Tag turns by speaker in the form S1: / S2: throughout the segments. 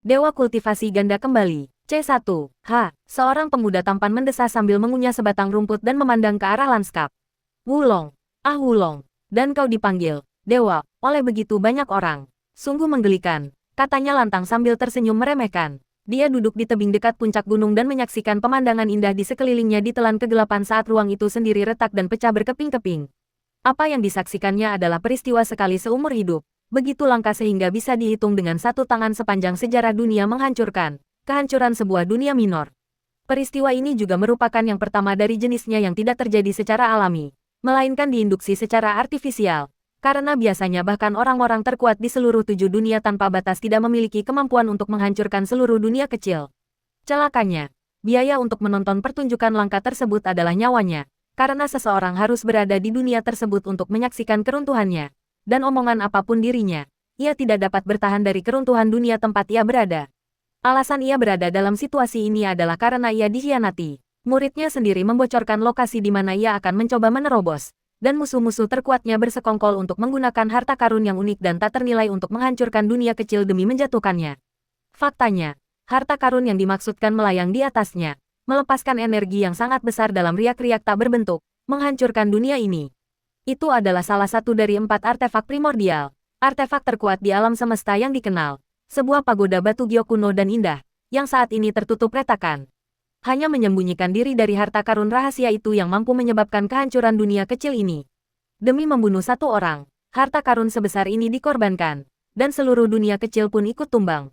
S1: Dewa kultivasi ganda kembali. C1. Seorang pemuda tampan mendesah sambil mengunyah sebatang rumput dan memandang ke arah lanskap. Wulong. Ah Wulong. Dan kau dipanggil, Dewa, oleh begitu banyak orang. Sungguh menggelikan, katanya lantang sambil tersenyum meremehkan. Dia duduk di tebing dekat puncak gunung dan menyaksikan pemandangan indah di sekelilingnya ditelan kegelapan saat ruang itu sendiri retak dan pecah berkeping-keping. Apa yang disaksikannya adalah peristiwa sekali seumur hidup. Begitu langka sehingga bisa dihitung dengan satu tangan sepanjang sejarah dunia menghancurkan. Kehancuran sebuah dunia minor. Peristiwa ini juga merupakan yang pertama dari jenisnya yang tidak terjadi secara alami, melainkan diinduksi secara artifisial. Karena biasanya bahkan orang-orang terkuat di seluruh 7 dunia tanpa batas tidak memiliki kemampuan untuk menghancurkan seluruh dunia kecil. Celakanya, biaya untuk menonton pertunjukan langka tersebut adalah nyawanya, karena seseorang harus berada di dunia tersebut untuk menyaksikan keruntuhannya. Dan omongan apapun dirinya, ia tidak dapat bertahan dari keruntuhan dunia tempat ia berada. Alasan ia berada dalam situasi ini adalah karena ia dikhianati. Muridnya sendiri membocorkan lokasi di mana ia akan mencoba menerobos, dan musuh-musuh terkuatnya bersekongkol untuk menggunakan harta karun yang unik dan tak ternilai untuk menghancurkan dunia kecil demi menjatuhkannya. Faktanya, harta karun yang dimaksudkan melayang di atasnya, melepaskan energi yang sangat besar dalam riak-riak tak berbentuk, menghancurkan dunia ini. Itu adalah salah satu dari 4 artefak primordial, artefak terkuat di alam semesta yang dikenal. Sebuah pagoda batu giok kuno dan indah, yang saat ini tertutup retakan. Hanya menyembunyikan diri dari harta karun rahasia itu yang mampu menyebabkan kehancuran dunia kecil ini. Demi membunuh satu orang, harta karun sebesar ini dikorbankan, dan seluruh dunia kecil pun ikut tumbang.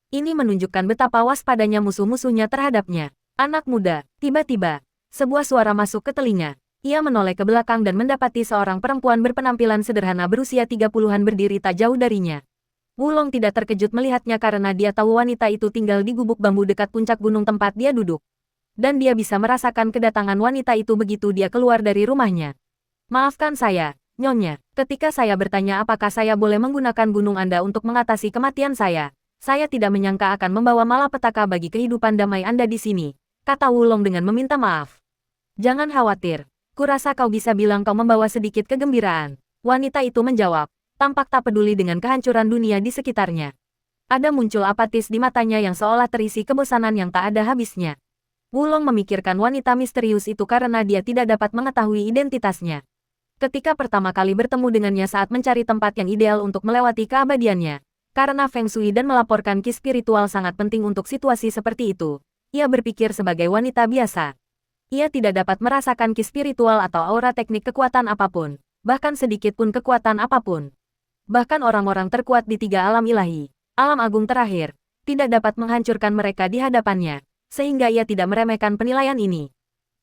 S1: Ini menunjukkan betapa waspadanya musuh-musuhnya terhadapnya. Anak muda, tiba-tiba, sebuah suara masuk ke telinga. Ia menoleh ke belakang dan mendapati seorang perempuan berpenampilan sederhana berusia 30-an berdiri tak jauh darinya. Wulong tidak terkejut melihatnya karena dia tahu wanita itu tinggal di gubuk bambu dekat puncak gunung tempat dia duduk. Dan dia bisa merasakan kedatangan wanita itu begitu dia keluar dari rumahnya. Maafkan saya, Nyonya, ketika saya bertanya apakah saya boleh menggunakan gunung Anda untuk mengatasi kematian saya tidak menyangka akan membawa malapetaka bagi kehidupan damai Anda di sini, kata Wulong dengan meminta maaf. Jangan khawatir. Kurasa kau bisa bilang kau membawa sedikit kegembiraan. Wanita itu menjawab, tampak tak peduli dengan kehancuran dunia di sekitarnya. Ada muncul apatis di matanya yang seolah terisi kebosanan yang tak ada habisnya. Wulong memikirkan wanita misterius itu karena dia tidak dapat mengetahui identitasnya. Ketika pertama kali bertemu dengannya saat mencari tempat yang ideal untuk melewati keabadiannya, karena Feng Shui dan melaporkan ki spiritual sangat penting untuk situasi seperti itu, ia berpikir sebagai wanita biasa. Ia tidak dapat merasakan ki spiritual atau aura teknik kekuatan apapun, bahkan sedikit pun kekuatan apapun. Bahkan orang-orang terkuat di 3 alam ilahi, alam agung terakhir, tidak dapat menghancurkan mereka di hadapannya, sehingga ia tidak meremehkan penilaian ini.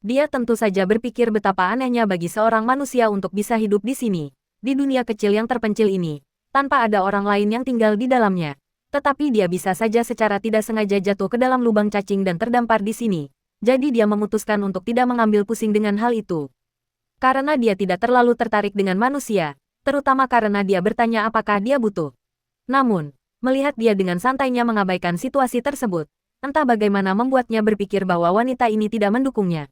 S1: Dia tentu saja berpikir betapa anehnya bagi seorang manusia untuk bisa hidup di sini, di dunia kecil yang terpencil ini, tanpa ada orang lain yang tinggal di dalamnya. Tetapi dia bisa saja secara tidak sengaja jatuh ke dalam lubang cacing dan terdampar di sini. Jadi dia memutuskan untuk tidak mengambil pusing dengan hal itu. Karena dia tidak terlalu tertarik dengan manusia, terutama karena dia bertanya apakah dia butuh. Namun, melihat dia dengan santainya mengabaikan situasi tersebut, entah bagaimana membuatnya berpikir bahwa wanita ini tidak mendukungnya.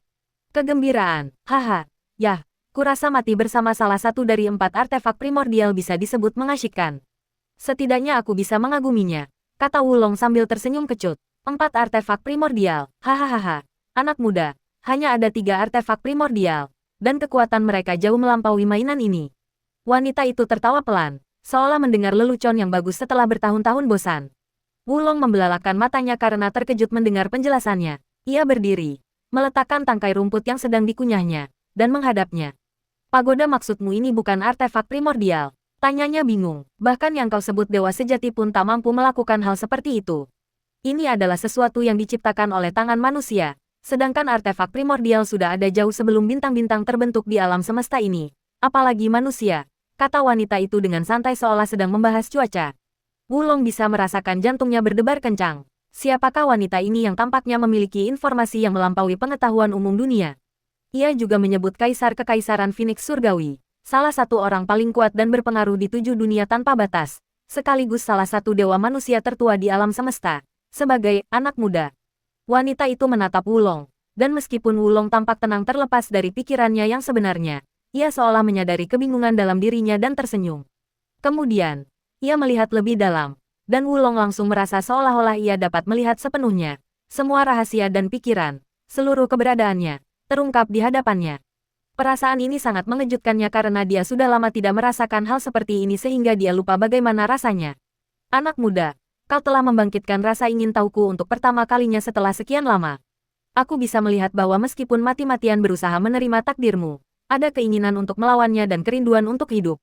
S1: Kegembiraan, haha, yah, kurasa mati bersama salah satu dari 4 artefak primordial bisa disebut mengasyikkan. Setidaknya aku bisa mengaguminya, kata Wulong sambil tersenyum kecut. 4 artefak primordial, hahaha. Anak muda, hanya ada 3 artefak primordial, dan kekuatan mereka jauh melampaui mainan ini. Wanita itu tertawa pelan, seolah mendengar lelucon yang bagus setelah bertahun-tahun bosan. Wulong membelalakan matanya karena terkejut mendengar penjelasannya. Ia berdiri, meletakkan tangkai rumput yang sedang dikunyahnya, dan menghadapnya. Pagoda maksudmu ini bukan artefak primordial? Tanyanya bingung, bahkan yang kau sebut dewa sejati pun tak mampu melakukan hal seperti itu. Ini adalah sesuatu yang diciptakan oleh tangan manusia. Sedangkan artefak primordial sudah ada jauh sebelum bintang-bintang terbentuk di alam semesta ini. Apalagi manusia, kata wanita itu dengan santai seolah sedang membahas cuaca. Wulong bisa merasakan jantungnya berdebar kencang. Siapakah wanita ini yang tampaknya memiliki informasi yang melampaui pengetahuan umum dunia? Ia juga menyebut Kaisar Kekaisaran Phoenix Surgawi, salah satu orang paling kuat dan berpengaruh di 7 dunia tanpa batas, sekaligus salah satu dewa manusia tertua di alam semesta, sebagai anak muda. Wanita itu menatap Wulong, dan meskipun Wulong tampak tenang terlepas dari pikirannya yang sebenarnya, ia seolah menyadari kebingungan dalam dirinya dan tersenyum. Kemudian, ia melihat lebih dalam, dan Wulong langsung merasa seolah-olah ia dapat melihat sepenuhnya. Semua rahasia dan pikiran, seluruh keberadaannya, terungkap di hadapannya. Perasaan ini sangat mengejutkannya karena dia sudah lama tidak merasakan hal seperti ini sehingga dia lupa bagaimana rasanya. Anak muda, kau telah membangkitkan rasa ingin tahuku untuk pertama kalinya setelah sekian lama. Aku bisa melihat bahwa meskipun mati-matian berusaha menerima takdirmu, ada keinginan untuk melawannya dan kerinduan untuk hidup.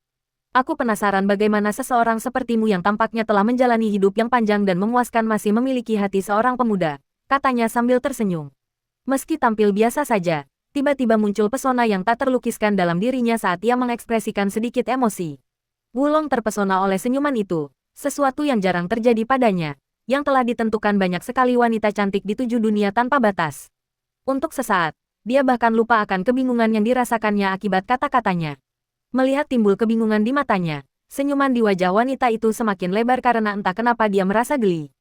S1: Aku penasaran bagaimana seseorang sepertimu yang tampaknya telah menjalani hidup yang panjang dan memuaskan masih memiliki hati seorang pemuda, katanya sambil tersenyum. Meski tampil biasa saja, tiba-tiba muncul pesona yang tak terlukiskan dalam dirinya saat ia mengekspresikan sedikit emosi. Wulong terpesona oleh senyuman itu, sesuatu yang jarang terjadi padanya, yang telah ditentukan banyak sekali wanita cantik di 7 dunia tanpa batas. Untuk sesaat, dia bahkan lupa akan kebingungan yang dirasakannya akibat kata-katanya. Melihat timbul kebingungan di matanya, senyuman di wajah wanita itu semakin lebar karena entah kenapa dia merasa geli.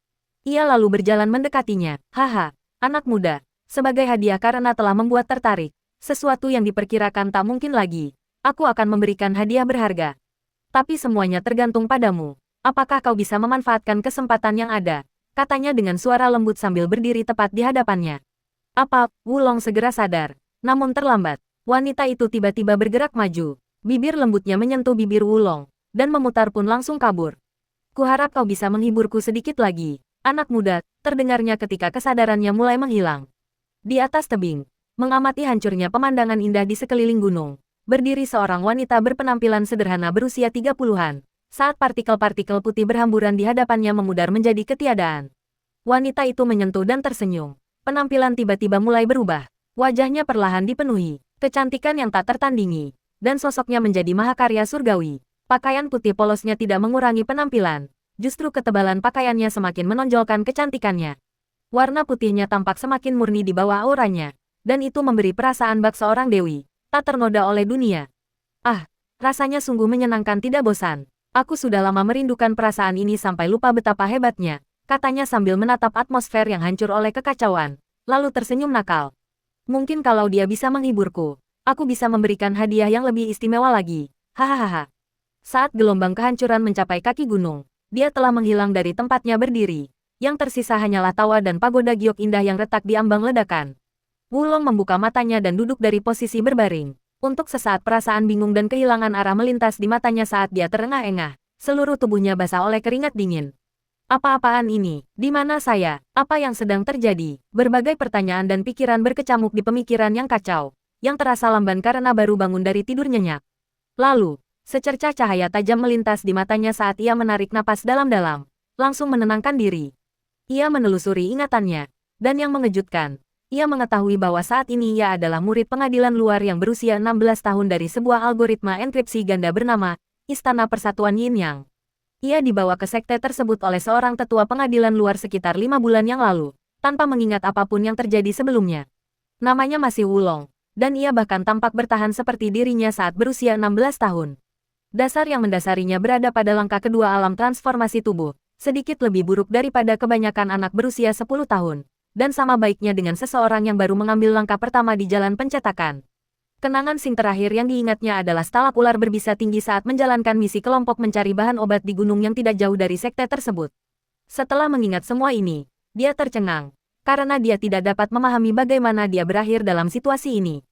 S1: Ia lalu berjalan mendekatinya. Haha, anak muda, sebagai hadiah karena telah membuat tertarik, sesuatu yang diperkirakan tak mungkin lagi, aku akan memberikan hadiah berharga. Tapi semuanya tergantung padamu. Apakah kau bisa memanfaatkan kesempatan yang ada? Katanya dengan suara lembut sambil berdiri tepat di hadapannya. Apa? Wulong segera sadar. Namun terlambat. Wanita itu tiba-tiba bergerak maju. Bibir lembutnya menyentuh bibir Wulong, dan memutar pun langsung kabur. Kuharap kau bisa menghiburku sedikit lagi. Anak muda, terdengarnya ketika kesadarannya mulai menghilang. Di atas tebing, mengamati hancurnya pemandangan indah di sekeliling gunung, berdiri seorang wanita berpenampilan sederhana berusia 30-an. Saat partikel-partikel putih berhamburan di hadapannya memudar menjadi ketiadaan. Wanita itu menyentuh dan tersenyum. Penampilan tiba-tiba mulai berubah. Wajahnya perlahan dipenuhi kecantikan yang tak tertandingi, dan sosoknya menjadi mahakarya surgawi. Pakaian putih polosnya tidak mengurangi penampilan, justru ketebalan pakaiannya semakin menonjolkan kecantikannya. Warna putihnya tampak semakin murni di bawah auranya, dan itu memberi perasaan bak seorang dewi, tak ternoda oleh dunia. Ah, rasanya sungguh menyenangkan tidak bosan. Aku sudah lama merindukan perasaan ini sampai lupa betapa hebatnya, katanya sambil menatap atmosfer yang hancur oleh kekacauan, lalu tersenyum nakal. Mungkin kalau dia bisa menghiburku, aku bisa memberikan hadiah yang lebih istimewa lagi. Hahaha. Saat gelombang kehancuran mencapai kaki gunung, dia telah menghilang dari tempatnya berdiri. Yang tersisa hanyalah tawa dan pagoda giok indah yang retak di ambang ledakan. Wulong membuka matanya dan duduk dari posisi berbaring. Untuk sesaat perasaan bingung dan kehilangan arah melintas di matanya saat dia terengah-engah. Seluruh tubuhnya basah oleh keringat dingin. Apa-apaan ini? Di mana saya? Apa yang sedang terjadi? Berbagai pertanyaan dan pikiran berkecamuk di pemikiran yang kacau, yang terasa lamban karena baru bangun dari tidur nyenyak. Lalu, secercah cahaya tajam melintas di matanya saat ia menarik napas dalam-dalam, langsung menenangkan diri. Ia menelusuri ingatannya, dan yang mengejutkan, ia mengetahui bahwa saat ini ia adalah murid pengadilan luar yang berusia 16 tahun dari sebuah algoritma enkripsi ganda bernama Istana Persatuan Yin Yang. Ia dibawa ke sekte tersebut oleh seorang tetua pengadilan luar sekitar 5 bulan yang lalu, tanpa mengingat apapun yang terjadi sebelumnya. Namanya masih Wulong, dan ia bahkan tampak bertahan seperti dirinya saat berusia 16 tahun. Dasar yang mendasarinya berada pada langkah kedua alam transformasi tubuh, sedikit lebih buruk daripada kebanyakan anak berusia 10 tahun, dan sama baiknya dengan seseorang yang baru mengambil langkah pertama di jalan pencetakan. Kenangan Sing terakhir yang diingatnya adalah stalak ular berbisa tinggi saat menjalankan misi kelompok mencari bahan obat di gunung yang tidak jauh dari sekte tersebut. Setelah mengingat semua ini, dia tercengang, karena dia tidak dapat memahami bagaimana dia berakhir dalam situasi ini.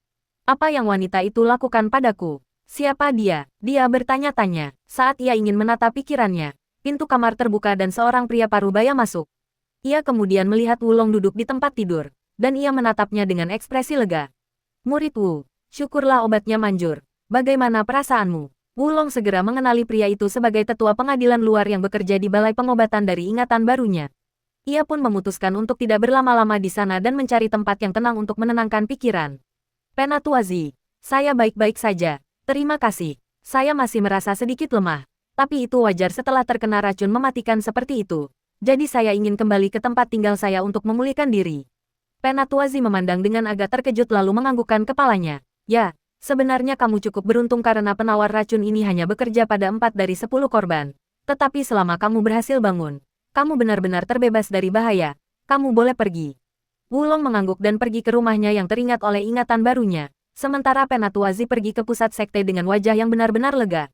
S1: Apa yang wanita itu lakukan padaku? Siapa dia? Dia bertanya-tanya, saat ia ingin menata pikirannya. Pintu kamar terbuka dan seorang pria parubaya masuk. Ia kemudian melihat Wulong duduk di tempat tidur, dan ia menatapnya dengan ekspresi lega. Murid Wu. Syukurlah obatnya manjur. Bagaimana perasaanmu? Wulong segera mengenali pria itu sebagai tetua pengadilan luar yang bekerja di balai pengobatan dari ingatan barunya. Ia pun memutuskan untuk tidak berlama-lama di sana dan mencari tempat yang tenang untuk menenangkan pikiran. Penatuazi, saya baik-baik saja. Terima kasih. Saya masih merasa sedikit lemah. Tapi itu wajar setelah terkena racun mematikan seperti itu. Jadi saya ingin kembali ke tempat tinggal saya untuk memulihkan diri. Penatuazi memandang dengan agak terkejut lalu menganggukkan kepalanya. Ya, sebenarnya kamu cukup beruntung karena penawar racun ini hanya bekerja pada 4 dari 10 korban. Tetapi selama kamu berhasil bangun, kamu benar-benar terbebas dari bahaya. Kamu boleh pergi. Wulong mengangguk dan pergi ke rumahnya yang teringat oleh ingatan barunya. Sementara Penatuazi pergi ke pusat sekte dengan wajah yang benar-benar lega.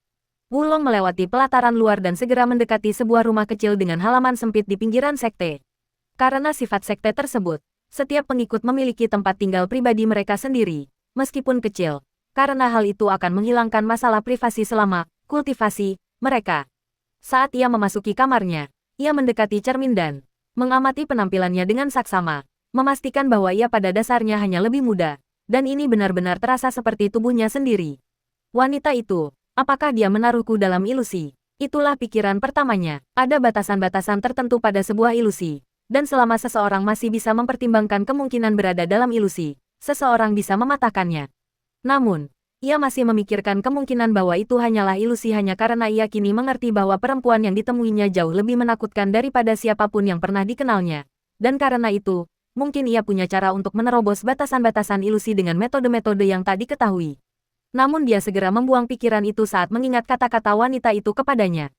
S1: Wulong melewati pelataran luar dan segera mendekati sebuah rumah kecil dengan halaman sempit di pinggiran sekte. Karena sifat sekte tersebut, setiap pengikut memiliki tempat tinggal pribadi mereka sendiri, meskipun kecil, karena hal itu akan menghilangkan masalah privasi selama kultivasi mereka. Saat ia memasuki kamarnya, ia mendekati cermin dan mengamati penampilannya dengan saksama, memastikan bahwa ia pada dasarnya hanya lebih muda, dan ini benar-benar terasa seperti tubuhnya sendiri. Wanita itu, apakah dia menaruhku dalam ilusi? Itulah pikiran pertamanya. Ada batasan-batasan tertentu pada sebuah ilusi, dan selama seseorang masih bisa mempertimbangkan kemungkinan berada dalam ilusi, seseorang bisa mematahkannya. Namun, ia masih memikirkan kemungkinan bahwa itu hanyalah ilusi hanya karena ia kini mengerti bahwa perempuan yang ditemuinya jauh lebih menakutkan daripada siapapun yang pernah dikenalnya. Dan karena itu, mungkin ia punya cara untuk menerobos batasan-batasan ilusi dengan metode-metode yang tak diketahui. Namun dia segera membuang pikiran itu saat mengingat kata-kata wanita itu kepadanya.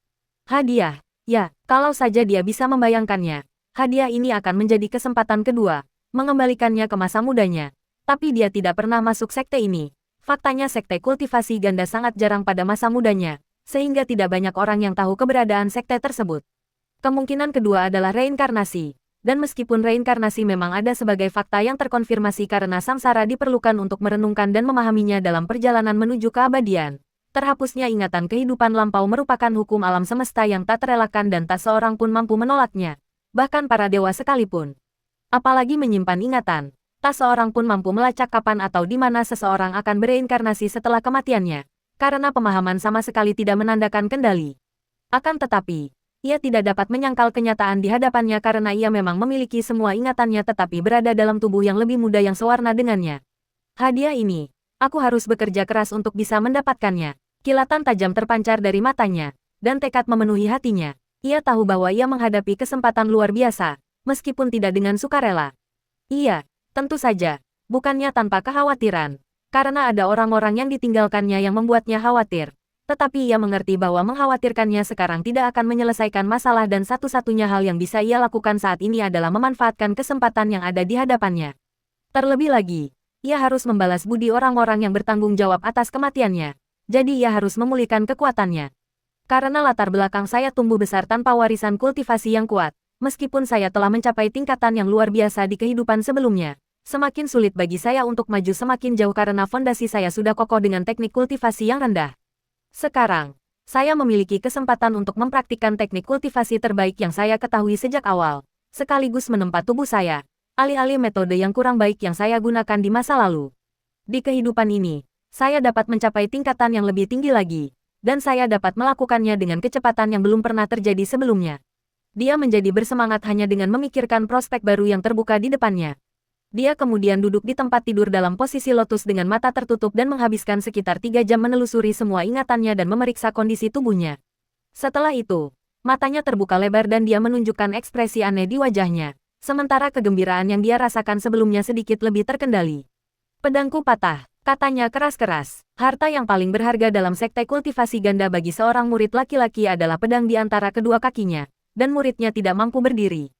S1: Hadiah, ya, kalau saja dia bisa membayangkannya. Hadiah ini akan menjadi kesempatan kedua, mengembalikannya ke masa mudanya. Tapi dia tidak pernah masuk sekte ini. Faktanya sekte kultivasi ganda sangat jarang pada masa mudanya, sehingga tidak banyak orang yang tahu keberadaan sekte tersebut. Kemungkinan kedua adalah reinkarnasi. Dan meskipun reinkarnasi memang ada sebagai fakta yang terkonfirmasi karena samsara diperlukan untuk merenungkan dan memahaminya dalam perjalanan menuju keabadian, terhapusnya ingatan kehidupan lampau merupakan hukum alam semesta yang tak terelakkan dan tak seorang pun mampu menolaknya. Bahkan para dewa sekalipun. Apalagi menyimpan ingatan, tak seorang pun mampu melacak kapan atau di mana seseorang akan bereinkarnasi setelah kematiannya, karena pemahaman sama sekali tidak menandakan kendali. Akan tetapi, ia tidak dapat menyangkal kenyataan di hadapannya karena ia memang memiliki semua ingatannya tetapi berada dalam tubuh yang lebih muda yang sewarna dengannya. Hadiah ini, aku harus bekerja keras untuk bisa mendapatkannya. Kilatan tajam terpancar dari matanya, dan tekad memenuhi hatinya. Ia tahu bahwa ia menghadapi kesempatan luar biasa, meskipun tidak dengan sukarela. Iya, tentu saja, bukannya tanpa kekhawatiran, karena ada orang-orang yang ditinggalkannya yang membuatnya khawatir. Tetapi ia mengerti bahwa mengkhawatirkannya sekarang tidak akan menyelesaikan masalah dan satu-satunya hal yang bisa ia lakukan saat ini adalah memanfaatkan kesempatan yang ada di hadapannya. Terlebih lagi, ia harus membalas budi orang-orang yang bertanggung jawab atas kematiannya. Jadi ia harus memulihkan kekuatannya. Karena latar belakang saya tumbuh besar tanpa warisan kultivasi yang kuat, meskipun saya telah mencapai tingkatan yang luar biasa di kehidupan sebelumnya, semakin sulit bagi saya untuk maju semakin jauh karena fondasi saya sudah kokoh dengan teknik kultivasi yang rendah. Sekarang, saya memiliki kesempatan untuk mempraktikkan teknik kultivasi terbaik yang saya ketahui sejak awal, sekaligus menempa tubuh saya, alih-alih metode yang kurang baik yang saya gunakan di masa lalu. Di kehidupan ini, saya dapat mencapai tingkatan yang lebih tinggi lagi, dan saya dapat melakukannya dengan kecepatan yang belum pernah terjadi sebelumnya. Dia menjadi bersemangat hanya dengan memikirkan prospek baru yang terbuka di depannya. Dia kemudian duduk di tempat tidur dalam posisi lotus dengan mata tertutup dan menghabiskan sekitar 3 jam menelusuri semua ingatannya dan memeriksa kondisi tubuhnya. Setelah itu, matanya terbuka lebar dan dia menunjukkan ekspresi aneh di wajahnya, sementara kegembiraan yang dia rasakan sebelumnya sedikit lebih terkendali. Pedangku patah, katanya keras-keras. Harta yang paling berharga dalam sekte kultivasi ganda bagi seorang murid laki-laki adalah pedang di antara kedua kakinya, dan muridnya tidak mampu berdiri.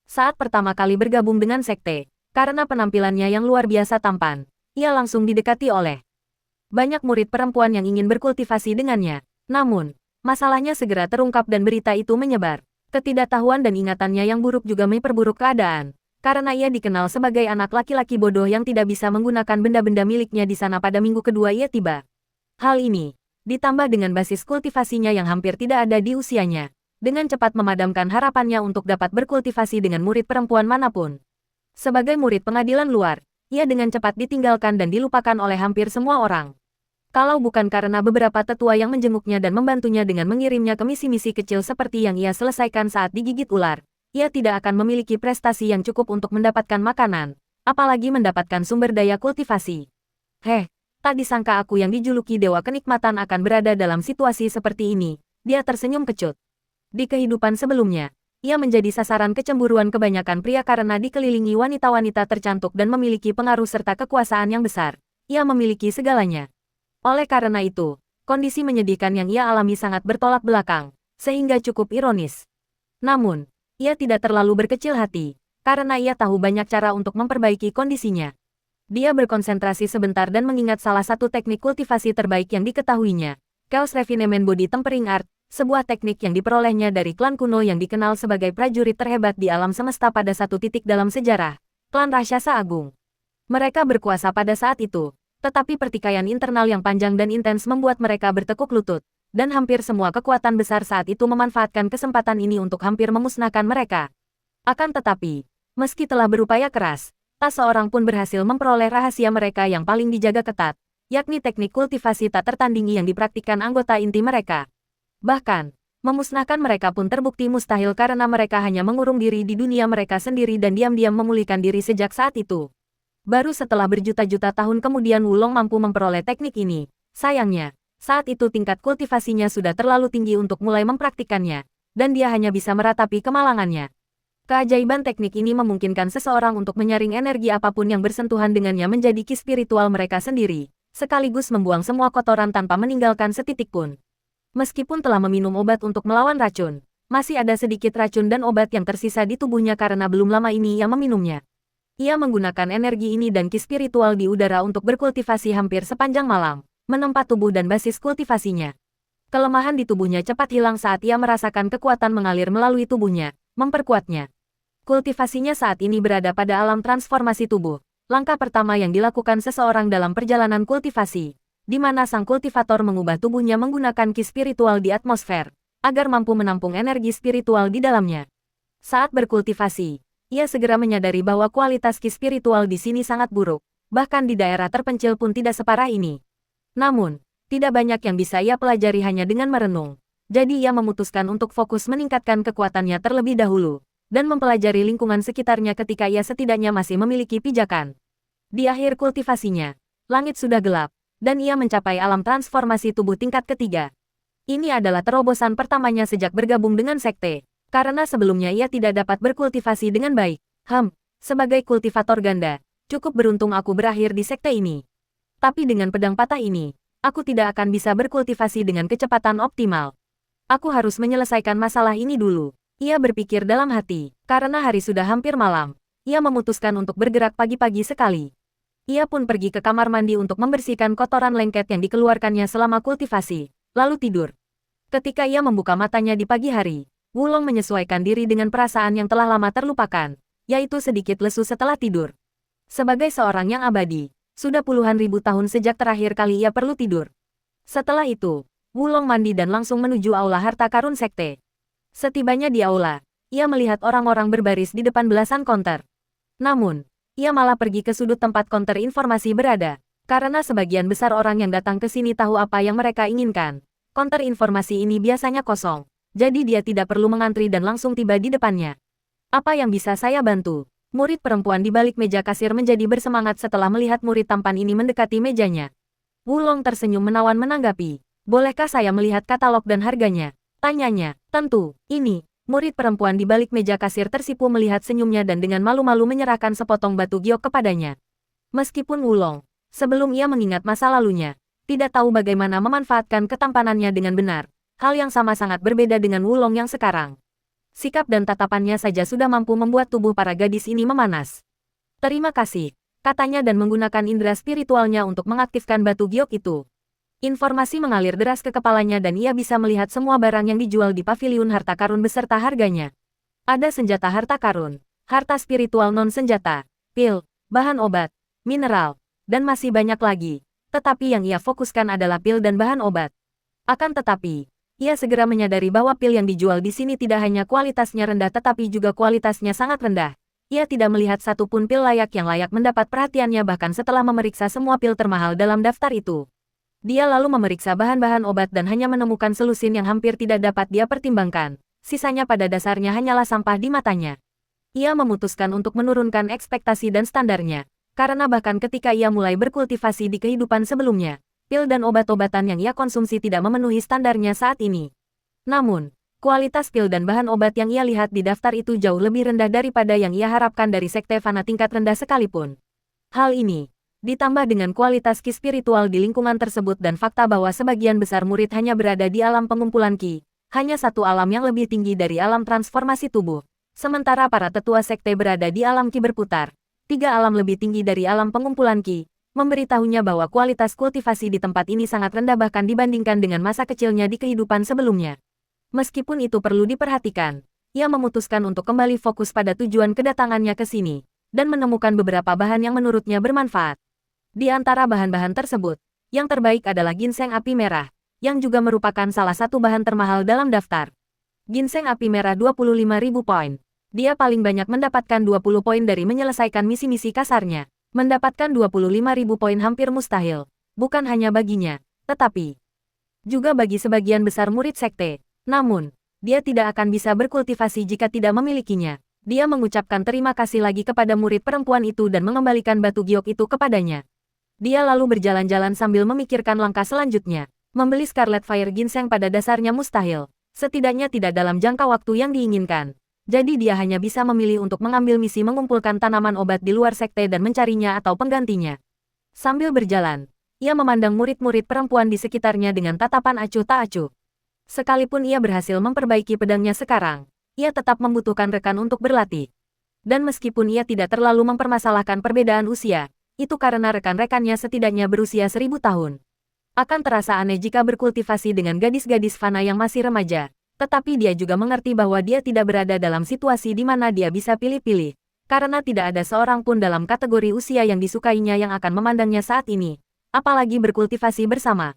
S1: Saat pertama kali bergabung dengan sekte, karena penampilannya yang luar biasa tampan, ia langsung didekati oleh banyak murid perempuan yang ingin berkultivasi dengannya. Namun, masalahnya segera terungkap dan berita itu menyebar. Ketidaktahuan dan ingatannya yang buruk juga memperburuk keadaan, karena ia dikenal sebagai anak laki-laki bodoh yang tidak bisa menggunakan benda-benda miliknya di sana pada minggu kedua ia tiba. Hal ini, ditambah dengan basis kultivasinya yang hampir tidak ada di usianya, dengan cepat memadamkan harapannya untuk dapat berkultivasi dengan murid perempuan manapun. Sebagai murid pengadilan luar, ia dengan cepat ditinggalkan dan dilupakan oleh hampir semua orang. Kalau bukan karena beberapa tetua yang menjenguknya dan membantunya dengan mengirimnya ke misi-misi kecil seperti yang ia selesaikan saat digigit ular, ia tidak akan memiliki prestasi yang cukup untuk mendapatkan makanan, apalagi mendapatkan sumber daya kultivasi. Tak disangka aku yang dijuluki Dewa Kenikmatan akan berada dalam situasi seperti ini, dia tersenyum kecut. Di kehidupan sebelumnya, ia menjadi sasaran kecemburuan kebanyakan pria karena dikelilingi wanita-wanita tercantik dan memiliki pengaruh serta kekuasaan yang besar. Ia memiliki segalanya. Oleh karena itu, kondisi menyedihkan yang ia alami sangat bertolak belakang, sehingga cukup ironis. Namun, ia tidak terlalu berkecil hati, karena ia tahu banyak cara untuk memperbaiki kondisinya. Dia berkonsentrasi sebentar dan mengingat salah satu teknik kultivasi terbaik yang diketahuinya, Chaos Refinement Body Tempering Art, sebuah teknik yang diperolehnya dari klan kuno yang dikenal sebagai prajurit terhebat di alam semesta pada satu titik dalam sejarah, klan raksasa agung. Mereka berkuasa pada saat itu, tetapi pertikaian internal yang panjang dan intens membuat mereka bertekuk lutut, dan hampir semua kekuatan besar saat itu memanfaatkan kesempatan ini untuk hampir memusnahkan mereka. Akan tetapi, meski telah berupaya keras, tak seorang pun berhasil memperoleh rahasia mereka yang paling dijaga ketat, yakni teknik kultivasi tak tertandingi yang dipraktikkan anggota inti mereka. Bahkan, memusnahkan mereka pun terbukti mustahil karena mereka hanya mengurung diri di dunia mereka sendiri dan diam-diam memulihkan diri sejak saat itu. Baru setelah berjuta-juta tahun kemudian Wulong mampu memperoleh teknik ini. Sayangnya, saat itu tingkat kultivasinya sudah terlalu tinggi untuk mulai mempraktikkannya, dan dia hanya bisa meratapi kemalangannya. Keajaiban teknik ini memungkinkan seseorang untuk menyaring energi apapun yang bersentuhan dengannya menjadi ki spiritual mereka sendiri, sekaligus membuang semua kotoran tanpa meninggalkan setitik pun. Meskipun telah meminum obat untuk melawan racun, masih ada sedikit racun dan obat yang tersisa di tubuhnya karena belum lama ini ia meminumnya. Ia menggunakan energi ini dan ki spiritual di udara untuk berkultivasi hampir sepanjang malam, menempa tubuh dan basis kultivasinya. Kelemahan di tubuhnya cepat hilang saat ia merasakan kekuatan mengalir melalui tubuhnya, memperkuatnya. Kultivasinya saat ini berada pada alam transformasi tubuh, langkah pertama yang dilakukan seseorang dalam perjalanan kultivasi, di mana sang kultivator mengubah tubuhnya menggunakan ki spiritual di atmosfer, agar mampu menampung energi spiritual di dalamnya. Saat berkultivasi, ia segera menyadari bahwa kualitas ki spiritual di sini sangat buruk, bahkan di daerah terpencil pun tidak separah ini. Namun, tidak banyak yang bisa ia pelajari hanya dengan merenung, jadi ia memutuskan untuk fokus meningkatkan kekuatannya terlebih dahulu, dan mempelajari lingkungan sekitarnya ketika ia setidaknya masih memiliki pijakan. Di akhir kultivasinya, langit sudah gelap, dan ia mencapai alam transformasi tubuh tingkat ketiga. Ini adalah terobosan pertamanya sejak bergabung dengan sekte, karena sebelumnya ia tidak dapat berkultivasi dengan baik. Sebagai kultivator ganda, cukup beruntung aku berakhir di sekte ini. Tapi dengan pedang patah ini, aku tidak akan bisa berkultivasi dengan kecepatan optimal. Aku harus menyelesaikan masalah ini dulu. Ia berpikir dalam hati, karena hari sudah hampir malam. Ia memutuskan untuk bergerak pagi-pagi sekali. Ia pun pergi ke kamar mandi untuk membersihkan kotoran lengket yang dikeluarkannya selama kultivasi, lalu tidur. Ketika ia membuka matanya di pagi hari, Wulong menyesuaikan diri dengan perasaan yang telah lama terlupakan, yaitu sedikit lesu setelah tidur. Sebagai seorang yang abadi, sudah puluhan ribu tahun sejak terakhir kali ia perlu tidur. Setelah itu, Wulong mandi dan langsung menuju aula harta karun sekte. Setibanya di aula, ia melihat orang-orang berbaris di depan belasan konter. Namun, ia malah pergi ke sudut tempat konter informasi berada, karena sebagian besar orang yang datang ke sini tahu apa yang mereka inginkan. Konter informasi ini biasanya kosong, jadi dia tidak perlu mengantri dan langsung tiba di depannya. Apa yang bisa saya bantu? Murid perempuan di balik meja kasir menjadi bersemangat setelah melihat murid tampan ini mendekati mejanya. Wulong tersenyum menawan menanggapi. Bolehkah saya melihat katalog dan harganya? Tanyanya. Tentu. Ini. Murid perempuan di balik meja kasir tersipu melihat senyumnya dan dengan malu-malu menyerahkan sepotong batu giok kepadanya. Meskipun Wulong, sebelum ia mengingat masa lalunya, tidak tahu bagaimana memanfaatkan ketampanannya dengan benar, hal yang sama sangat berbeda dengan Wulong yang sekarang. Sikap dan tatapannya saja sudah mampu membuat tubuh para gadis ini memanas. Terima kasih, katanya dan menggunakan indera spiritualnya untuk mengaktifkan batu giok itu. Informasi mengalir deras ke kepalanya dan ia bisa melihat semua barang yang dijual di paviliun harta karun beserta harganya. Ada senjata harta karun, harta spiritual non-senjata, pil, bahan obat, mineral, dan masih banyak lagi. Tetapi yang ia fokuskan adalah pil dan bahan obat. Akan tetapi, ia segera menyadari bahwa pil yang dijual di sini tidak hanya kualitasnya rendah tetapi juga kualitasnya sangat rendah. Ia tidak melihat satupun pil layak yang layak mendapat perhatiannya bahkan setelah memeriksa semua pil termahal dalam daftar itu. Dia lalu memeriksa bahan-bahan obat dan hanya menemukan selusin yang hampir tidak dapat dia pertimbangkan. Sisanya pada dasarnya hanyalah sampah di matanya. Ia memutuskan untuk menurunkan ekspektasi dan standarnya, karena bahkan ketika ia mulai berkultivasi di kehidupan sebelumnya, pil dan obat-obatan yang ia konsumsi tidak memenuhi standarnya saat ini. Namun, kualitas pil dan bahan obat yang ia lihat di daftar itu jauh lebih rendah daripada yang ia harapkan dari sekte fana tingkat rendah sekalipun. Hal ini ditambah dengan kualitas ki spiritual di lingkungan tersebut dan fakta bahwa sebagian besar murid hanya berada di alam pengumpulan ki, hanya satu alam yang lebih tinggi dari alam transformasi tubuh. Sementara para tetua sekte berada di alam ki berputar, 3 alam lebih tinggi dari alam pengumpulan ki, memberitahunya bahwa kualitas kultivasi di tempat ini sangat rendah bahkan dibandingkan dengan masa kecilnya di kehidupan sebelumnya. Meskipun itu perlu diperhatikan, ia memutuskan untuk kembali fokus pada tujuan kedatangannya ke sini, dan menemukan beberapa bahan yang menurutnya bermanfaat. Di antara bahan-bahan tersebut, yang terbaik adalah ginseng api merah, yang juga merupakan salah satu bahan termahal dalam daftar. Ginseng api merah 25.000 poin. Dia paling banyak mendapatkan 20 poin dari menyelesaikan misi-misi kasarnya. Mendapatkan 25.000 poin hampir mustahil, bukan hanya baginya, tetapi juga bagi sebagian besar murid sekte. Namun, dia tidak akan bisa berkultivasi jika tidak memilikinya. Dia mengucapkan terima kasih lagi kepada murid perempuan itu dan mengembalikan batu giok itu kepadanya. Dia lalu berjalan-jalan sambil memikirkan langkah selanjutnya. Membeli Scarlet Fire Ginseng pada dasarnya mustahil, setidaknya tidak dalam jangka waktu yang diinginkan. Jadi dia hanya bisa memilih untuk mengambil misi mengumpulkan tanaman obat di luar sekte dan mencarinya atau penggantinya. Sambil berjalan, ia memandang murid-murid perempuan di sekitarnya dengan tatapan acuh tak acuh. Sekalipun ia berhasil memperbaiki pedangnya sekarang, ia tetap membutuhkan rekan untuk berlatih. Dan meskipun ia tidak terlalu mempermasalahkan perbedaan usia, itu karena rekan-rekannya setidaknya berusia 1000 tahun. Akan terasa aneh jika berkultivasi dengan gadis-gadis fana yang masih remaja. Tetapi dia juga mengerti bahwa dia tidak berada dalam situasi di mana dia bisa pilih-pilih, karena tidak ada seorang pun dalam kategori usia yang disukainya yang akan memandangnya saat ini, apalagi berkultivasi bersama.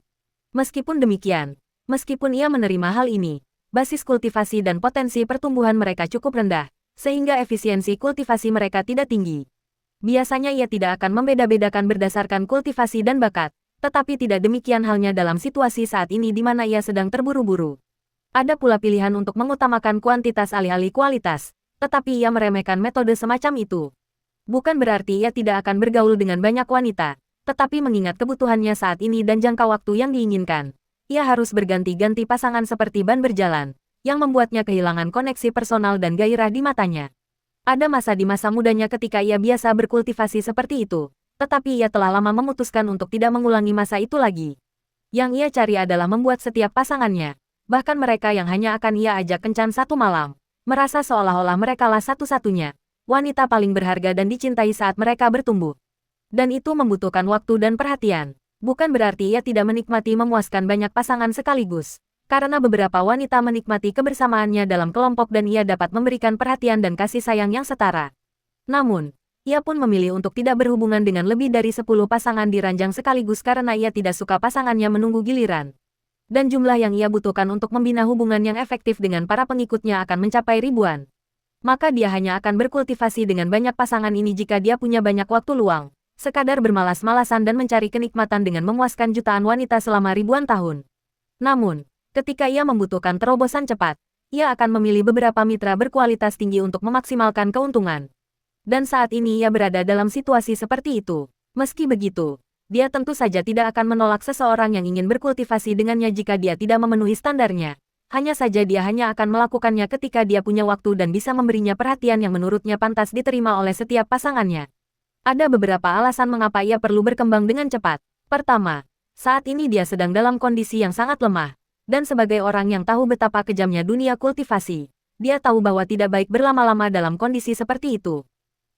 S1: Meskipun demikian, meskipun ia menerima hal ini, basis kultivasi dan potensi pertumbuhan mereka cukup rendah, sehingga efisiensi kultivasi mereka tidak tinggi. Biasanya ia tidak akan membeda-bedakan berdasarkan kultivasi dan bakat, tetapi tidak demikian halnya dalam situasi saat ini di mana ia sedang terburu-buru. Ada pula pilihan untuk mengutamakan kuantitas alih-alih kualitas, tetapi ia meremehkan metode semacam itu. Bukan berarti ia tidak akan bergaul dengan banyak wanita, tetapi mengingat kebutuhannya saat ini dan jangka waktu yang diinginkan, ia harus berganti-ganti pasangan seperti ban berjalan, yang membuatnya kehilangan koneksi personal dan gairah di matanya. Ada masa di masa mudanya ketika ia biasa berkultivasi seperti itu, tetapi ia telah lama memutuskan untuk tidak mengulangi masa itu lagi. Yang ia cari adalah membuat setiap pasangannya, bahkan mereka yang hanya akan ia ajak kencan satu malam, merasa seolah-olah merekalah satu-satunya wanita paling berharga dan dicintai saat mereka bertumbuh. Dan itu membutuhkan waktu dan perhatian. Bukan berarti ia tidak menikmati memuaskan banyak pasangan sekaligus, karena beberapa wanita menikmati kebersamaannya dalam kelompok dan ia dapat memberikan perhatian dan kasih sayang yang setara. Namun, ia pun memilih untuk tidak berhubungan dengan lebih dari 10 pasangan di ranjang sekaligus karena ia tidak suka pasangannya menunggu giliran. Dan jumlah yang ia butuhkan untuk membina hubungan yang efektif dengan para pengikutnya akan mencapai ribuan. Maka dia hanya akan berkultivasi dengan banyak pasangan ini jika dia punya banyak waktu luang, sekadar bermalas-malasan dan mencari kenikmatan dengan memuaskan jutaan wanita selama ribuan tahun. Namun, ketika ia membutuhkan terobosan cepat, ia akan memilih beberapa mitra berkualitas tinggi untuk memaksimalkan keuntungan. Dan saat ini ia berada dalam situasi seperti itu. Meski begitu, dia tentu saja tidak akan menolak seseorang yang ingin berkultivasi dengannya jika dia tidak memenuhi standarnya. Hanya saja dia hanya akan melakukannya ketika dia punya waktu dan bisa memberinya perhatian yang menurutnya pantas diterima oleh setiap pasangannya. Ada beberapa alasan mengapa ia perlu berkembang dengan cepat. Pertama, saat ini dia sedang dalam kondisi yang sangat lemah. Dan sebagai orang yang tahu betapa kejamnya dunia kultivasi, dia tahu bahwa tidak baik berlama-lama dalam kondisi seperti itu.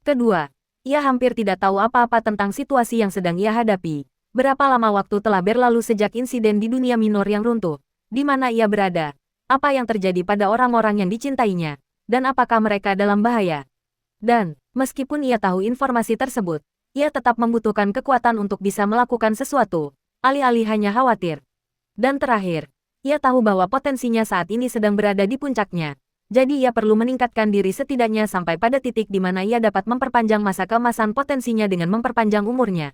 S1: Kedua, ia hampir tidak tahu apa-apa tentang situasi yang sedang ia hadapi. Berapa lama waktu telah berlalu sejak insiden di dunia minor yang runtuh, di mana ia berada, apa yang terjadi pada orang-orang yang dicintainya, dan apakah mereka dalam bahaya. Dan, meskipun ia tahu informasi tersebut, ia tetap membutuhkan kekuatan untuk bisa melakukan sesuatu, alih-alih hanya khawatir. Dan terakhir, ia tahu bahwa potensinya saat ini sedang berada di puncaknya. Jadi ia perlu meningkatkan diri setidaknya sampai pada titik di mana ia dapat memperpanjang masa keemasan potensinya dengan memperpanjang umurnya.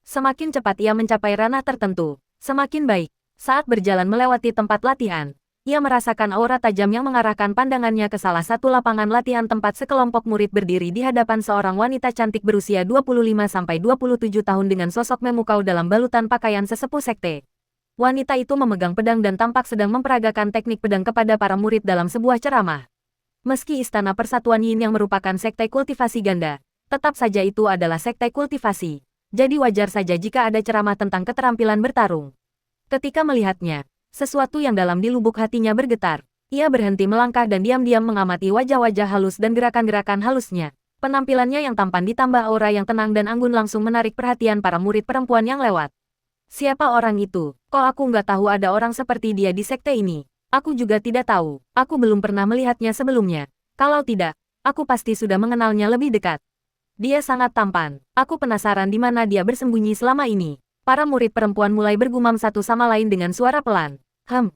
S1: Semakin cepat ia mencapai ranah tertentu, semakin baik. Saat berjalan melewati tempat latihan, ia merasakan aura tajam yang mengarahkan pandangannya ke salah satu lapangan latihan tempat sekelompok murid berdiri di hadapan seorang wanita cantik berusia 25-27 tahun dengan sosok memukau dalam balutan pakaian sesepuh sekte. Wanita itu memegang pedang dan tampak sedang memperagakan teknik pedang kepada para murid dalam sebuah ceramah. Meski Istana Persatuan Yin yang merupakan sekte kultivasi ganda, tetap saja itu adalah sekte kultivasi. Jadi wajar saja jika ada ceramah tentang keterampilan bertarung. Ketika melihatnya, sesuatu yang dalam di lubuk hatinya bergetar. Ia berhenti melangkah dan diam-diam mengamati wajah-wajah halus dan gerakan-gerakan halusnya. Penampilannya yang tampan ditambah aura yang tenang dan anggun langsung menarik perhatian para murid perempuan yang lewat. Siapa orang itu? Kok aku nggak tahu ada orang seperti dia di sekte ini? Aku juga tidak tahu. Aku belum pernah melihatnya sebelumnya. Kalau tidak, aku pasti sudah mengenalnya lebih dekat. Dia sangat tampan. Aku penasaran di mana dia bersembunyi selama ini. Para murid perempuan mulai bergumam satu sama lain dengan suara pelan.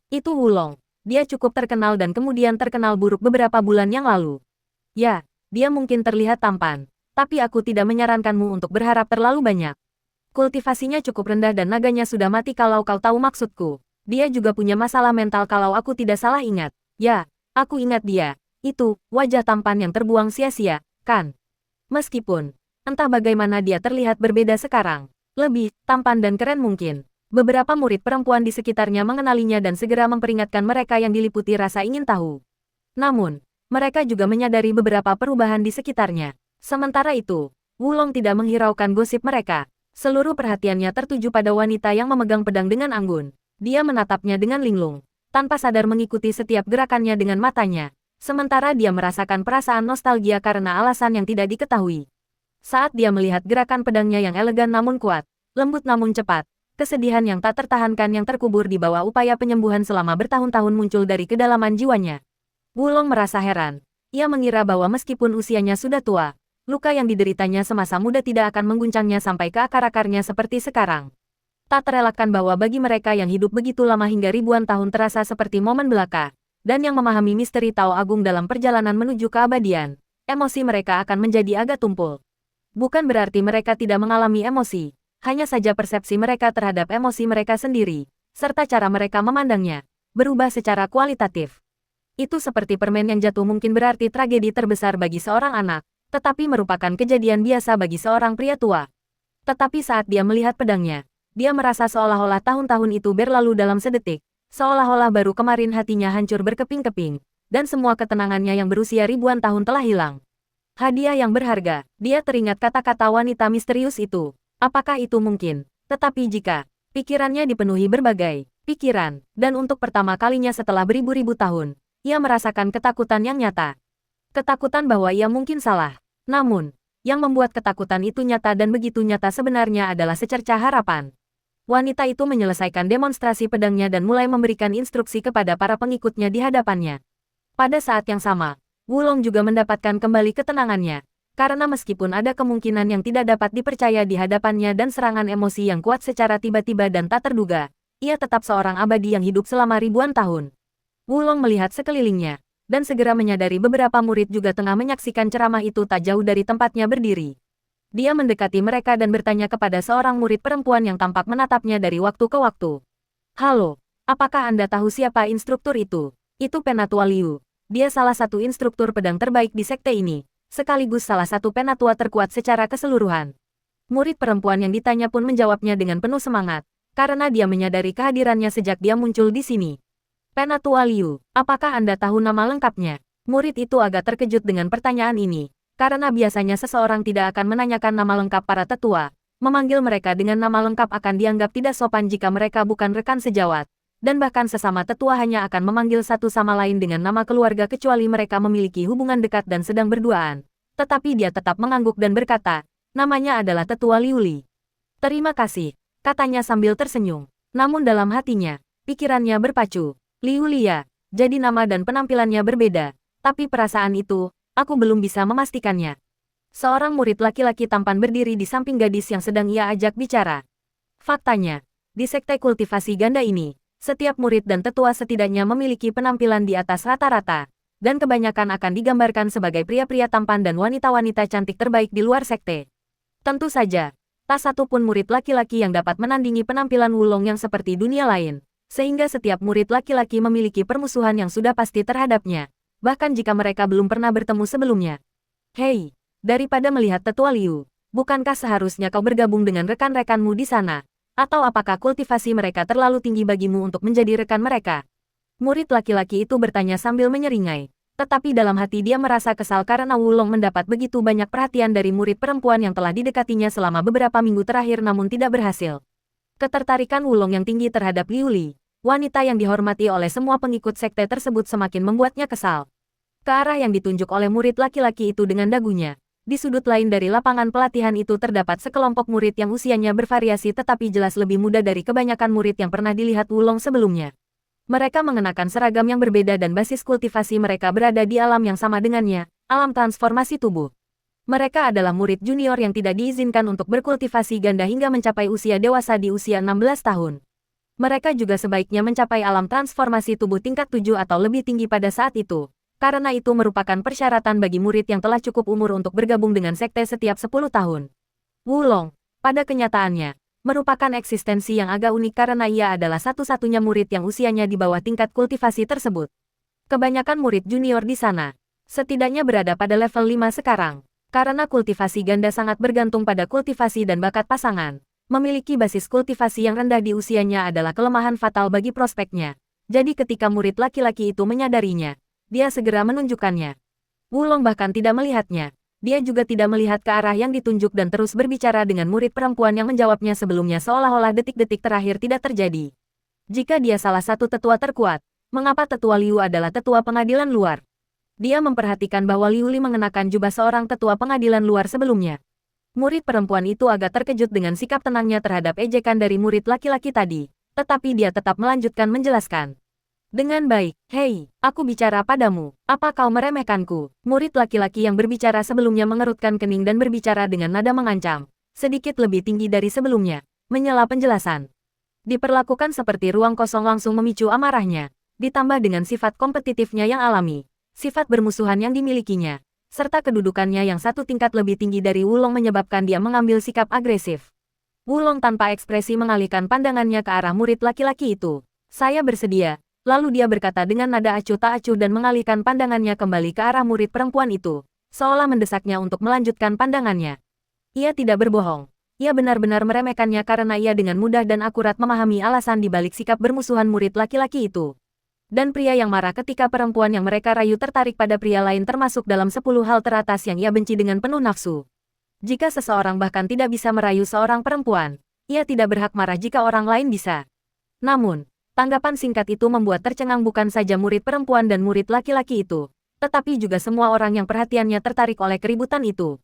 S1: Itu Wulong. Dia cukup terkenal dan kemudian terkenal buruk beberapa bulan yang lalu. Ya, dia mungkin terlihat tampan. Tapi aku tidak menyarankanmu untuk berharap terlalu banyak. Kultivasinya cukup rendah dan naganya sudah mati kalau kau tahu maksudku. Dia juga punya masalah mental kalau aku tidak salah ingat. Ya, aku ingat dia. Itu, wajah tampan yang terbuang sia-sia, kan? Meskipun, entah bagaimana dia terlihat berbeda sekarang. Lebih tampan dan keren mungkin. Beberapa murid perempuan di sekitarnya mengenalinya dan segera memperingatkan mereka yang diliputi rasa ingin tahu. Namun, mereka juga menyadari beberapa perubahan di sekitarnya. Sementara itu, Wulong tidak menghiraukan gosip mereka. Seluruh perhatiannya tertuju pada wanita yang memegang pedang dengan anggun. Dia menatapnya dengan linglung, tanpa sadar mengikuti setiap gerakannya dengan matanya. Sementara dia merasakan perasaan nostalgia karena alasan yang tidak diketahui. Saat dia melihat gerakan pedangnya yang elegan namun kuat, lembut namun cepat, kesedihan yang tak tertahankan yang terkubur di bawah upaya penyembuhan selama bertahun-tahun muncul dari kedalaman jiwanya. Wulong merasa heran. Ia mengira bahwa meskipun usianya sudah tua, luka yang dideritanya semasa muda tidak akan mengguncangnya sampai ke akar-akarnya seperti sekarang. Tak terelakkan bahwa bagi mereka yang hidup begitu lama hingga ribuan tahun terasa seperti momen belaka, dan yang memahami misteri Tao Agung dalam perjalanan menuju keabadian, emosi mereka akan menjadi agak tumpul. Bukan berarti mereka tidak mengalami emosi, hanya saja persepsi mereka terhadap emosi mereka sendiri, serta cara mereka memandangnya, berubah secara kualitatif. Itu seperti permen yang jatuh mungkin berarti tragedi terbesar bagi seorang anak, tetapi merupakan kejadian biasa bagi seorang pria tua. Tetapi saat dia melihat pedangnya, dia merasa seolah-olah tahun-tahun itu berlalu dalam sedetik, seolah-olah baru kemarin hatinya hancur berkeping-keping, dan semua ketenangannya yang berusia ribuan tahun telah hilang. Hadiah yang berharga, dia teringat kata-kata wanita misterius itu. Apakah itu mungkin? Tetapi jika pikirannya dipenuhi berbagai pikiran, dan untuk pertama kalinya setelah beribu-ribu tahun, ia merasakan ketakutan yang nyata. Ketakutan bahwa ia mungkin salah. Namun, yang membuat ketakutan itu nyata dan begitu nyata sebenarnya adalah secercah harapan. Wanita itu menyelesaikan demonstrasi pedangnya dan mulai memberikan instruksi kepada para pengikutnya di hadapannya. Pada saat yang sama, Wulong juga mendapatkan kembali ketenangannya. Karena meskipun ada kemungkinan yang tidak dapat dipercaya di hadapannya dan serangan emosi yang kuat secara tiba-tiba dan tak terduga, ia tetap seorang abadi yang hidup selama ribuan tahun. Wulong melihat sekelilingnya, dan segera menyadari beberapa murid juga tengah menyaksikan ceramah itu tak jauh dari tempatnya berdiri. Dia mendekati mereka dan bertanya kepada seorang murid perempuan yang tampak menatapnya dari waktu ke waktu. Halo, apakah Anda tahu siapa instruktur itu? Itu Penatua Liu. Dia salah satu instruktur pedang terbaik di sekte ini, sekaligus salah satu penatua terkuat secara keseluruhan. Murid perempuan yang ditanya pun menjawabnya dengan penuh semangat, karena dia menyadari kehadirannya sejak dia muncul di sini. Penatua Liu, apakah Anda tahu nama lengkapnya? Murid itu agak terkejut dengan pertanyaan ini, karena biasanya seseorang tidak akan menanyakan nama lengkap para tetua. Memanggil mereka dengan nama lengkap akan dianggap tidak sopan jika mereka bukan rekan sejawat, dan bahkan sesama tetua hanya akan memanggil satu sama lain dengan nama keluarga kecuali mereka memiliki hubungan dekat dan sedang berduaan. Tetapi dia tetap mengangguk dan berkata, namanya adalah Tetua Liu Li. Terima kasih, katanya sambil tersenyum. Namun dalam hatinya, pikirannya berpacu. Liu Lia, jadi nama dan penampilannya berbeda, tapi perasaan itu, aku belum bisa memastikannya. Seorang murid laki-laki tampan berdiri di samping gadis yang sedang ia ajak bicara. Faktanya, di sekte kultivasi ganda ini, setiap murid dan tetua setidaknya memiliki penampilan di atas rata-rata, dan kebanyakan akan digambarkan sebagai pria-pria tampan dan wanita-wanita cantik terbaik di luar sekte. Tentu saja, tak satu pun murid laki-laki yang dapat menandingi penampilan Wulong yang seperti dunia lain. Sehingga setiap murid laki-laki memiliki permusuhan yang sudah pasti terhadapnya, bahkan jika mereka belum pernah bertemu sebelumnya. Hei, daripada melihat Tetua Liu, bukankah seharusnya kau bergabung dengan rekan-rekanmu di sana? Atau apakah kultivasi mereka terlalu tinggi bagimu untuk menjadi rekan mereka? Murid laki-laki itu bertanya sambil menyeringai, tetapi dalam hati dia merasa kesal karena Wulong mendapat begitu banyak perhatian dari murid perempuan yang telah didekatinya selama beberapa minggu terakhir namun tidak berhasil. Ketertarikan Wulong yang tinggi terhadap Liu Li, wanita yang dihormati oleh semua pengikut sekte tersebut semakin membuatnya kesal. Ke arah yang ditunjuk oleh murid laki-laki itu dengan dagunya, Di sudut lain dari lapangan pelatihan itu terdapat sekelompok murid yang usianya bervariasi tetapi jelas lebih muda dari kebanyakan murid yang pernah dilihat Wulong sebelumnya. Mereka mengenakan seragam yang berbeda dan basis kultivasi mereka berada di alam yang sama dengannya, alam transformasi tubuh. Mereka adalah murid junior yang tidak diizinkan untuk berkultivasi ganda hingga mencapai usia dewasa di usia 16 tahun. Mereka juga sebaiknya mencapai alam transformasi tubuh tingkat 7 atau lebih tinggi pada saat itu. Karena itu merupakan persyaratan bagi murid yang telah cukup umur untuk bergabung dengan sekte setiap 10 tahun. Wulong, pada kenyataannya, merupakan eksistensi yang agak unik karena ia adalah satu-satunya murid yang usianya di bawah tingkat kultivasi tersebut. Kebanyakan murid junior di sana, setidaknya berada pada level 5 sekarang. Karena kultivasi ganda sangat bergantung pada kultivasi dan bakat pasangan, memiliki basis kultivasi yang rendah di usianya adalah kelemahan fatal bagi prospeknya. Jadi ketika murid laki-laki itu menyadarinya, dia segera menunjukkannya. Wulong bahkan tidak melihatnya. Dia juga tidak melihat ke arah yang ditunjuk dan terus berbicara dengan murid perempuan yang menjawabnya sebelumnya seolah-olah detik-detik terakhir tidak terjadi. Jika dia salah satu tetua terkuat, mengapa tetua Liu adalah tetua pengadilan luar? Dia memperhatikan bahwa Liu Li mengenakan jubah seorang tetua pengadilan luar sebelumnya. Murid perempuan itu agak terkejut dengan sikap tenangnya terhadap ejekan dari murid laki-laki tadi, tetapi dia tetap melanjutkan menjelaskan. Dengan baik, hei, aku bicara padamu, apa kau meremehkanku? Murid laki-laki yang berbicara sebelumnya mengerutkan kening dan berbicara dengan nada mengancam, sedikit lebih tinggi dari sebelumnya, menyela penjelasan. Diperlakukan seperti ruang kosong langsung memicu amarahnya, ditambah dengan sifat kompetitifnya yang alami, sifat bermusuhan yang dimilikinya, serta kedudukannya yang satu tingkat lebih tinggi dari Wulong menyebabkan dia mengambil sikap agresif. Wulong tanpa ekspresi mengalihkan pandangannya ke arah murid laki-laki itu. Saya bersedia. Lalu dia berkata dengan nada acuh tak acuh dan mengalihkan pandangannya kembali ke arah murid perempuan itu, seolah mendesaknya untuk melanjutkan pandangannya. Ia tidak berbohong. Ia benar-benar meremehkannya karena ia dengan mudah dan akurat memahami alasan di balik sikap bermusuhan murid laki-laki itu. Dan pria yang marah ketika perempuan yang mereka rayu tertarik pada pria lain termasuk dalam 10 hal teratas yang ia benci dengan penuh nafsu. Jika seseorang bahkan tidak bisa merayu seorang perempuan, ia tidak berhak marah jika orang lain bisa. Namun, tanggapan singkat itu membuat tercengang bukan saja murid perempuan dan murid laki-laki itu, tetapi juga semua orang yang perhatiannya tertarik oleh keributan itu.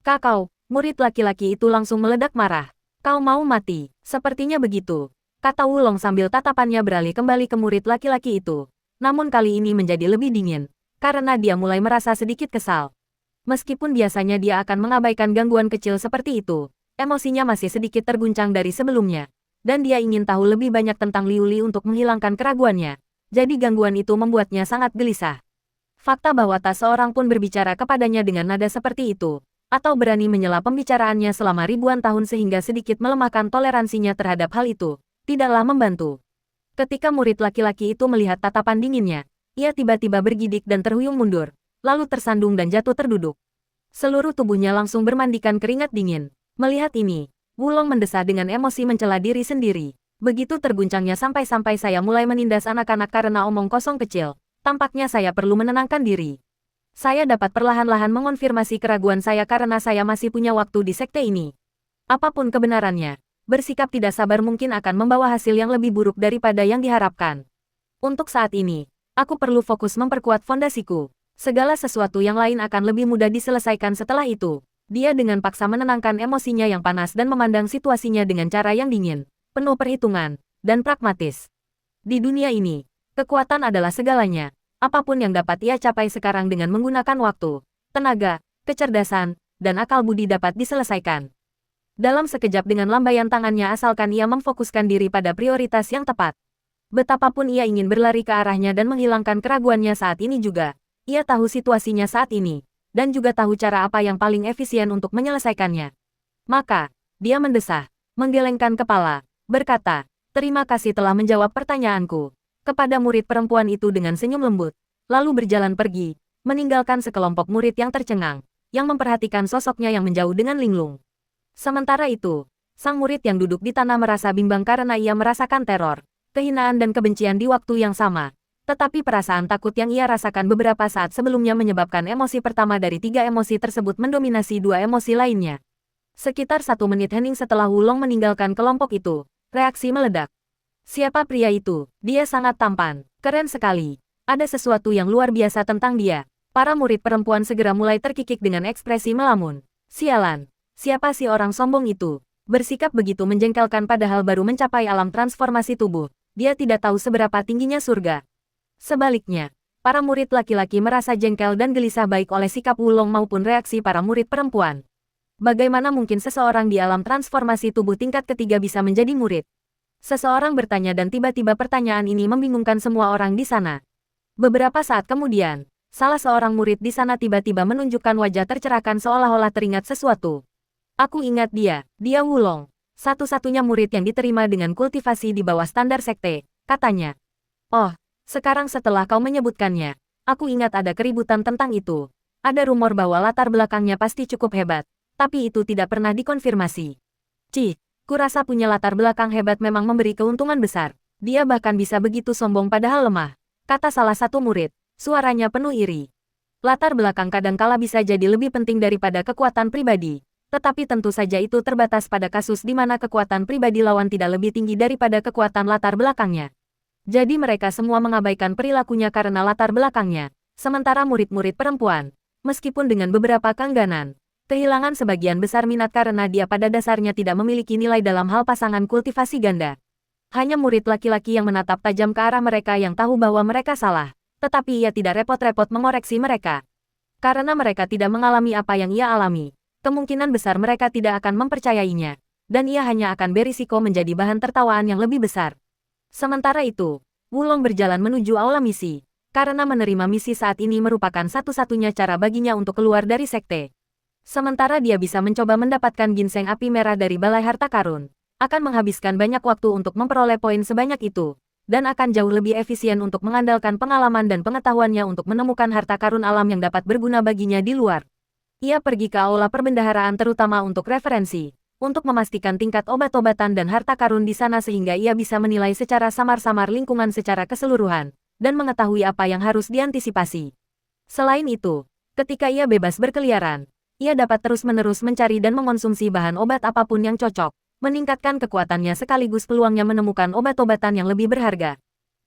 S1: Kakau, murid laki-laki itu langsung meledak marah. Kau mau mati, sepertinya begitu, kata Wulong sambil tatapannya beralih kembali ke murid laki-laki itu. Namun kali ini menjadi lebih dingin, karena dia mulai merasa sedikit kesal. Meskipun biasanya dia akan mengabaikan gangguan kecil seperti itu, emosinya masih sedikit terguncang dari sebelumnya. Dan dia ingin tahu lebih banyak tentang Liu Li untuk menghilangkan keraguannya. Jadi gangguan itu membuatnya sangat gelisah. Fakta bahwa tak seorang pun berbicara kepadanya dengan nada seperti itu, atau berani menyela pembicaraannya selama ribuan tahun sehingga sedikit melemahkan toleransinya terhadap hal itu, tidaklah membantu. Ketika murid laki-laki itu melihat tatapan dinginnya, ia tiba-tiba bergidik dan terhuyung mundur, lalu tersandung dan jatuh terduduk. Seluruh tubuhnya langsung bermandikan keringat dingin. Melihat ini, Wulong mendesah dengan emosi mencela diri sendiri. Begitu terguncangnya sampai-sampai saya mulai menindas anak-anak karena omong kosong kecil. Tampaknya saya perlu menenangkan diri. Saya dapat perlahan-lahan mengonfirmasi keraguan saya karena saya masih punya waktu di sekte ini. Apapun kebenarannya, bersikap tidak sabar mungkin akan membawa hasil yang lebih buruk daripada yang diharapkan. Untuk saat ini, aku perlu fokus memperkuat fondasiku. Segala sesuatu yang lain akan lebih mudah diselesaikan setelah itu. Dia dengan paksa menenangkan emosinya yang panas dan memandang situasinya dengan cara yang dingin, penuh perhitungan, dan pragmatis. Di dunia ini, kekuatan adalah segalanya. Apapun yang dapat ia capai sekarang dengan menggunakan waktu, tenaga, kecerdasan, dan akal budi dapat diselesaikan. Dalam sekejap dengan lambaian tangannya asalkan ia memfokuskan diri pada prioritas yang tepat. Betapapun ia ingin berlari ke arahnya dan menghilangkan keraguannya saat ini juga, ia tahu situasinya saat ini. Dan juga tahu cara apa yang paling efisien untuk menyelesaikannya. Maka, dia mendesah, menggelengkan kepala, berkata, terima kasih telah menjawab pertanyaanku, kepada murid perempuan itu dengan senyum lembut, lalu berjalan pergi, meninggalkan sekelompok murid yang tercengang, yang memperhatikan sosoknya yang menjauh dengan linglung. Sementara itu, sang murid yang duduk di tanah merasa bimbang karena ia merasakan teror, kehinaan dan kebencian di waktu yang sama. Tetapi perasaan takut yang ia rasakan beberapa saat sebelumnya menyebabkan emosi pertama dari 3 emosi tersebut mendominasi 2 emosi lainnya. Sekitar 1 menit hening setelah Wulong meninggalkan kelompok itu, reaksi meledak. Siapa pria itu? Dia sangat tampan, keren sekali. Ada sesuatu yang luar biasa tentang dia. Para murid perempuan segera mulai terkikik dengan ekspresi melamun. Sialan, siapa sih orang sombong itu? Bersikap begitu menjengkelkan padahal baru mencapai alam transformasi tubuh. Dia tidak tahu seberapa tingginya surga. Sebaliknya, para murid laki-laki merasa jengkel dan gelisah baik oleh sikap Wulong maupun reaksi para murid perempuan. Bagaimana mungkin seseorang di alam transformasi tubuh tingkat ketiga bisa menjadi murid? Seseorang bertanya dan tiba-tiba pertanyaan ini membingungkan semua orang di sana. Beberapa saat kemudian, salah seorang murid di sana tiba-tiba menunjukkan wajah tercerahkan seolah-olah teringat sesuatu. Aku ingat dia Wulong. Satu-satunya murid yang diterima dengan kultivasi di bawah standar sekte, katanya. Oh, sekarang setelah kau menyebutkannya, aku ingat ada keributan tentang itu. Ada rumor bahwa latar belakangnya pasti cukup hebat, tapi itu tidak pernah dikonfirmasi. Cih, kurasa punya latar belakang hebat memang memberi keuntungan besar. Dia bahkan bisa begitu sombong padahal lemah, kata salah satu murid. Suaranya penuh iri. Latar belakang kadangkala bisa jadi lebih penting daripada kekuatan pribadi. Tetapi tentu saja itu terbatas pada kasus di mana kekuatan pribadi lawan tidak lebih tinggi daripada kekuatan latar belakangnya. Jadi mereka semua mengabaikan perilakunya karena latar belakangnya. Sementara murid-murid perempuan, meskipun dengan beberapa keengganan, kehilangan sebagian besar minat karena dia pada dasarnya tidak memiliki nilai dalam hal pasangan kultivasi ganda. Hanya murid laki-laki yang menatap tajam ke arah mereka yang tahu bahwa mereka salah. Tetapi ia tidak repot-repot mengoreksi mereka. Karena mereka tidak mengalami apa yang ia alami, kemungkinan besar mereka tidak akan mempercayainya, dan ia hanya akan berisiko menjadi bahan tertawaan yang lebih besar. Sementara itu, Wulong berjalan menuju aula misi, karena menerima misi saat ini merupakan satu-satunya cara baginya untuk keluar dari sekte. Sementara dia bisa mencoba mendapatkan ginseng api merah dari Balai Harta Karun, akan menghabiskan banyak waktu untuk memperoleh poin sebanyak itu. Dan akan jauh lebih efisien untuk mengandalkan pengalaman dan pengetahuannya untuk menemukan harta karun alam yang dapat berguna baginya di luar. Ia pergi ke aula perbendaharaan terutama untuk referensi, untuk memastikan tingkat obat-obatan dan harta karun di sana sehingga ia bisa menilai secara samar-samar lingkungan secara keseluruhan, dan mengetahui apa yang harus diantisipasi. Selain itu, ketika ia bebas berkeliaran, ia dapat terus-menerus mencari dan mengonsumsi bahan obat apapun yang cocok, meningkatkan kekuatannya sekaligus peluangnya menemukan obat-obatan yang lebih berharga.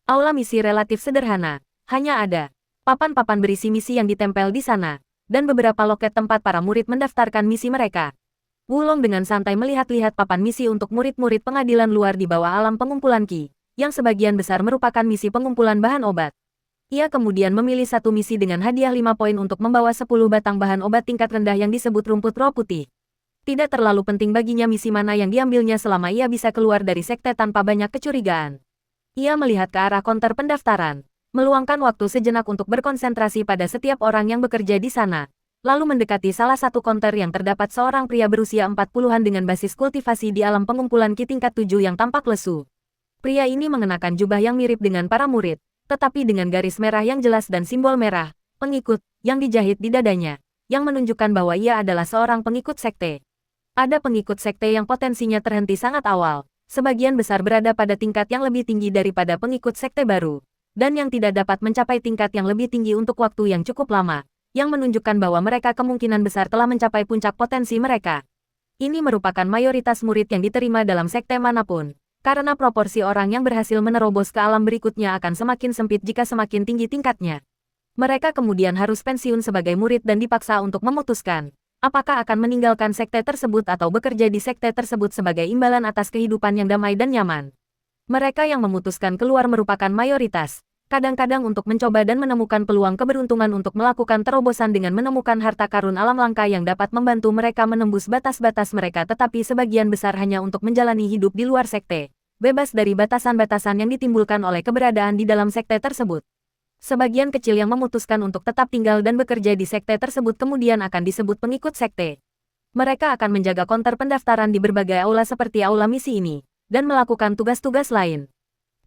S1: Aula misi relatif sederhana, hanya ada papan-papan berisi misi yang ditempel di sana, dan beberapa loket tempat para murid mendaftarkan misi mereka. Wulong dengan santai melihat-lihat papan misi untuk murid-murid pengadilan luar di bawah alam pengumpulan Qi, yang sebagian besar merupakan misi pengumpulan bahan obat. Ia kemudian memilih satu misi dengan hadiah 5 poin untuk membawa 10 batang bahan obat tingkat rendah yang disebut rumput roh putih. Tidak terlalu penting baginya misi mana yang diambilnya selama ia bisa keluar dari sekte tanpa banyak kecurigaan. Ia melihat ke arah konter pendaftaran, meluangkan waktu sejenak untuk berkonsentrasi pada setiap orang yang bekerja di sana, lalu mendekati salah satu konter yang terdapat seorang pria berusia 40-an dengan basis kultivasi di alam pengumpulan Qi tingkat 7 yang tampak lesu. Pria ini mengenakan jubah yang mirip dengan para murid, tetapi dengan garis merah yang jelas dan simbol merah, pengikut, yang dijahit di dadanya, yang menunjukkan bahwa ia adalah seorang pengikut sekte. Ada pengikut sekte yang potensinya terhenti sangat awal, sebagian besar berada pada tingkat yang lebih tinggi daripada pengikut sekte baru, dan yang tidak dapat mencapai tingkat yang lebih tinggi untuk waktu yang cukup lama, yang menunjukkan bahwa mereka kemungkinan besar telah mencapai puncak potensi mereka. Ini merupakan mayoritas murid yang diterima dalam sekte manapun, karena proporsi orang yang berhasil menerobos ke alam berikutnya akan semakin sempit jika semakin tinggi tingkatnya. Mereka kemudian harus pensiun sebagai murid dan dipaksa untuk memutuskan apakah akan meninggalkan sekte tersebut atau bekerja di sekte tersebut sebagai imbalan atas kehidupan yang damai dan nyaman. Mereka yang memutuskan keluar merupakan mayoritas, kadang-kadang untuk mencoba dan menemukan peluang keberuntungan untuk melakukan terobosan dengan menemukan harta karun alam langka yang dapat membantu mereka menembus batas-batas mereka, tetapi sebagian besar hanya untuk menjalani hidup di luar sekte, bebas dari batasan-batasan yang ditimbulkan oleh keberadaan di dalam sekte tersebut. Sebagian kecil yang memutuskan untuk tetap tinggal dan bekerja di sekte tersebut kemudian akan disebut pengikut sekte. Mereka akan menjaga konter pendaftaran di berbagai aula seperti aula misi ini, dan melakukan tugas-tugas lain.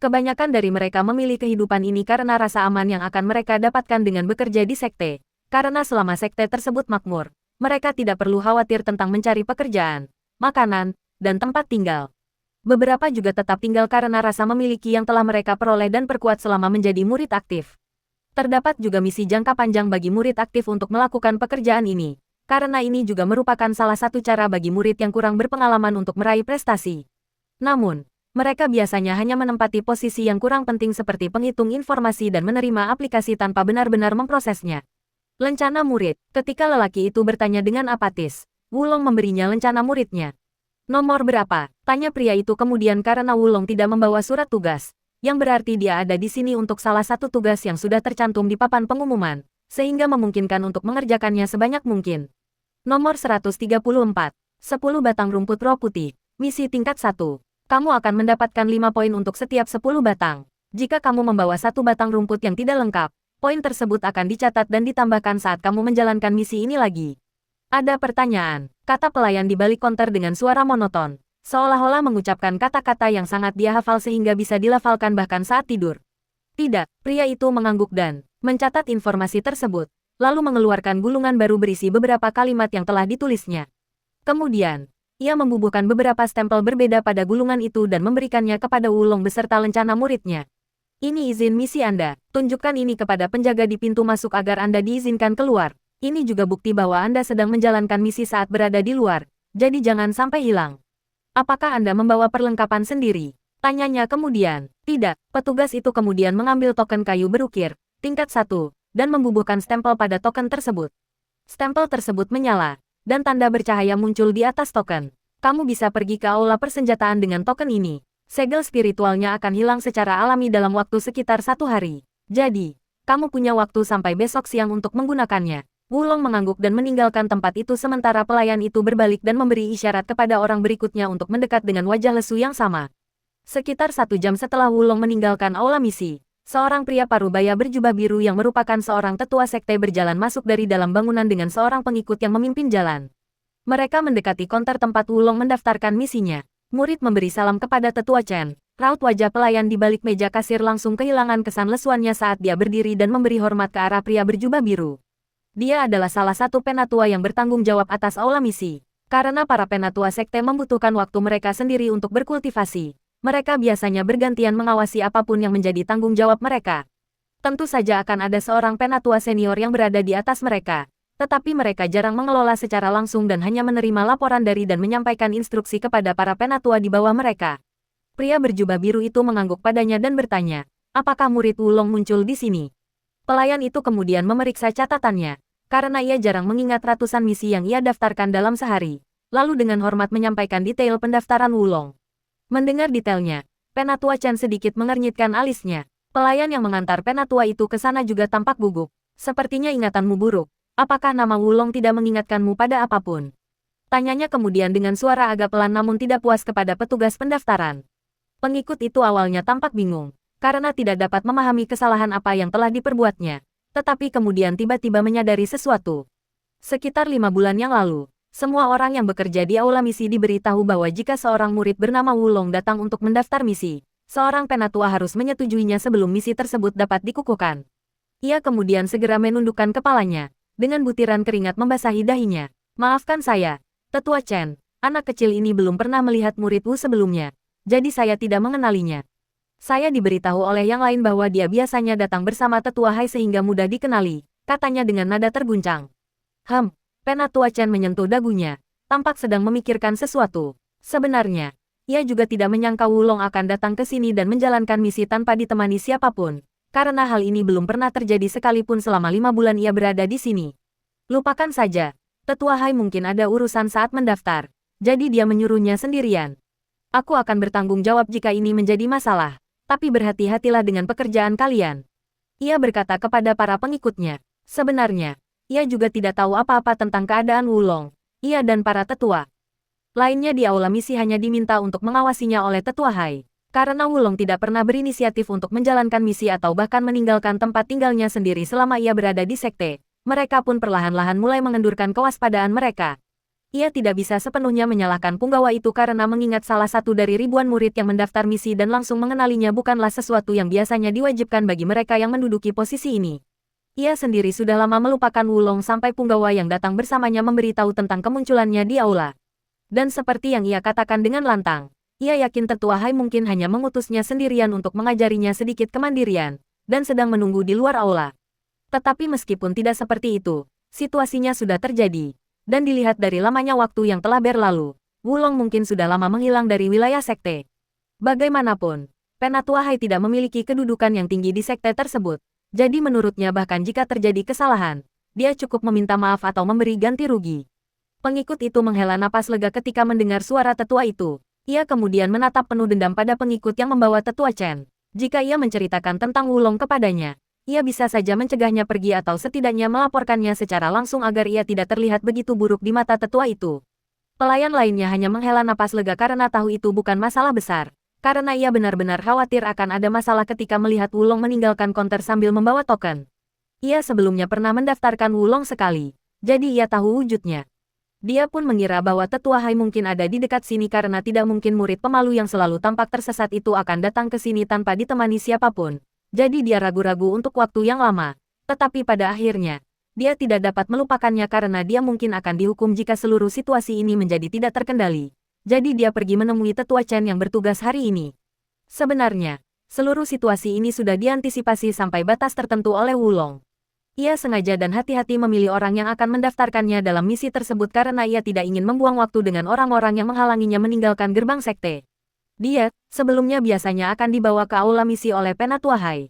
S1: Kebanyakan dari mereka memilih kehidupan ini karena rasa aman yang akan mereka dapatkan dengan bekerja di sekte, karena selama sekte tersebut makmur, mereka tidak perlu khawatir tentang mencari pekerjaan, makanan, dan tempat tinggal. Beberapa juga tetap tinggal karena rasa memiliki yang telah mereka peroleh dan perkuat selama menjadi murid aktif. Terdapat juga misi jangka panjang bagi murid aktif untuk melakukan pekerjaan ini, karena ini juga merupakan salah satu cara bagi murid yang kurang berpengalaman untuk meraih prestasi. Namun, mereka biasanya hanya menempati posisi yang kurang penting seperti penghitung informasi dan menerima aplikasi tanpa benar-benar memprosesnya. Lencana murid. Ketika lelaki itu bertanya dengan apatis, Wulong memberinya lencana muridnya. Nomor berapa? Tanya pria itu kemudian karena Wulong tidak membawa surat tugas, yang berarti dia ada di sini untuk salah satu tugas yang sudah tercantum di papan pengumuman, sehingga memungkinkan untuk mengerjakannya sebanyak mungkin. Nomor 134. 10 batang rumput roh putih. Misi tingkat 1. Kamu akan mendapatkan 5 poin untuk setiap 10 batang. Jika kamu membawa satu batang rumput yang tidak lengkap, poin tersebut akan dicatat dan ditambahkan saat kamu menjalankan misi ini lagi. Ada pertanyaan, kata pelayan di balik konter dengan suara monoton, seolah-olah mengucapkan kata-kata yang sangat dia hafal sehingga bisa dilafalkan bahkan saat tidur. Tidak, pria itu mengangguk dan mencatat informasi tersebut, lalu mengeluarkan gulungan baru berisi beberapa kalimat yang telah ditulisnya. Kemudian, ia membubuhkan beberapa stempel berbeda pada gulungan itu dan memberikannya kepada Wulong beserta lencana muridnya. Ini izin misi Anda, tunjukkan ini kepada penjaga di pintu masuk agar Anda diizinkan keluar. Ini juga bukti bahwa Anda sedang menjalankan misi saat berada di luar, jadi jangan sampai hilang. Apakah Anda membawa perlengkapan sendiri? Tanyanya kemudian. Tidak, petugas itu kemudian mengambil token kayu berukir, tingkat 1, dan membubuhkan stempel pada token tersebut. Stempel tersebut menyala, dan tanda bercahaya muncul di atas token. Kamu bisa pergi ke aula persenjataan dengan token ini. Segel spiritualnya akan hilang secara alami dalam waktu sekitar 1 hari. Jadi, kamu punya waktu sampai besok siang untuk menggunakannya. Wulong mengangguk dan meninggalkan tempat itu sementara pelayan itu berbalik dan memberi isyarat kepada orang berikutnya untuk mendekat dengan wajah lesu yang sama. Sekitar 1 jam setelah Wulong meninggalkan aula misi, seorang pria parubaya berjubah biru yang merupakan seorang tetua sekte berjalan masuk dari dalam bangunan dengan seorang pengikut yang memimpin jalan. Mereka mendekati konter tempat Wulong mendaftarkan misinya. Murid memberi salam kepada tetua Chen. Raut wajah pelayan di balik meja kasir langsung kehilangan kesan lesuannya saat dia berdiri dan memberi hormat ke arah pria berjubah biru. Dia adalah salah satu penatua yang bertanggung jawab atas aula misi. Karena para penatua sekte membutuhkan waktu mereka sendiri untuk berkultivasi, mereka biasanya bergantian mengawasi apapun yang menjadi tanggung jawab mereka. Tentu saja akan ada seorang penatua senior yang berada di atas mereka, tetapi mereka jarang mengelola secara langsung dan hanya menerima laporan dari dan menyampaikan instruksi kepada para penatua di bawah mereka. Pria berjubah biru itu mengangguk padanya dan bertanya, apakah murid Wulong muncul di sini? Pelayan itu kemudian memeriksa catatannya, karena ia jarang mengingat ratusan misi yang ia daftarkan dalam sehari, lalu dengan hormat menyampaikan detail pendaftaran Wulong. Mendengar detailnya, penatua Chen sedikit mengernyitkan alisnya. Pelayan yang mengantar penatua itu ke sana juga tampak gugup. Sepertinya ingatanmu buruk. Apakah nama Wulong tidak mengingatkanmu pada apapun? Tanyanya kemudian dengan suara agak pelan namun tidak puas kepada petugas pendaftaran. Pengikut itu awalnya tampak bingung, karena tidak dapat memahami kesalahan apa yang telah diperbuatnya. Tetapi kemudian tiba-tiba menyadari sesuatu. Sekitar 5 bulan yang lalu, semua orang yang bekerja di aula misi diberitahu bahwa jika seorang murid bernama Wulong datang untuk mendaftar misi, seorang penatua harus menyetujuinya sebelum misi tersebut dapat dikukuhkan. Ia kemudian segera menundukkan kepalanya, dengan butiran keringat membasahi dahinya. Maafkan saya, Tetua Chen, anak kecil ini belum pernah melihat murid Wu sebelumnya, jadi saya tidak mengenalinya. Saya diberitahu oleh yang lain bahwa dia biasanya datang bersama Tetua Hai sehingga mudah dikenali, katanya dengan nada terguncang. Penatua Chen menyentuh dagunya, tampak sedang memikirkan sesuatu. Sebenarnya, ia juga tidak menyangka Wulong akan datang ke sini dan menjalankan misi tanpa ditemani siapapun. Karena hal ini belum pernah terjadi sekalipun selama 5 bulan ia berada di sini. Lupakan saja, Tetua Hai mungkin ada urusan saat mendaftar, jadi dia menyuruhnya sendirian. Aku akan bertanggung jawab jika ini menjadi masalah, tapi berhati-hatilah dengan pekerjaan kalian. Ia berkata kepada para pengikutnya. Sebenarnya, ia juga tidak tahu apa-apa tentang keadaan Wulong. Ia dan para tetua lainnya di aula misi hanya diminta untuk mengawasinya oleh Tetua Hai. Karena Wulong tidak pernah berinisiatif untuk menjalankan misi atau bahkan meninggalkan tempat tinggalnya sendiri selama ia berada di sekte, mereka pun perlahan-lahan mulai mengendurkan kewaspadaan mereka. Ia tidak bisa sepenuhnya menyalahkan punggawa itu karena mengingat salah satu dari ribuan murid yang mendaftar misi dan langsung mengenalinya bukanlah sesuatu yang biasanya diwajibkan bagi mereka yang menduduki posisi ini. Ia sendiri sudah lama melupakan Wulong sampai punggawa yang datang bersamanya memberitahu tentang kemunculannya di aula. Dan seperti yang ia katakan dengan lantang, ia yakin Tetua Hai mungkin hanya mengutusnya sendirian untuk mengajarinya sedikit kemandirian, dan sedang menunggu di luar aula. Tetapi meskipun tidak seperti itu, situasinya sudah terjadi, dan dilihat dari lamanya waktu yang telah berlalu, Wulong mungkin sudah lama menghilang dari wilayah sekte. Bagaimanapun, Penatua Hai tidak memiliki kedudukan yang tinggi di sekte tersebut, jadi menurutnya bahkan jika terjadi kesalahan, dia cukup meminta maaf atau memberi ganti rugi. Pengikut itu menghela napas lega ketika mendengar suara tetua itu. Ia kemudian menatap penuh dendam pada pengikut yang membawa tetua Chen. Jika ia menceritakan tentang Wulong kepadanya, ia bisa saja mencegahnya pergi atau setidaknya melaporkannya secara langsung agar ia tidak terlihat begitu buruk di mata tetua itu. Pelayan lainnya hanya menghela napas lega karena tahu itu bukan masalah besar. Karena ia benar-benar khawatir akan ada masalah ketika melihat Wulong meninggalkan konter sambil membawa token. Ia sebelumnya pernah mendaftarkan Wulong sekali, jadi ia tahu wujudnya. Dia pun mengira bahwa tetua Hai mungkin ada di dekat sini karena tidak mungkin murid pemalu yang selalu tampak tersesat itu akan datang ke sini tanpa ditemani siapapun. Jadi dia ragu-ragu untuk waktu yang lama. Tetapi pada akhirnya, dia tidak dapat melupakannya karena dia mungkin akan dihukum jika seluruh situasi ini menjadi tidak terkendali. Jadi dia pergi menemui tetua Chen yang bertugas hari ini. Sebenarnya, seluruh situasi ini sudah diantisipasi sampai batas tertentu oleh Wulong. Ia sengaja dan hati-hati memilih orang yang akan mendaftarkannya dalam misi tersebut karena ia tidak ingin membuang waktu dengan orang-orang yang menghalanginya meninggalkan gerbang sekte. Dia, sebelumnya biasanya akan dibawa ke aula misi oleh Penatua Hai.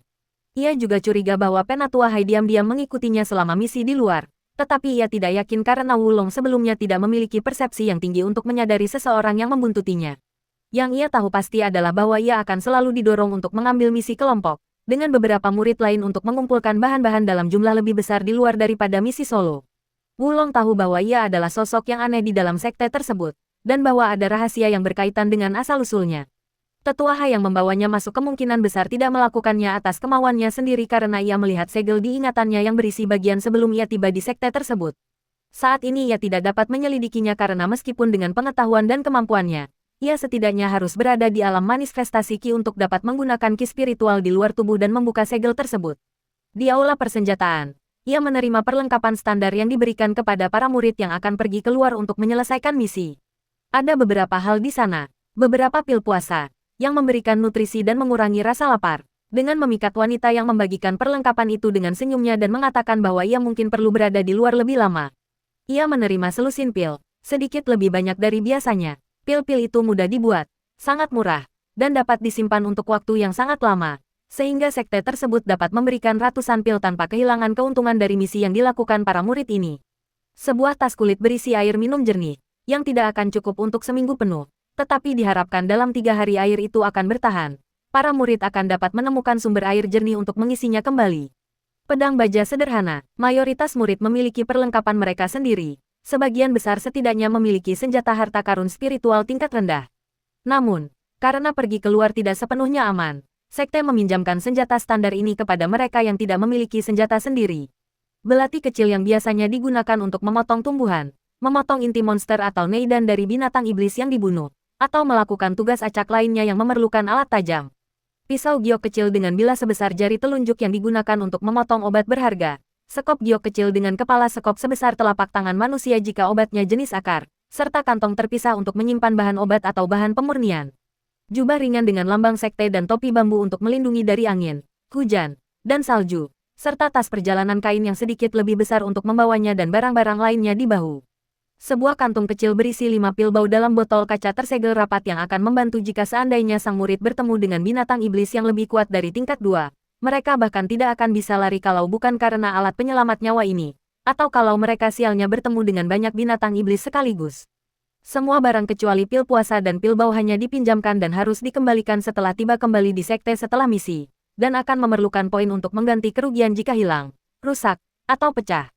S1: Ia juga curiga bahwa Penatua Hai diam-diam mengikutinya selama misi di luar. Tetapi ia tidak yakin karena Wulong sebelumnya tidak memiliki persepsi yang tinggi untuk menyadari seseorang yang membuntutinya. Yang ia tahu pasti adalah bahwa ia akan selalu didorong untuk mengambil misi kelompok dengan beberapa murid lain untuk mengumpulkan bahan-bahan dalam jumlah lebih besar di luar daripada misi solo. Wulong tahu bahwa ia adalah sosok yang aneh di dalam sekte tersebut, dan bahwa ada rahasia yang berkaitan dengan asal-usulnya. Tetua Hai yang membawanya masuk kemungkinan besar tidak melakukannya atas kemauannya sendiri karena ia melihat segel di ingatannya yang berisi bagian sebelum ia tiba di sekte tersebut. Saat ini ia tidak dapat menyelidikinya karena meskipun dengan pengetahuan dan kemampuannya, ia setidaknya harus berada di alam manifestasi Ki untuk dapat menggunakan Ki spiritual di luar tubuh dan membuka segel tersebut. Di aula persenjataan, ia menerima perlengkapan standar yang diberikan kepada para murid yang akan pergi keluar untuk menyelesaikan misi. Ada beberapa hal di sana, beberapa pil puasa, yang memberikan nutrisi dan mengurangi rasa lapar. Dengan memikat wanita yang membagikan perlengkapan itu dengan senyumnya dan mengatakan bahwa ia mungkin perlu berada di luar lebih lama. Ia menerima selusin pil, sedikit lebih banyak dari biasanya. Pil-pil itu mudah dibuat, sangat murah, dan dapat disimpan untuk waktu yang sangat lama, sehingga sekte tersebut dapat memberikan ratusan pil tanpa kehilangan keuntungan dari misi yang dilakukan para murid ini. Sebuah tas kulit berisi air minum jernih, yang tidak akan cukup untuk seminggu penuh, tetapi diharapkan dalam 3 hari air itu akan bertahan. Para murid akan dapat menemukan sumber air jernih untuk mengisinya kembali. Pedang baja sederhana, mayoritas murid memiliki perlengkapan mereka sendiri. Sebagian besar setidaknya memiliki senjata harta karun spiritual tingkat rendah. Namun, karena pergi keluar tidak sepenuhnya aman, sekte meminjamkan senjata standar ini kepada mereka yang tidak memiliki senjata sendiri. Belati kecil yang biasanya digunakan untuk memotong tumbuhan, memotong inti monster atau neidan dari binatang iblis yang dibunuh, atau melakukan tugas acak lainnya yang memerlukan alat tajam. Pisau giok kecil dengan bilah sebesar jari telunjuk yang digunakan untuk memotong obat berharga. Sekop giok kecil dengan kepala sekop sebesar telapak tangan manusia jika obatnya jenis akar, serta kantong terpisah untuk menyimpan bahan obat atau bahan pemurnian. Jubah ringan dengan lambang sekte dan topi bambu untuk melindungi dari angin, hujan, dan salju, serta tas perjalanan kain yang sedikit lebih besar untuk membawanya dan barang-barang lainnya di bahu. Sebuah kantung kecil berisi 5 pil bau dalam botol kaca tersegel rapat yang akan membantu jika seandainya sang murid bertemu dengan binatang iblis yang lebih kuat dari tingkat 2. Mereka bahkan tidak akan bisa lari kalau bukan karena alat penyelamat nyawa ini, atau kalau mereka sialnya bertemu dengan banyak binatang iblis sekaligus. Semua barang kecuali pil puasa dan pil bau hanya dipinjamkan dan harus dikembalikan setelah tiba kembali di sekte setelah misi, dan akan memerlukan poin untuk mengganti kerugian jika hilang, rusak, atau pecah.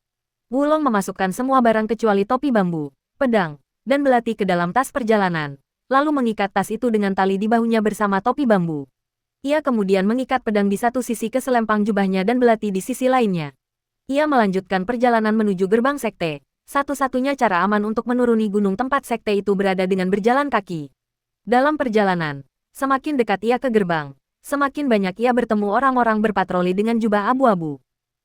S1: Wulong memasukkan semua barang kecuali topi bambu, pedang, dan belati ke dalam tas perjalanan, lalu mengikat tas itu dengan tali di bahunya bersama topi bambu. Ia kemudian mengikat pedang di satu sisi ke selempang jubahnya dan belati di sisi lainnya. Ia melanjutkan perjalanan menuju gerbang sekte. Satu-satunya cara aman untuk menuruni gunung tempat sekte itu berada dengan berjalan kaki. Dalam perjalanan, semakin dekat ia ke gerbang, semakin banyak ia bertemu orang-orang berpatroli dengan jubah abu-abu.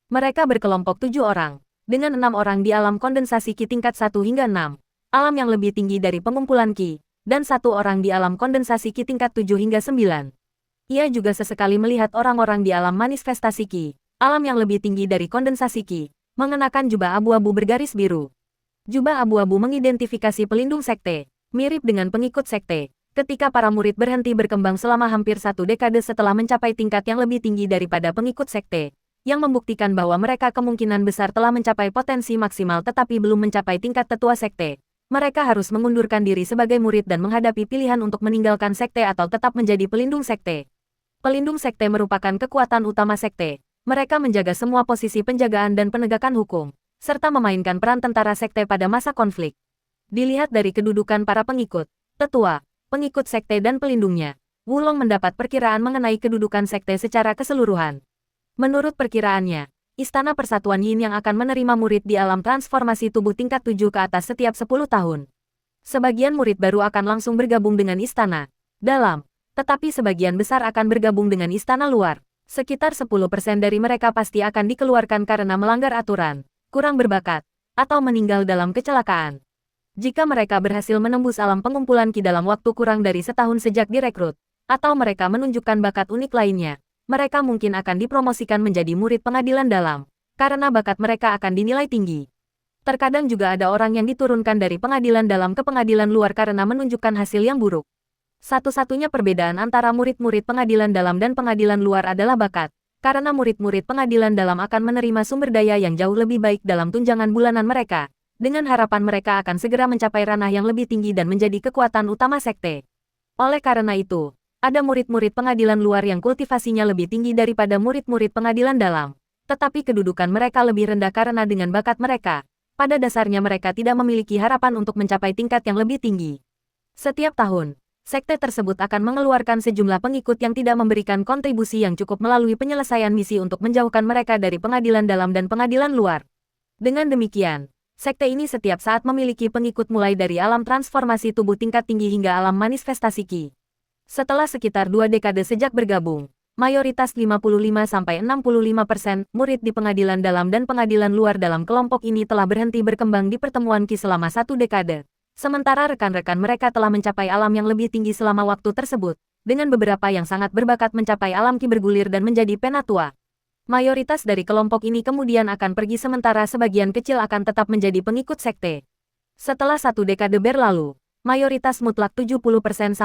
S1: Mereka berkelompok 7 orang, dengan 6 orang di alam kondensasi Ki tingkat 1 hingga 6, alam yang lebih tinggi dari pengumpulan Ki, dan 1 orang di alam kondensasi Ki tingkat 7 hingga 9. Ia juga sesekali melihat orang-orang di alam manifestasi Ki, alam yang lebih tinggi dari kondensasi Ki, mengenakan jubah abu-abu bergaris biru. Jubah abu-abu mengidentifikasi pelindung sekte, mirip dengan pengikut sekte. Ketika para murid berhenti berkembang selama hampir 1 dekade setelah mencapai tingkat yang lebih tinggi daripada pengikut sekte, yang membuktikan bahwa mereka kemungkinan besar telah mencapai potensi maksimal tetapi belum mencapai tingkat tetua sekte. Mereka harus mengundurkan diri sebagai murid dan menghadapi pilihan untuk meninggalkan sekte atau tetap menjadi pelindung sekte. Pelindung sekte merupakan kekuatan utama sekte. Mereka menjaga semua posisi penjagaan dan penegakan hukum, serta memainkan peran tentara sekte pada masa konflik. Dilihat dari kedudukan para pengikut, tetua, pengikut sekte dan pelindungnya, Wulong mendapat perkiraan mengenai kedudukan sekte secara keseluruhan. Menurut perkiraannya, Istana Persatuan Yin yang akan menerima murid di alam transformasi tubuh tingkat 7 ke atas setiap 10 tahun. Sebagian murid baru akan langsung bergabung dengan istana dalam, tetapi sebagian besar akan bergabung dengan istana luar. Sekitar 10% dari mereka pasti akan dikeluarkan karena melanggar aturan, kurang berbakat, atau meninggal dalam kecelakaan. Jika mereka berhasil menembus alam pengumpulan Qi dalam waktu kurang dari setahun sejak direkrut, atau mereka menunjukkan bakat unik lainnya, mereka mungkin akan dipromosikan menjadi murid pengadilan dalam, karena bakat mereka akan dinilai tinggi. Terkadang juga ada orang yang diturunkan dari pengadilan dalam ke pengadilan luar karena menunjukkan hasil yang buruk. Satu-satunya perbedaan antara murid-murid pengadilan dalam dan pengadilan luar adalah bakat, karena murid-murid pengadilan dalam akan menerima sumber daya yang jauh lebih baik dalam tunjangan bulanan mereka, dengan harapan mereka akan segera mencapai ranah yang lebih tinggi dan menjadi kekuatan utama sekte. Oleh karena itu, ada murid-murid pengadilan luar yang kultivasinya lebih tinggi daripada murid-murid pengadilan dalam. Tetapi kedudukan mereka lebih rendah karena dengan bakat mereka, pada dasarnya mereka tidak memiliki harapan untuk mencapai tingkat yang lebih tinggi. Setiap tahun, sekte tersebut akan mengeluarkan sejumlah pengikut yang tidak memberikan kontribusi yang cukup melalui penyelesaian misi untuk menjauhkan mereka dari pengadilan dalam dan pengadilan luar. Dengan demikian, sekte ini setiap saat memiliki pengikut mulai dari alam transformasi tubuh tingkat tinggi hingga alam manifestasi Qi. Setelah sekitar 2 dekade sejak bergabung, mayoritas 55–65% murid di pengadilan dalam dan pengadilan luar dalam kelompok ini telah berhenti berkembang di pertemuan Qi selama 1 dekade. Sementara rekan-rekan mereka telah mencapai alam yang lebih tinggi selama waktu tersebut, dengan beberapa yang sangat berbakat mencapai alam Qi bergulir dan menjadi penatua. Mayoritas dari kelompok ini kemudian akan pergi sementara sebagian kecil akan tetap menjadi pengikut sekte. Setelah 1 dekade berlalu, mayoritas mutlak 70%–80%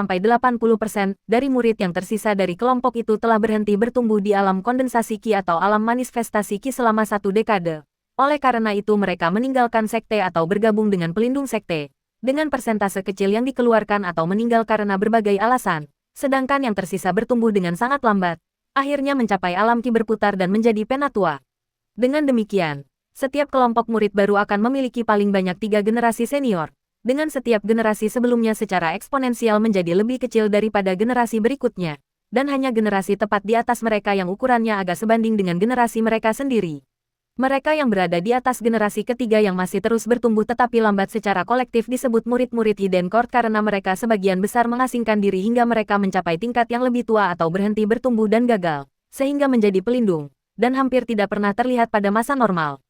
S1: dari murid yang tersisa dari kelompok itu telah berhenti bertumbuh di alam kondensasi Qi atau alam manifestasi Qi selama 1 dekade. Oleh karena itu mereka meninggalkan sekte atau bergabung dengan pelindung sekte, dengan persentase kecil yang dikeluarkan atau meninggal karena berbagai alasan, sedangkan yang tersisa bertumbuh dengan sangat lambat, akhirnya mencapai alam Qi berputar dan menjadi penatua. Dengan demikian, setiap kelompok murid baru akan memiliki paling banyak 3 generasi senior, dengan setiap generasi sebelumnya secara eksponensial menjadi lebih kecil daripada generasi berikutnya, dan hanya generasi tepat di atas mereka yang ukurannya agak sebanding dengan generasi mereka sendiri. Mereka yang berada di atas generasi ketiga yang masih terus bertumbuh tetapi lambat secara kolektif disebut murid-murid Hidden Court karena mereka sebagian besar mengasingkan diri hingga mereka mencapai tingkat yang lebih tua atau berhenti bertumbuh dan gagal, sehingga menjadi pelindung, dan hampir tidak pernah terlihat pada masa normal.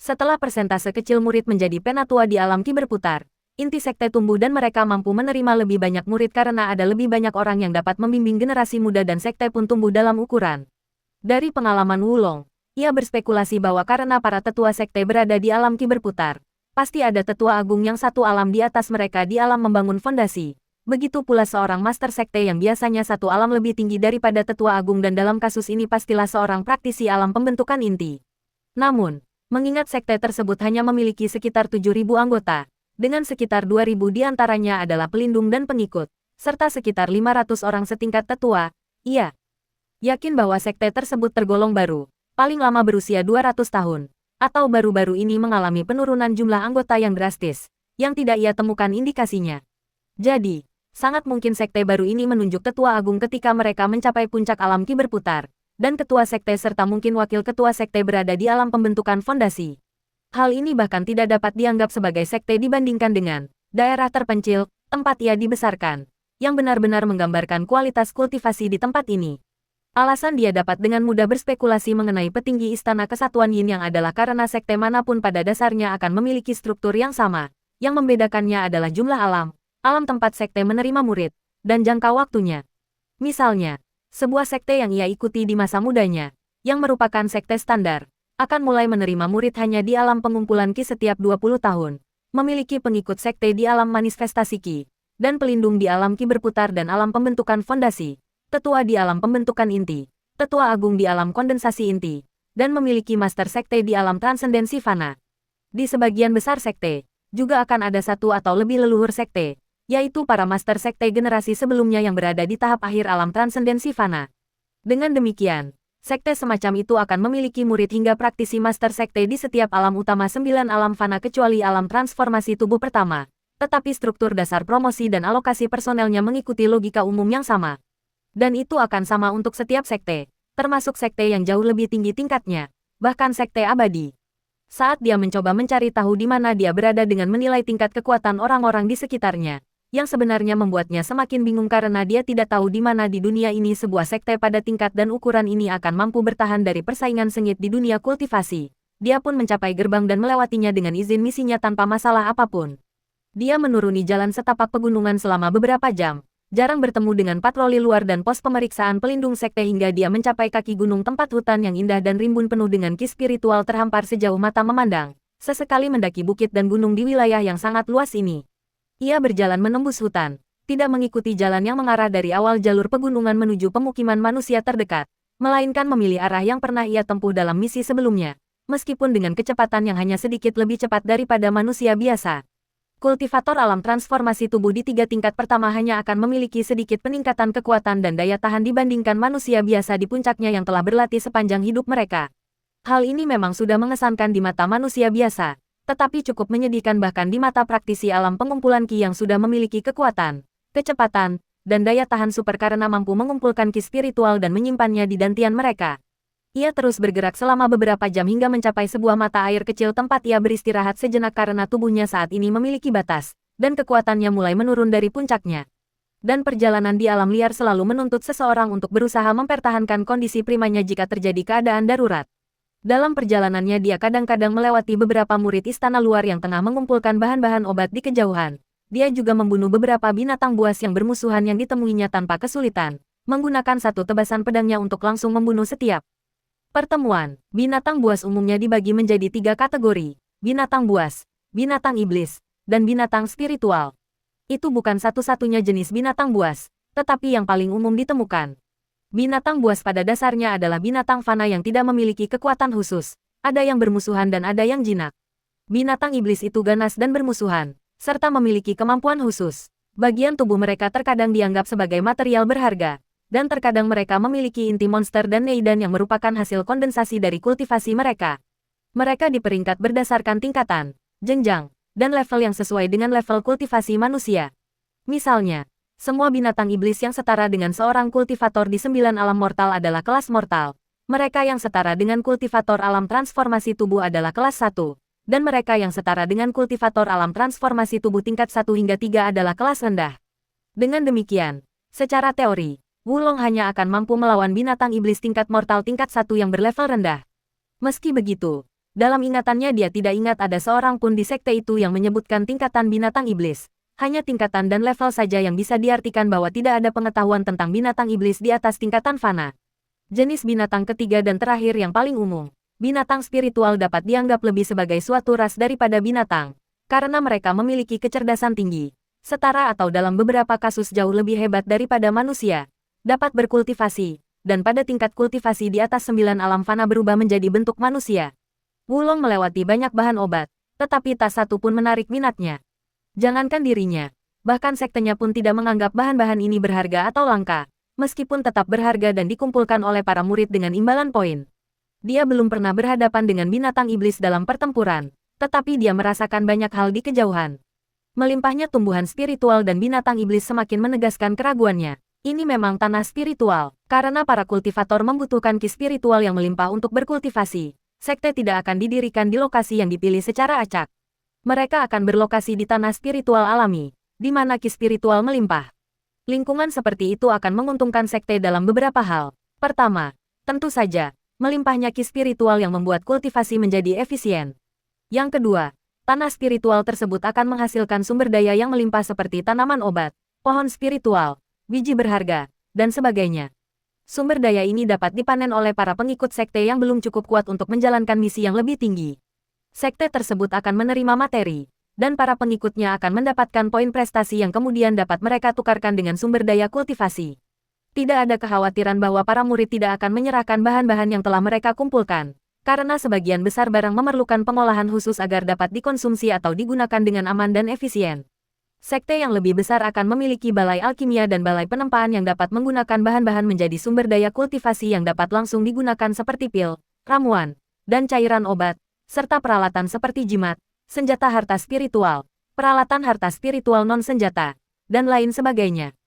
S1: Setelah persentase kecil murid menjadi penatua di alam Qi berputar, inti sekte tumbuh dan mereka mampu menerima lebih banyak murid karena ada lebih banyak orang yang dapat membimbing generasi muda dan sekte pun tumbuh dalam ukuran. Dari pengalaman Wulong, ia berspekulasi bahwa karena para tetua sekte berada di alam Qi berputar, pasti ada tetua agung yang satu alam di atas mereka di alam membangun fondasi. Begitu pula seorang master sekte yang biasanya satu alam lebih tinggi daripada tetua agung dan dalam kasus ini pastilah seorang praktisi alam pembentukan inti. Namun, mengingat sekte tersebut hanya memiliki sekitar 7.000 anggota, dengan sekitar 2.000 diantaranya adalah pelindung dan pengikut, serta sekitar 500 orang setingkat tetua, ia yakin bahwa sekte tersebut tergolong baru, paling lama berusia 200 tahun, atau baru-baru ini mengalami penurunan jumlah anggota yang drastis, yang tidak ia temukan indikasinya. Jadi, sangat mungkin sekte baru ini menunjuk tetua agung ketika mereka mencapai puncak alam Qi berputar, dan ketua sekte serta mungkin wakil ketua sekte berada di alam pembentukan fondasi. Hal ini bahkan tidak dapat dianggap sebagai sekte dibandingkan dengan daerah terpencil, tempat ia dibesarkan, yang benar-benar menggambarkan kualitas kultivasi di tempat ini. Alasan dia dapat dengan mudah berspekulasi mengenai petinggi Istana Kesatuan Yin yang adalah karena sekte manapun pada dasarnya akan memiliki struktur yang sama, yang membedakannya adalah jumlah alam tempat sekte menerima murid, dan jangka waktunya. Misalnya, sebuah sekte yang ia ikuti di masa mudanya, yang merupakan sekte standar, akan mulai menerima murid hanya di alam pengumpulan Qi setiap 20 tahun, memiliki pengikut sekte di alam manifestasi Qi, dan pelindung di alam Qi berputar dan alam pembentukan fondasi, tetua di alam pembentukan inti, tetua agung di alam kondensasi inti, dan memiliki master sekte di alam transendensi fana. Di sebagian besar sekte, juga akan ada satu atau lebih leluhur sekte, yaitu para master sekte generasi sebelumnya yang berada di tahap akhir alam transendensi fana. Dengan demikian, sekte semacam itu akan memiliki murid hingga praktisi master sekte di setiap alam utama 9 alam fana kecuali alam transformasi tubuh pertama, tetapi struktur dasar promosi dan alokasi personelnya mengikuti logika umum yang sama. Dan itu akan sama untuk setiap sekte, termasuk sekte yang jauh lebih tinggi tingkatnya, bahkan sekte abadi. Saat dia mencoba mencari tahu di mana dia berada dengan menilai tingkat kekuatan orang-orang di sekitarnya, yang sebenarnya membuatnya semakin bingung karena dia tidak tahu di mana di dunia ini sebuah sekte pada tingkat dan ukuran ini akan mampu bertahan dari persaingan sengit di dunia kultivasi. Dia pun mencapai gerbang dan melewatinya dengan izin misinya tanpa masalah apapun. Dia menuruni jalan setapak pegunungan selama beberapa jam, jarang bertemu dengan patroli luar dan pos pemeriksaan pelindung sekte hingga dia mencapai kaki gunung tempat hutan yang indah dan rimbun penuh dengan ki spiritual terhampar sejauh mata memandang, sesekali mendaki bukit dan gunung di wilayah yang sangat luas ini. Ia berjalan menembus hutan, tidak mengikuti jalan yang mengarah dari awal jalur pegunungan menuju pemukiman manusia terdekat, melainkan memilih arah yang pernah ia tempuh dalam misi sebelumnya, meskipun dengan kecepatan yang hanya sedikit lebih cepat daripada manusia biasa. Kultivator alam transformasi tubuh di 3 tingkat pertama hanya akan memiliki sedikit peningkatan kekuatan dan daya tahan dibandingkan manusia biasa di puncaknya yang telah berlatih sepanjang hidup mereka. Hal ini memang sudah mengesankan di mata manusia biasa, tetapi cukup menyedihkan bahkan di mata praktisi alam pengumpulan ki yang sudah memiliki kekuatan, kecepatan, dan daya tahan super karena mampu mengumpulkan ki spiritual dan menyimpannya di dantian mereka. Ia terus bergerak selama beberapa jam hingga mencapai sebuah mata air kecil tempat ia beristirahat sejenak karena tubuhnya saat ini memiliki batas, dan kekuatannya mulai menurun dari puncaknya. Dan perjalanan di alam liar selalu menuntut seseorang untuk berusaha mempertahankan kondisi primanya jika terjadi keadaan darurat. Dalam perjalanannya dia kadang-kadang melewati beberapa murid istana luar yang tengah mengumpulkan bahan-bahan obat di kejauhan. Dia juga membunuh beberapa binatang buas yang bermusuhan yang ditemuinya tanpa kesulitan, menggunakan satu tebasan pedangnya untuk langsung membunuh setiap pertemuan. Binatang buas umumnya dibagi menjadi 3 kategori, binatang buas, binatang iblis, dan binatang spiritual. Itu bukan satu-satunya jenis binatang buas, tetapi yang paling umum ditemukan. Binatang buas pada dasarnya adalah binatang fana yang tidak memiliki kekuatan khusus, ada yang bermusuhan dan ada yang jinak. Binatang iblis itu ganas dan bermusuhan, serta memiliki kemampuan khusus. Bagian tubuh mereka terkadang dianggap sebagai material berharga, dan terkadang mereka memiliki inti monster dan neidan yang merupakan hasil kondensasi dari kultivasi mereka. Mereka diperingkat berdasarkan tingkatan, jenjang, dan level yang sesuai dengan level kultivasi manusia. Misalnya, semua binatang iblis yang setara dengan seorang kultivator di 9 alam mortal adalah kelas mortal. Mereka yang setara dengan kultivator alam transformasi tubuh adalah kelas 1, dan mereka yang setara dengan kultivator alam transformasi tubuh tingkat 1 hingga 3 adalah kelas rendah. Dengan demikian, secara teori, Wulong hanya akan mampu melawan binatang iblis tingkat mortal tingkat 1 yang berlevel rendah. Meski begitu, dalam ingatannya dia tidak ingat ada seorang pun di sekte itu yang menyebutkan tingkatan binatang iblis. Hanya tingkatan dan level saja yang bisa diartikan bahwa tidak ada pengetahuan tentang binatang iblis di atas tingkatan fana. Jenis binatang ketiga dan terakhir yang paling umum, binatang spiritual dapat dianggap lebih sebagai suatu ras daripada binatang, karena mereka memiliki kecerdasan tinggi, setara atau dalam beberapa kasus jauh lebih hebat daripada manusia. Dapat berkultivasi, dan pada tingkat kultivasi di atas 9 alam fana berubah menjadi bentuk manusia. Wulong melewati banyak bahan obat, tetapi tak satu pun menarik minatnya. Jangankan dirinya, bahkan sektenya pun tidak menganggap bahan-bahan ini berharga atau langka, meskipun tetap berharga dan dikumpulkan oleh para murid dengan imbalan poin. Dia belum pernah berhadapan dengan binatang iblis dalam pertempuran, tetapi dia merasakan banyak hal di kejauhan. Melimpahnya tumbuhan spiritual dan binatang iblis semakin menegaskan keraguannya. Ini memang tanah spiritual, karena para kultivator membutuhkan ki spiritual yang melimpah untuk berkultivasi. Sekte tidak akan didirikan di lokasi yang dipilih secara acak. Mereka akan berlokasi di tanah spiritual alami, di mana ki spiritual melimpah. Lingkungan seperti itu akan menguntungkan sekte dalam beberapa hal. Pertama, tentu saja, melimpahnya ki spiritual yang membuat kultivasi menjadi efisien. Yang kedua, tanah spiritual tersebut akan menghasilkan sumber daya yang melimpah seperti tanaman obat, pohon spiritual, biji berharga, dan sebagainya. Sumber daya ini dapat dipanen oleh para pengikut sekte yang belum cukup kuat untuk menjalankan misi yang lebih tinggi. Sekte tersebut akan menerima materi, dan para pengikutnya akan mendapatkan poin prestasi yang kemudian dapat mereka tukarkan dengan sumber daya kultivasi. Tidak ada kekhawatiran bahwa para murid tidak akan menyerahkan bahan-bahan yang telah mereka kumpulkan, Karena sebagian besar barang memerlukan pengolahan khusus agar dapat dikonsumsi atau digunakan dengan aman dan efisien. Sekte yang lebih besar akan memiliki balai alkimia dan balai penempaan yang dapat menggunakan bahan-bahan menjadi sumber daya kultivasi yang dapat langsung digunakan seperti pil, ramuan, dan cairan obat, serta peralatan seperti jimat, senjata harta spiritual, peralatan harta spiritual non-senjata, dan lain sebagainya.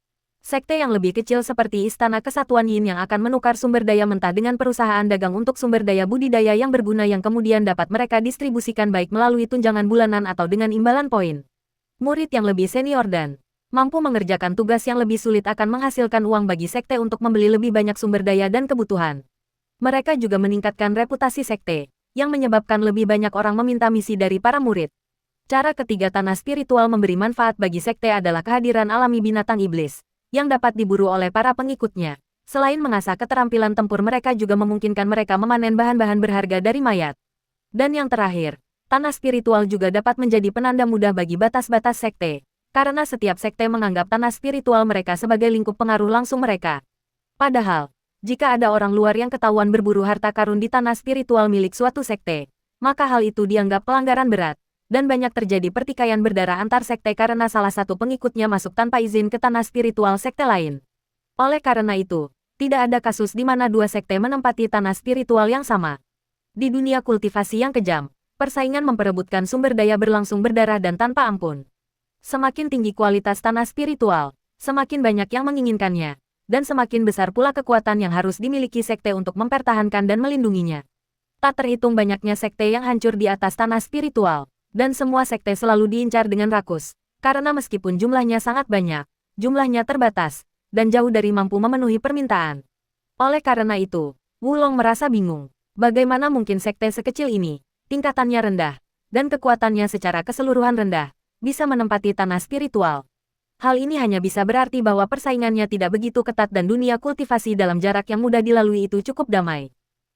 S1: Sekte yang lebih kecil seperti Istana Kesatuan Yin yang akan menukar sumber daya mentah dengan perusahaan dagang untuk sumber daya budidaya yang berguna yang kemudian dapat mereka distribusikan baik melalui tunjangan bulanan atau dengan imbalan poin. Murid yang lebih senior dan mampu mengerjakan tugas yang lebih sulit akan menghasilkan uang bagi sekte untuk membeli lebih banyak sumber daya dan kebutuhan. Mereka juga meningkatkan reputasi sekte, yang menyebabkan lebih banyak orang meminta misi dari para murid. Cara ketiga tanah spiritual memberi manfaat bagi sekte adalah kehadiran alami binatang iblis yang dapat diburu oleh para pengikutnya. Selain mengasah keterampilan tempur, mereka juga memungkinkan mereka memanen bahan-bahan berharga dari mayat. Dan yang terakhir, tanah spiritual juga dapat menjadi penanda mudah bagi batas-batas sekte, karena setiap sekte menganggap tanah spiritual mereka sebagai lingkup pengaruh langsung mereka. Padahal, jika ada orang luar yang ketahuan berburu harta karun di tanah spiritual milik suatu sekte, maka hal itu dianggap pelanggaran berat. Dan banyak terjadi pertikaian berdarah antar sekte karena salah satu pengikutnya masuk tanpa izin ke tanah spiritual sekte lain. Oleh karena itu, tidak ada kasus di mana dua sekte menempati tanah spiritual yang sama. Di dunia kultivasi yang kejam, persaingan memperebutkan sumber daya berlangsung berdarah dan tanpa ampun. Semakin tinggi kualitas tanah spiritual, semakin banyak yang menginginkannya, dan semakin besar pula kekuatan yang harus dimiliki sekte untuk mempertahankan dan melindunginya. Tak terhitung banyaknya sekte yang hancur di atas tanah spiritual. Dan semua sekte selalu diincar dengan rakus, karena meskipun jumlahnya sangat banyak, jumlahnya terbatas, dan jauh dari mampu memenuhi permintaan. Oleh karena itu, Wulong merasa bingung. Bagaimana mungkin sekte sekecil ini, tingkatannya rendah, dan kekuatannya secara keseluruhan rendah, bisa menempati tanah spiritual. Hal ini hanya bisa berarti bahwa persaingannya tidak begitu ketat dan dunia kultivasi dalam jarak yang mudah dilalui itu cukup damai.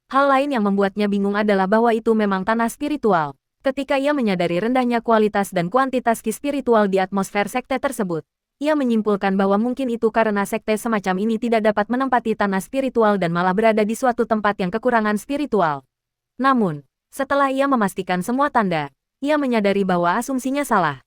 S1: Hal lain yang membuatnya bingung adalah bahwa itu memang tanah spiritual. Ketika ia menyadari rendahnya kualitas dan kuantitas ki spiritual di atmosfer sekte tersebut, ia menyimpulkan bahwa mungkin itu karena sekte semacam ini tidak dapat menempati tanah spiritual dan malah berada di suatu tempat yang kekurangan spiritual. Namun, setelah ia memastikan semua tanda, ia menyadari bahwa asumsinya salah.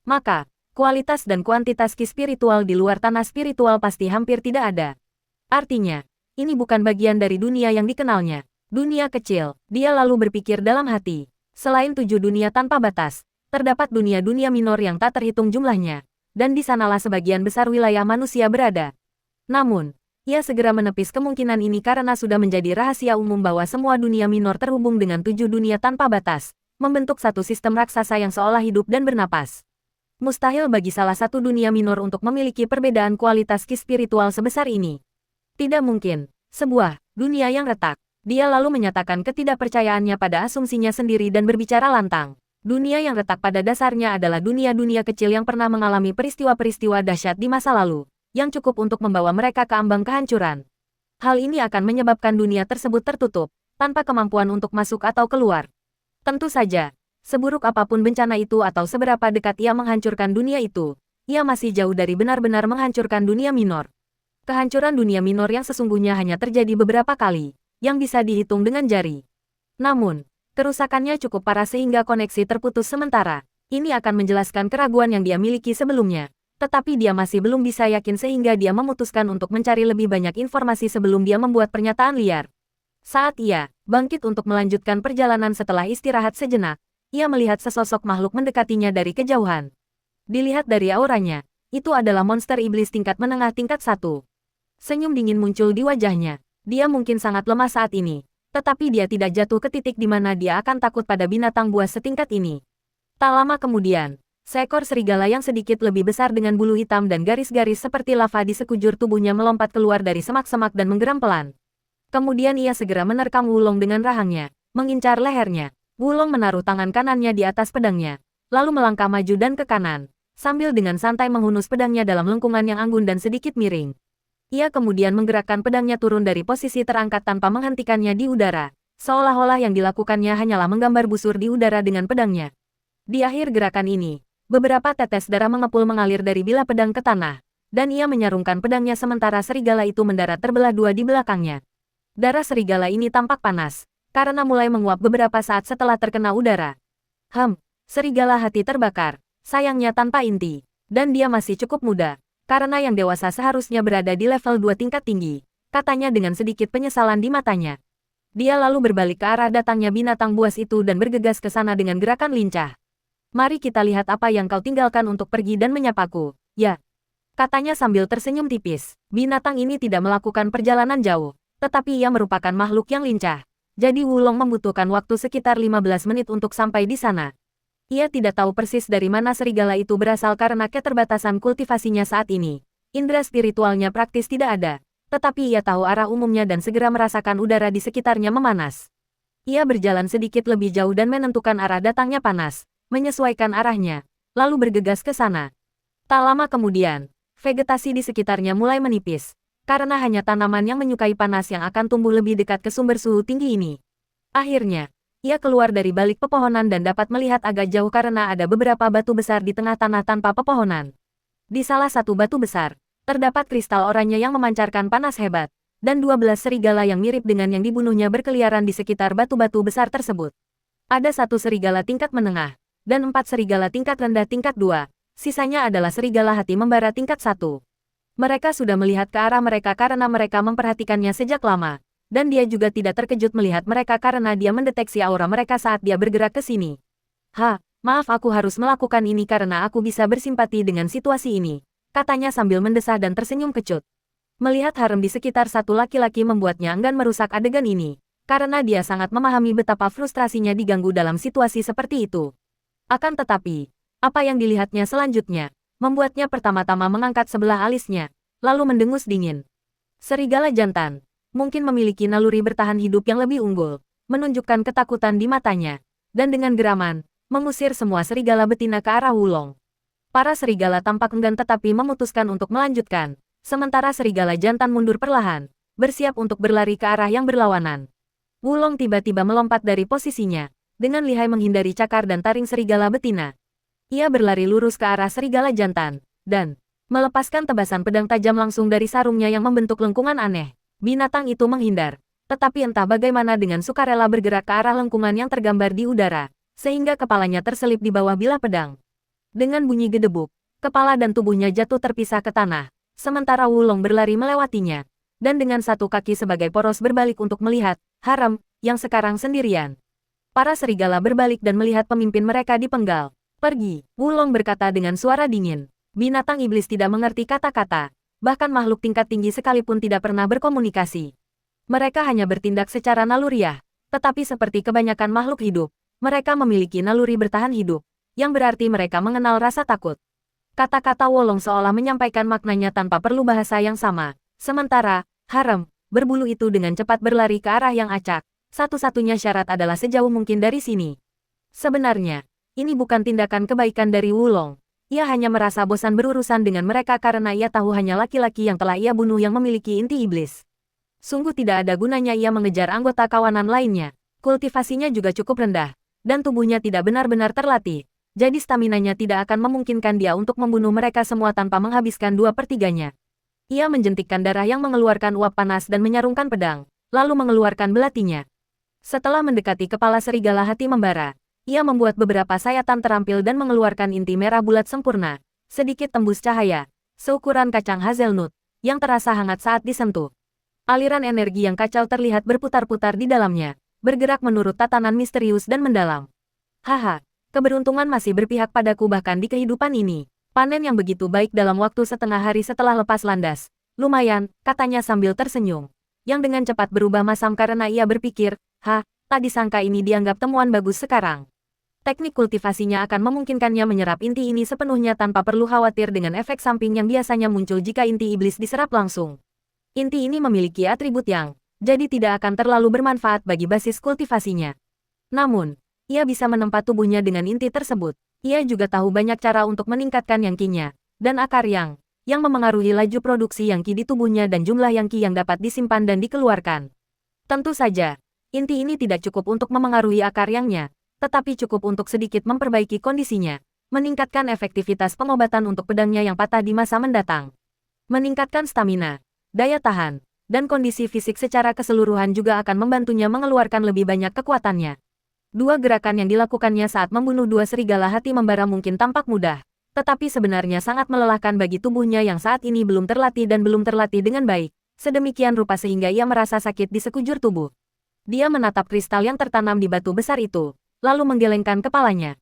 S1: Maka, kualitas dan kuantitas ki spiritual di luar tanah spiritual pasti hampir tidak ada. Artinya, ini bukan bagian dari dunia yang dikenalnya. Dunia kecil, dia lalu berpikir dalam hati. Selain 7 dunia tanpa batas, terdapat dunia-dunia minor yang tak terhitung jumlahnya, dan di sanalah sebagian besar wilayah manusia berada. Namun, ia segera menepis kemungkinan ini karena sudah menjadi rahasia umum bahwa semua dunia minor terhubung dengan 7 dunia tanpa batas, membentuk satu sistem raksasa yang seolah hidup dan bernapas. Mustahil bagi salah satu dunia minor untuk memiliki perbedaan kualitas ki spiritual sebesar ini. Tidak mungkin, sebuah dunia yang retak. Dia lalu menyatakan ketidakpercayaannya pada asumsinya sendiri dan berbicara lantang. Dunia yang retak pada dasarnya adalah dunia-dunia kecil yang pernah mengalami peristiwa-peristiwa dahsyat di masa lalu, yang cukup untuk membawa mereka ke ambang kehancuran. Hal ini akan menyebabkan dunia tersebut tertutup, tanpa kemampuan untuk masuk atau keluar. Tentu saja, seburuk apapun bencana itu atau seberapa dekat ia menghancurkan dunia itu, ia masih jauh dari benar-benar menghancurkan dunia minor. Kehancuran dunia minor yang sesungguhnya hanya terjadi beberapa kali, yang bisa dihitung dengan jari. Namun, kerusakannya cukup parah sehingga koneksi terputus sementara. Ini akan menjelaskan keraguan yang dia miliki sebelumnya. Tetapi dia masih belum bisa yakin sehingga dia memutuskan untuk mencari lebih banyak informasi sebelum dia membuat pernyataan liar. Saat ia bangkit untuk melanjutkan perjalanan setelah istirahat sejenak, ia melihat sesosok makhluk mendekatinya dari kejauhan. Dilihat dari auranya, itu adalah monster iblis tingkat menengah tingkat 1. Senyum dingin muncul di wajahnya. Dia mungkin sangat lemah saat ini, tetapi dia tidak jatuh ke titik di mana dia akan takut pada binatang buas setingkat ini. Tak lama kemudian, seekor serigala yang sedikit lebih besar dengan bulu hitam dan garis-garis seperti lava di sekujur tubuhnya melompat keluar dari semak-semak dan menggeram pelan. Kemudian ia segera menerkam Wulong dengan rahangnya, mengincar lehernya. Wulong menaruh tangan kanannya di atas pedangnya, lalu melangkah maju dan ke kanan, sambil dengan santai menghunus pedangnya dalam lengkungan yang anggun dan sedikit miring. Ia kemudian menggerakkan pedangnya turun dari posisi terangkat tanpa menghentikannya di udara, seolah-olah yang dilakukannya hanyalah menggambar busur di udara dengan pedangnya. Di akhir gerakan ini, beberapa tetes darah mengepul mengalir dari bilah pedang ke tanah, dan ia menyarungkan pedangnya sementara serigala itu mendarat terbelah dua di belakangnya. Darah serigala ini tampak panas, karena mulai menguap beberapa saat setelah terkena udara. Serigala hati terbakar, sayangnya tanpa inti, dan dia masih cukup muda, karena yang dewasa seharusnya berada di level 2 tingkat tinggi, katanya dengan sedikit penyesalan di matanya. Dia lalu berbalik ke arah datangnya binatang buas itu dan bergegas ke sana dengan gerakan lincah. Mari kita lihat apa yang kau tinggalkan untuk pergi dan menyapaku, ya. Katanya sambil tersenyum tipis. Binatang ini tidak melakukan perjalanan jauh, tetapi ia merupakan makhluk yang lincah. Jadi Wulong membutuhkan waktu sekitar 15 menit untuk sampai di sana. Ia tidak tahu persis dari mana serigala itu berasal karena keterbatasan kultivasinya saat ini. Indera spiritualnya praktis tidak ada. Tetapi ia tahu arah umumnya dan segera merasakan udara di sekitarnya memanas. Ia berjalan sedikit lebih jauh dan menentukan arah datangnya panas, menyesuaikan arahnya, lalu bergegas ke sana. Tak lama kemudian, vegetasi di sekitarnya mulai menipis, karena hanya tanaman yang menyukai panas yang akan tumbuh lebih dekat ke sumber suhu tinggi ini. Akhirnya, ia keluar dari balik pepohonan dan dapat melihat agak jauh karena ada beberapa batu besar di tengah tanah tanpa pepohonan. Di salah satu batu besar, terdapat kristal oranye yang memancarkan panas hebat, dan 12 serigala yang mirip dengan yang dibunuhnya berkeliaran di sekitar batu-batu besar tersebut. Ada satu serigala tingkat menengah, dan 4 serigala tingkat rendah tingkat 2, sisanya adalah serigala hati membara tingkat 1. Mereka sudah melihat ke arah mereka karena mereka memperhatikannya sejak lama. Dan dia juga tidak terkejut melihat mereka karena dia mendeteksi aura mereka saat dia bergerak ke sini. Maaf aku harus melakukan ini karena aku bisa bersimpati dengan situasi ini, katanya sambil mendesah dan tersenyum kecut. Melihat harem di sekitar satu laki-laki membuatnya enggan merusak adegan ini, karena dia sangat memahami betapa frustrasinya diganggu dalam situasi seperti itu. Akan tetapi, apa yang dilihatnya selanjutnya, membuatnya pertama-tama mengangkat sebelah alisnya, lalu mendengus dingin. Serigala jantan mungkin memiliki naluri bertahan hidup yang lebih unggul, menunjukkan ketakutan di matanya, dan dengan geraman, mengusir semua serigala betina ke arah Wulong. Para serigala tampak enggan tetapi memutuskan untuk melanjutkan, sementara serigala jantan mundur perlahan, bersiap untuk berlari ke arah yang berlawanan. Wulong tiba-tiba melompat dari posisinya, dengan lihai menghindari cakar dan taring serigala betina. Ia berlari lurus ke arah serigala jantan, dan melepaskan tebasan pedang tajam langsung dari sarungnya yang membentuk lengkungan aneh. Binatang itu menghindar, tetapi entah bagaimana dengan sukarela bergerak ke arah lengkungan yang tergambar di udara, sehingga kepalanya terselip di bawah bilah pedang. Dengan bunyi gedebuk, kepala dan tubuhnya jatuh terpisah ke tanah, sementara Wulong berlari melewatinya, dan dengan satu kaki sebagai poros berbalik untuk melihat harem yang sekarang sendirian. Para serigala berbalik dan melihat pemimpin mereka dipenggal. Pergi, Wulong berkata dengan suara dingin. Binatang iblis tidak mengerti kata-kata. Bahkan makhluk tingkat tinggi sekalipun tidak pernah berkomunikasi. Mereka hanya bertindak secara naluriah, tetapi seperti kebanyakan makhluk hidup, mereka memiliki naluri bertahan hidup, yang berarti mereka mengenal rasa takut. Kata-kata Wulong seolah menyampaikan maknanya tanpa perlu bahasa yang sama. Sementara, harem berbulu itu dengan cepat berlari ke arah yang acak. Satu-satunya syarat adalah sejauh mungkin dari sini. Sebenarnya, ini bukan tindakan kebaikan dari Wulong. Ia hanya merasa bosan berurusan dengan mereka karena ia tahu hanya laki-laki yang telah ia bunuh yang memiliki inti iblis. Sungguh tidak ada gunanya ia mengejar anggota kawanan lainnya. Kultivasinya juga cukup rendah, dan tubuhnya tidak benar-benar terlatih. Jadi staminanya tidak akan memungkinkan dia untuk membunuh mereka semua tanpa menghabiskan 2/3-nya. Ia menjentikkan darah yang mengeluarkan uap panas dan menyarungkan pedang, lalu mengeluarkan belatinya. Setelah mendekati kepala serigala hati membara, ia membuat beberapa sayatan terampil dan mengeluarkan inti merah bulat sempurna, sedikit tembus cahaya, seukuran kacang hazelnut, yang terasa hangat saat disentuh. Aliran energi yang kacau terlihat berputar-putar di dalamnya, bergerak menurut tatanan misterius dan mendalam. Keberuntungan masih berpihak padaku bahkan di kehidupan ini. Panen yang begitu baik dalam waktu setengah hari setelah lepas landas. Lumayan, katanya sambil tersenyum. Yang dengan cepat berubah masam karena ia berpikir, tak disangka ini dianggap temuan bagus sekarang. Teknik kultivasinya akan memungkinkannya menyerap inti ini sepenuhnya tanpa perlu khawatir dengan efek samping yang biasanya muncul jika inti iblis diserap langsung. Inti ini memiliki atribut yang, jadi tidak akan terlalu bermanfaat bagi basis kultivasinya. Namun, ia bisa menempa tubuhnya dengan inti tersebut. Ia juga tahu banyak cara untuk meningkatkan yangkinya, dan akar yang memengaruhi laju produksi yangki di tubuhnya dan jumlah yangki yang dapat disimpan dan dikeluarkan. Tentu saja, inti ini tidak cukup untuk memengaruhi akar yangnya, tetapi cukup untuk sedikit memperbaiki kondisinya, meningkatkan efektivitas pengobatan untuk pedangnya yang patah di masa mendatang, meningkatkan stamina, daya tahan, dan kondisi fisik secara keseluruhan juga akan membantunya mengeluarkan lebih banyak kekuatannya. Dua gerakan yang dilakukannya saat membunuh dua serigala hati membara mungkin tampak mudah, tetapi sebenarnya sangat melelahkan bagi tubuhnya yang saat ini belum terlatih dan belum terlatih dengan baik, sedemikian rupa sehingga ia merasa sakit di sekujur tubuh. Dia menatap kristal yang tertanam di batu besar itu, lalu menggelengkan kepalanya.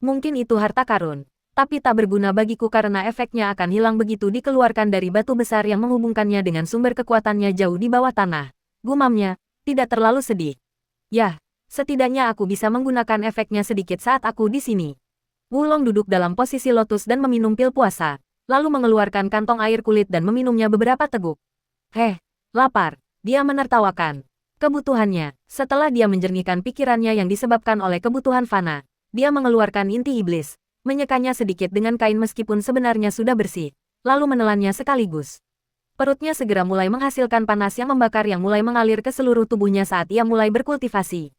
S1: Mungkin itu harta karun, tapi tak berguna bagiku karena efeknya akan hilang begitu dikeluarkan dari batu besar yang menghubungkannya dengan sumber kekuatannya jauh di bawah tanah. Gumamnya, tidak terlalu sedih. Yah, setidaknya aku bisa menggunakan efeknya sedikit saat aku di sini. Wulong duduk dalam posisi lotus dan meminum pil puasa, lalu mengeluarkan kantong air kulit dan meminumnya beberapa teguk. Lapar, dia menertawakan. Kebutuhannya, setelah dia menjernihkan pikirannya yang disebabkan oleh kebutuhan fana, dia mengeluarkan inti iblis, menyekanya sedikit dengan kain meskipun sebenarnya sudah bersih, lalu menelannya sekaligus. Perutnya segera mulai menghasilkan panas yang membakar yang mulai mengalir ke seluruh tubuhnya saat ia mulai berkultivasi.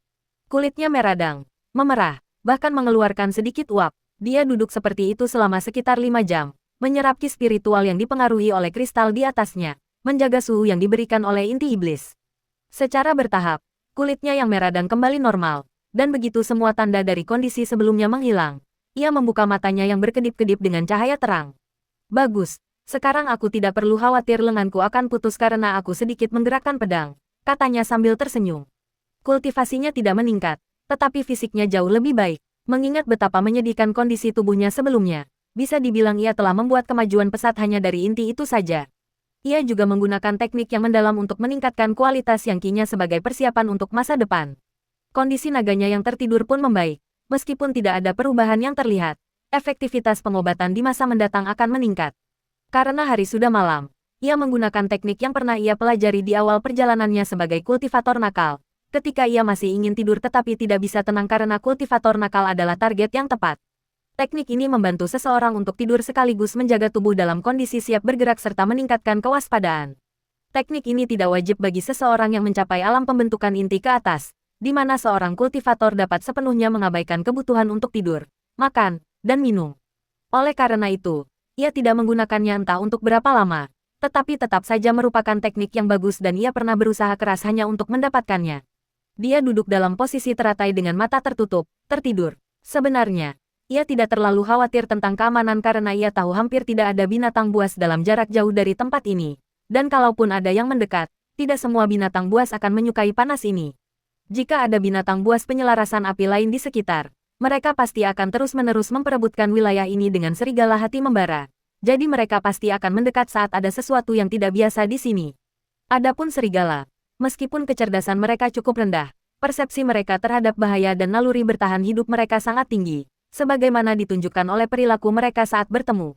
S1: Kulitnya meradang, memerah, bahkan mengeluarkan sedikit uap. Dia duduk seperti itu selama sekitar 5 jam, menyerap ki spiritual yang dipengaruhi oleh kristal di atasnya, menjaga suhu yang diberikan oleh inti iblis. Secara bertahap, kulitnya yang meradang kembali normal, dan begitu semua tanda dari kondisi sebelumnya menghilang, ia membuka matanya yang berkedip-kedip dengan cahaya terang. Bagus, sekarang aku tidak perlu khawatir lenganku akan putus karena aku sedikit menggerakkan pedang, katanya sambil tersenyum. Kultivasinya tidak meningkat, tetapi fisiknya jauh lebih baik. Mengingat betapa menyedihkan kondisi tubuhnya sebelumnya, bisa dibilang ia telah membuat kemajuan pesat hanya dari inti itu saja. Ia juga menggunakan teknik yang mendalam untuk meningkatkan kualitas yang kinya sebagai persiapan untuk masa depan. Kondisi naganya yang tertidur pun membaik, meskipun tidak ada perubahan yang terlihat. Efektivitas pengobatan di masa mendatang akan meningkat. Karena hari sudah malam, ia menggunakan teknik yang pernah ia pelajari di awal perjalanannya sebagai kultivator nakal. Ketika ia masih ingin tidur tetapi tidak bisa tenang karena kultivator nakal adalah target yang tepat. Teknik ini membantu seseorang untuk tidur sekaligus menjaga tubuh dalam kondisi siap bergerak serta meningkatkan kewaspadaan. Teknik ini tidak wajib bagi seseorang yang mencapai alam pembentukan inti ke atas, di mana seorang kultivator dapat sepenuhnya mengabaikan kebutuhan untuk tidur, makan, dan minum. Oleh karena itu, ia tidak menggunakannya entah untuk berapa lama, tetapi tetap saja merupakan teknik yang bagus dan ia pernah berusaha keras hanya untuk mendapatkannya. Dia duduk dalam posisi teratai dengan mata tertutup, tertidur. Sebenarnya, ia tidak terlalu khawatir tentang keamanan karena ia tahu hampir tidak ada binatang buas dalam jarak jauh dari tempat ini. Dan kalaupun ada yang mendekat, tidak semua binatang buas akan menyukai panas ini. Jika ada binatang buas penyelarasan api lain di sekitar, mereka pasti akan terus-menerus memperebutkan wilayah ini dengan serigala hati membara. Jadi mereka pasti akan mendekat saat ada sesuatu yang tidak biasa di sini. Adapun serigala, meskipun kecerdasan mereka cukup rendah, persepsi mereka terhadap bahaya dan naluri bertahan hidup mereka sangat tinggi, sebagaimana ditunjukkan oleh perilaku mereka saat bertemu.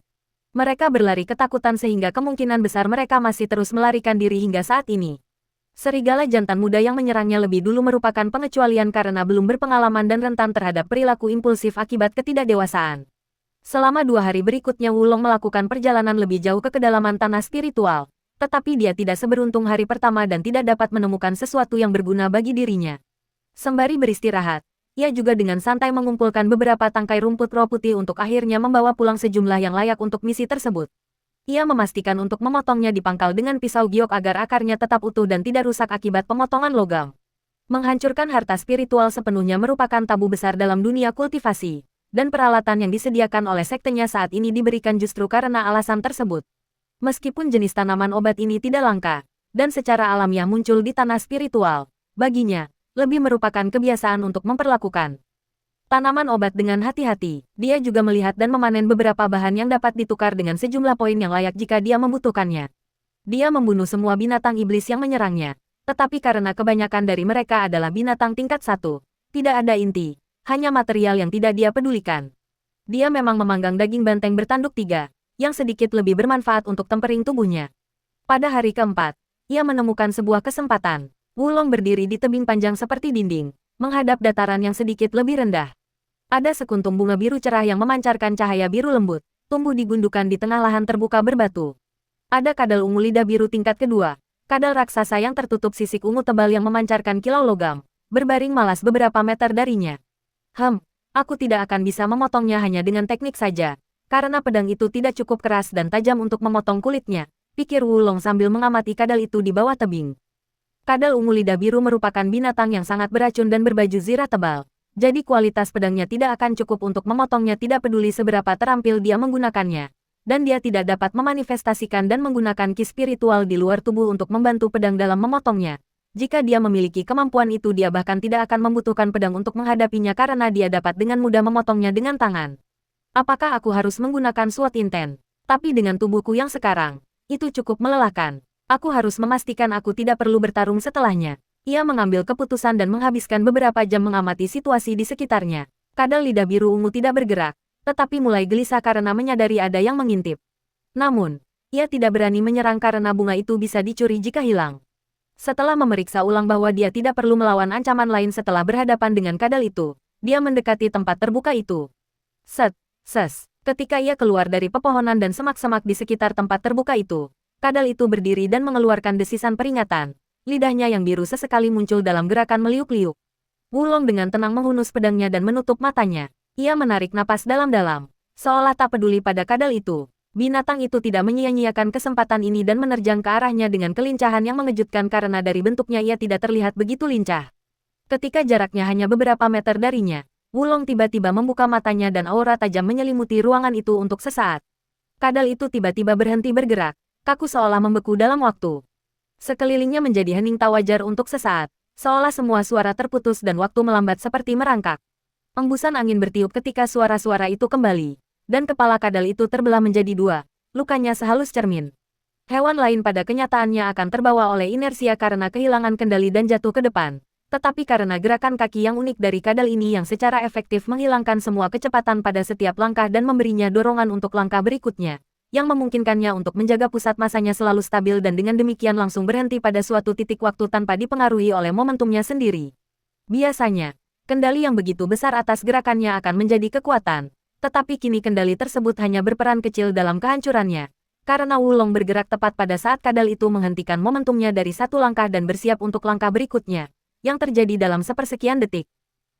S1: Mereka berlari ketakutan sehingga kemungkinan besar mereka masih terus melarikan diri hingga saat ini. Serigala jantan muda yang menyerangnya lebih dulu merupakan pengecualian karena belum berpengalaman dan rentan terhadap perilaku impulsif akibat ketidakdewasaan. Selama 2 hari berikutnya Wulong melakukan perjalanan lebih jauh ke kedalaman tanah spiritual. Tetapi dia tidak seberuntung hari pertama dan tidak dapat menemukan sesuatu yang berguna bagi dirinya. Sembari beristirahat, ia juga dengan santai mengumpulkan beberapa tangkai rumput roh putih untuk akhirnya membawa pulang sejumlah yang layak untuk misi tersebut. Ia memastikan untuk memotongnya di pangkal dengan pisau giok agar akarnya tetap utuh dan tidak rusak akibat pemotongan logam. Menghancurkan harta spiritual sepenuhnya merupakan tabu besar dalam dunia kultivasi, dan peralatan yang disediakan oleh sektenya saat ini diberikan justru karena alasan tersebut. Meskipun jenis tanaman obat ini tidak langka, dan secara alamiah muncul di tanah spiritual, baginya, lebih merupakan kebiasaan untuk memperlakukan tanaman obat dengan hati-hati. Dia juga melihat dan memanen beberapa bahan yang dapat ditukar dengan sejumlah poin yang layak jika dia membutuhkannya. Dia membunuh semua binatang iblis yang menyerangnya, tetapi karena kebanyakan dari mereka adalah binatang tingkat 1, tidak ada inti, hanya material yang tidak dia pedulikan. Dia memang memanggang daging banteng bertanduk 3, yang sedikit lebih bermanfaat untuk tempering tubuhnya. Pada hari keempat, ia menemukan sebuah kesempatan. Wulong berdiri di tebing panjang seperti dinding, menghadap dataran yang sedikit lebih rendah. Ada sekuntum bunga biru cerah yang memancarkan cahaya biru lembut, tumbuh di gundukan di tengah lahan terbuka berbatu. Ada kadal ungu lidah biru tingkat kedua, kadal raksasa yang tertutup sisik ungu tebal yang memancarkan kilau logam, berbaring malas beberapa meter darinya. Aku tidak akan bisa memotongnya hanya dengan teknik saja. Karena pedang itu tidak cukup keras dan tajam untuk memotong kulitnya, pikir Wulong sambil mengamati kadal itu di bawah tebing. Kadal ungu lidah biru merupakan binatang yang sangat beracun dan berbaju zirah tebal. Jadi kualitas pedangnya tidak akan cukup untuk memotongnya tidak peduli seberapa terampil dia menggunakannya. Dan dia tidak dapat memanifestasikan dan menggunakan ki spiritual di luar tubuh untuk membantu pedang dalam memotongnya. Jika dia memiliki kemampuan itu dia bahkan tidak akan membutuhkan pedang untuk menghadapinya karena dia dapat dengan mudah memotongnya dengan tangan. Apakah aku harus menggunakan SWOT Intent? Tapi dengan tubuhku yang sekarang, itu cukup melelahkan. Aku harus memastikan aku tidak perlu bertarung setelahnya. Ia mengambil keputusan dan menghabiskan beberapa jam mengamati situasi di sekitarnya. Kadal lidah biru ungu tidak bergerak, tetapi mulai gelisah karena menyadari ada yang mengintip. Namun, ia tidak berani menyerang karena bunga itu bisa dicuri jika hilang. Setelah memeriksa ulang bahwa dia tidak perlu melawan ancaman lain setelah berhadapan dengan kadal itu, dia mendekati tempat terbuka itu. Ses. Ketika ia keluar dari pepohonan dan semak-semak di sekitar tempat terbuka itu, kadal itu berdiri dan mengeluarkan desisan peringatan. Lidahnya yang biru sesekali muncul dalam gerakan meliuk-liuk. Wulong dengan tenang menghunus pedangnya dan menutup matanya. Ia menarik napas dalam-dalam, seolah tak peduli pada kadal itu. Binatang itu tidak menyia-nyiakan kesempatan ini dan menerjang ke arahnya dengan kelincahan yang mengejutkan karena dari bentuknya ia tidak terlihat begitu lincah. Ketika jaraknya hanya beberapa meter darinya, Wulong tiba-tiba membuka matanya dan aura tajam menyelimuti ruangan itu untuk sesaat. Kadal itu tiba-tiba berhenti bergerak, kaku seolah membeku dalam waktu. Sekelilingnya menjadi hening tak wajar untuk sesaat, seolah semua suara terputus dan waktu melambat seperti merangkak. Embusan angin bertiup ketika suara-suara itu kembali, dan kepala kadal itu terbelah menjadi dua, lukanya sehalus cermin. Hewan lain pada kenyataannya akan terbawa oleh inersia karena kehilangan kendali dan jatuh ke depan. Tetapi karena gerakan kaki yang unik dari kadal ini yang secara efektif menghilangkan semua kecepatan pada setiap langkah dan memberinya dorongan untuk langkah berikutnya, yang memungkinkannya untuk menjaga pusat masanya selalu stabil dan dengan demikian langsung berhenti pada suatu titik waktu tanpa dipengaruhi oleh momentumnya sendiri. Biasanya, kendali yang begitu besar atas gerakannya akan menjadi kekuatan, tetapi kini kendali tersebut hanya berperan kecil dalam kehancurannya, karena Wulong bergerak tepat pada saat kadal itu menghentikan momentumnya dari satu langkah dan bersiap untuk langkah berikutnya, yang terjadi dalam sepersekian detik.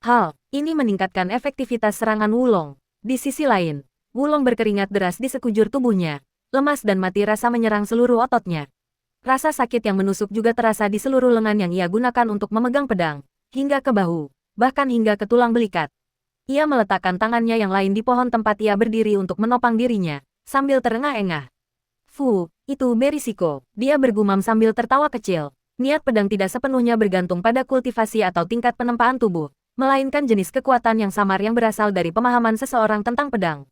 S1: Hal ini meningkatkan efektivitas serangan Wulong. Di sisi lain, Wulong berkeringat deras di sekujur tubuhnya, lemas dan mati rasa menyerang seluruh ototnya. Rasa sakit yang menusuk juga terasa di seluruh lengan yang ia gunakan untuk memegang pedang, hingga ke bahu, bahkan hingga ke tulang belikat. Ia meletakkan tangannya yang lain di pohon tempat ia berdiri untuk menopang dirinya, sambil terengah-engah. Itu berisiko, dia bergumam sambil tertawa kecil. Niat pedang tidak sepenuhnya bergantung pada kultivasi atau tingkat penempaan tubuh, melainkan jenis kekuatan yang samar yang berasal dari pemahaman seseorang tentang pedang.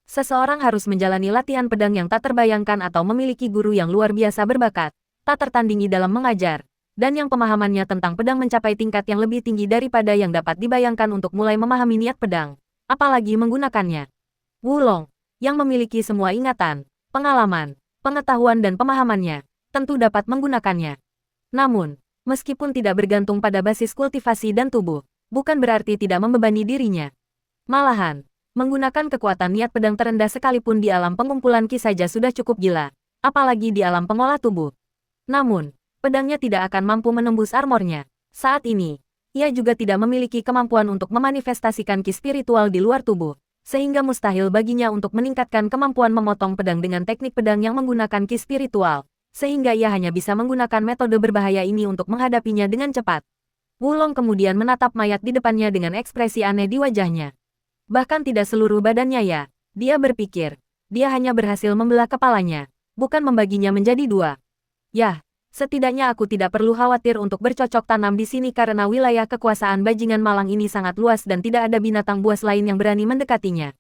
S1: Seseorang harus menjalani latihan pedang yang tak terbayangkan atau memiliki guru yang luar biasa berbakat, tak tertandingi dalam mengajar, dan yang pemahamannya tentang pedang mencapai tingkat yang lebih tinggi daripada yang dapat dibayangkan untuk mulai memahami niat pedang, apalagi menggunakannya. Wulong, yang memiliki semua ingatan, pengalaman, pengetahuan dan pemahamannya, tentu dapat menggunakannya. Namun, meskipun tidak bergantung pada basis kultivasi dan tubuh, bukan berarti tidak membebani dirinya. Malahan, menggunakan kekuatan niat pedang terendah sekalipun di alam pengumpulan ki saja sudah cukup gila, apalagi di alam pengolah tubuh. Namun, pedangnya tidak akan mampu menembus armornya. Saat ini, ia juga tidak memiliki kemampuan untuk memanifestasikan ki spiritual di luar tubuh, sehingga mustahil baginya untuk meningkatkan kemampuan memotong pedang dengan teknik pedang yang menggunakan ki spiritual, sehingga ia hanya bisa menggunakan metode berbahaya ini untuk menghadapinya dengan cepat. Wulong kemudian menatap mayat di depannya dengan ekspresi aneh di wajahnya. Bahkan tidak seluruh badannya ya, dia berpikir. Dia hanya berhasil membelah kepalanya, bukan membaginya menjadi dua. Yah, setidaknya aku tidak perlu khawatir untuk bercocok tanam di sini karena wilayah kekuasaan bajingan malang ini sangat luas dan tidak ada binatang buas lain yang berani mendekatinya.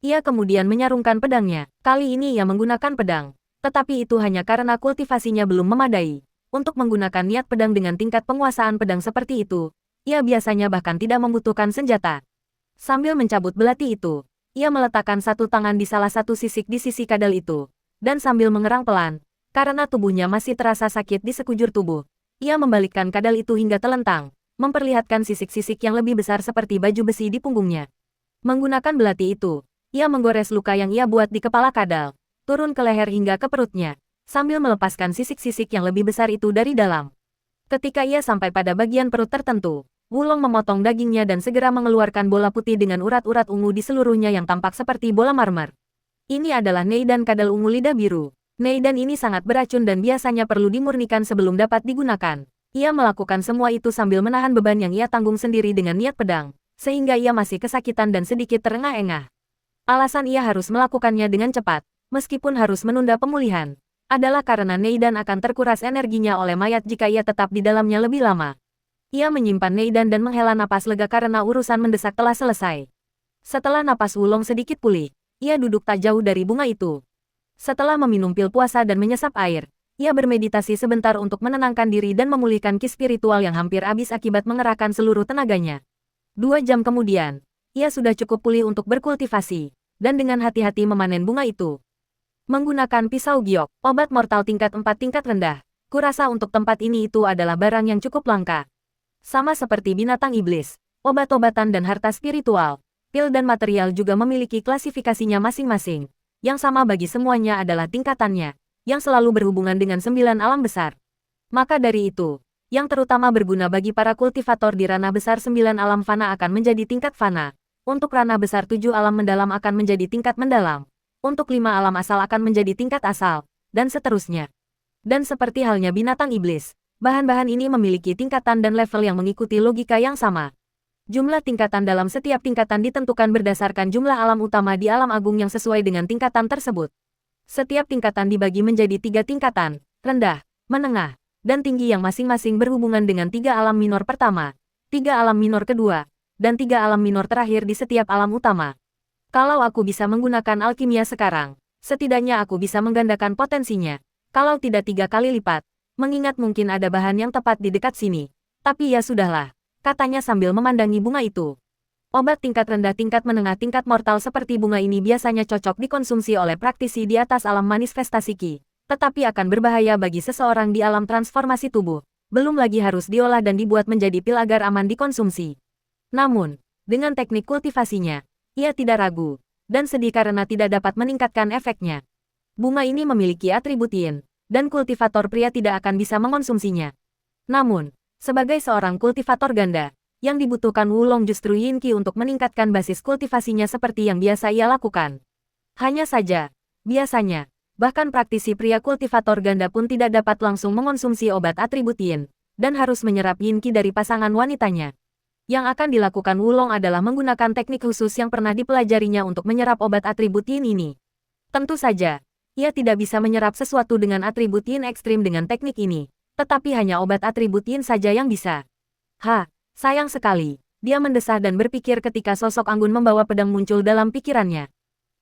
S1: Ia kemudian menyarungkan pedangnya. Kali ini ia menggunakan pedang, tetapi itu hanya karena kultivasinya belum memadai. Untuk menggunakan niat pedang dengan tingkat penguasaan pedang seperti itu, ia biasanya bahkan tidak membutuhkan senjata. Sambil mencabut belati itu, ia meletakkan satu tangan di salah satu sisik di sisi kadal itu, dan sambil mengerang pelan, karena tubuhnya masih terasa sakit di sekujur tubuh, ia membalikkan kadal itu hingga telentang, memperlihatkan sisik-sisik yang lebih besar seperti baju besi di punggungnya. Menggunakan belati itu, ia menggores luka yang ia buat di kepala kadal, turun ke leher hingga ke perutnya, sambil melepaskan sisik-sisik yang lebih besar itu dari dalam. Ketika ia sampai pada bagian perut tertentu, Wulong memotong dagingnya dan segera mengeluarkan bola putih dengan urat-urat ungu di seluruhnya yang tampak seperti bola marmer. Ini adalah Nei dan kadal ungu lidah biru. Neidan ini sangat beracun dan biasanya perlu dimurnikan sebelum dapat digunakan. Ia melakukan semua itu sambil menahan beban yang ia tanggung sendiri dengan niat pedang, sehingga ia masih kesakitan dan sedikit terengah-engah. Alasan ia harus melakukannya dengan cepat, meskipun harus menunda pemulihan, adalah karena Neidan akan terkuras energinya oleh mayat jika ia tetap di dalamnya lebih lama. Ia menyimpan Neidan dan menghela napas lega karena urusan mendesak telah selesai. Setelah napas Wulong sedikit pulih, ia duduk tak jauh dari bunga itu. Setelah meminum pil puasa dan menyesap air, ia bermeditasi sebentar untuk menenangkan diri dan memulihkan ki spiritual yang hampir habis akibat mengerahkan seluruh tenaganya. 2 jam kemudian, ia sudah cukup pulih untuk berkultivasi, dan dengan hati-hati memanen bunga itu. Menggunakan pisau giok, obat mortal tingkat 4 tingkat rendah, kurasa untuk tempat ini itu adalah barang yang cukup langka. Sama seperti binatang iblis, obat-obatan dan harta spiritual, pil dan material juga memiliki klasifikasinya masing-masing. Yang sama bagi semuanya adalah tingkatannya, yang selalu berhubungan dengan 9 alam besar. Maka dari itu, yang terutama berguna bagi para kultivator di ranah besar 9 alam fana akan menjadi tingkat fana, untuk ranah besar 7 alam mendalam akan menjadi tingkat mendalam, untuk 5 alam asal akan menjadi tingkat asal, dan seterusnya. Dan seperti halnya binatang iblis, bahan-bahan ini memiliki tingkatan dan level yang mengikuti logika yang sama. Jumlah tingkatan dalam setiap tingkatan ditentukan berdasarkan jumlah alam utama di alam agung yang sesuai dengan tingkatan tersebut. Setiap tingkatan dibagi menjadi 3 tingkatan, rendah, menengah, dan tinggi yang masing-masing berhubungan dengan 3 alam minor pertama, 3 alam minor kedua, dan 3 alam minor terakhir di setiap alam utama. Kalau aku bisa menggunakan alkimia sekarang, setidaknya aku bisa menggandakan potensinya, kalau tidak 3 kali lipat, mengingat mungkin ada bahan yang tepat di dekat sini. Tapi ya sudahlah, katanya sambil memandangi bunga itu. Obat tingkat rendah tingkat menengah tingkat mortal seperti bunga ini biasanya cocok dikonsumsi oleh praktisi di atas alam manifestasi ki, tetapi akan berbahaya bagi seseorang di alam transformasi tubuh. Belum lagi harus diolah dan dibuat menjadi pil agar aman dikonsumsi. Namun, dengan teknik kultivasinya, ia tidak ragu, dan sedih karena tidak dapat meningkatkan efeknya. Bunga ini memiliki atribut yin, dan kultivator pria tidak akan bisa mengonsumsinya. Namun, sebagai seorang kultivator ganda, yang dibutuhkan Wulong justru Yin Qi untuk meningkatkan basis kultivasinya seperti yang biasa ia lakukan. Hanya saja, biasanya, bahkan praktisi pria kultivator ganda pun tidak dapat langsung mengonsumsi obat atribut Yin, dan harus menyerap Yin Qi dari pasangan wanitanya. Yang akan dilakukan Wulong adalah menggunakan teknik khusus yang pernah dipelajarinya untuk menyerap obat atribut Yin ini. Tentu saja, ia tidak bisa menyerap sesuatu dengan atribut Yin ekstrim dengan teknik ini. Tetapi hanya obat atribut Yin saja yang bisa. Sayang sekali, dia mendesah dan berpikir ketika sosok anggun membawa pedang muncul dalam pikirannya.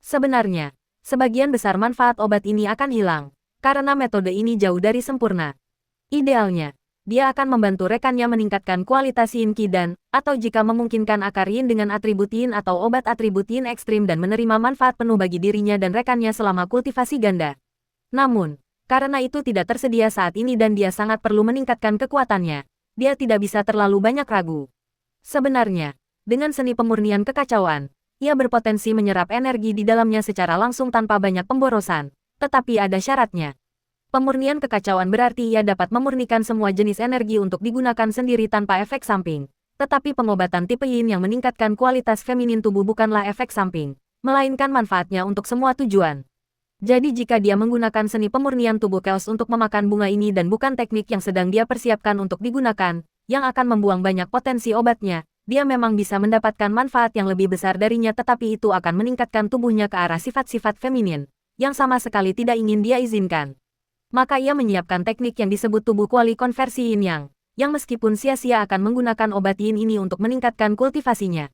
S1: Sebenarnya, sebagian besar manfaat obat ini akan hilang, karena metode ini jauh dari sempurna. Idealnya, dia akan membantu rekannya meningkatkan kualitas Yin Qi dan, atau jika memungkinkan akar Yin dengan atribut Yin atau obat atribut Yin ekstrim dan menerima manfaat penuh bagi dirinya dan rekannya selama kultivasi ganda. Namun, karena itu tidak tersedia saat ini dan dia sangat perlu meningkatkan kekuatannya, dia tidak bisa terlalu banyak ragu. Sebenarnya, dengan seni pemurnian kekacauan, ia berpotensi menyerap energi di dalamnya secara langsung tanpa banyak pemborosan, tetapi ada syaratnya. Pemurnian kekacauan berarti ia dapat memurnikan semua jenis energi untuk digunakan sendiri tanpa efek samping. Tetapi pengobatan tipe Yin yang meningkatkan kualitas feminin tubuh bukanlah efek samping, melainkan manfaatnya untuk semua tujuan. Jadi jika dia menggunakan seni pemurnian tubuh chaos untuk memakan bunga ini dan bukan teknik yang sedang dia persiapkan untuk digunakan, yang akan membuang banyak potensi obatnya, dia memang bisa mendapatkan manfaat yang lebih besar darinya tetapi itu akan meningkatkan tubuhnya ke arah sifat-sifat feminin, yang sama sekali tidak ingin dia izinkan. Maka ia menyiapkan teknik yang disebut tubuh kuali konversi yin yang meskipun sia-sia akan menggunakan obat yin ini untuk meningkatkan kultivasinya.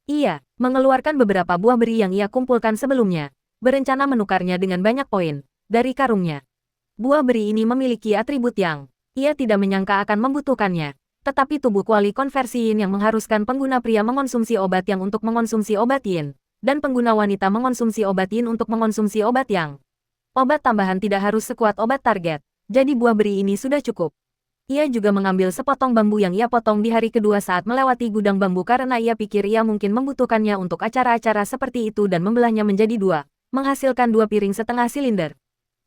S1: Ia mengeluarkan beberapa buah beri yang ia kumpulkan sebelumnya, berencana menukarnya dengan banyak poin dari karungnya. Buah beri ini memiliki atribut yang ia tidak menyangka akan membutuhkannya, tetapi tubuh kuali konversi yin yang mengharuskan pengguna pria mengonsumsi obat yang untuk mengonsumsi obat yin, dan pengguna wanita mengonsumsi obat yin untuk mengonsumsi obat yang. Obat tambahan tidak harus sekuat obat target, jadi buah beri ini sudah cukup. Ia juga mengambil sepotong bambu yang ia potong di hari kedua saat melewati gudang bambu karena ia pikir ia mungkin membutuhkannya untuk acara-acara seperti itu dan membelahnya menjadi 2. Menghasilkan 2 piring setengah silinder.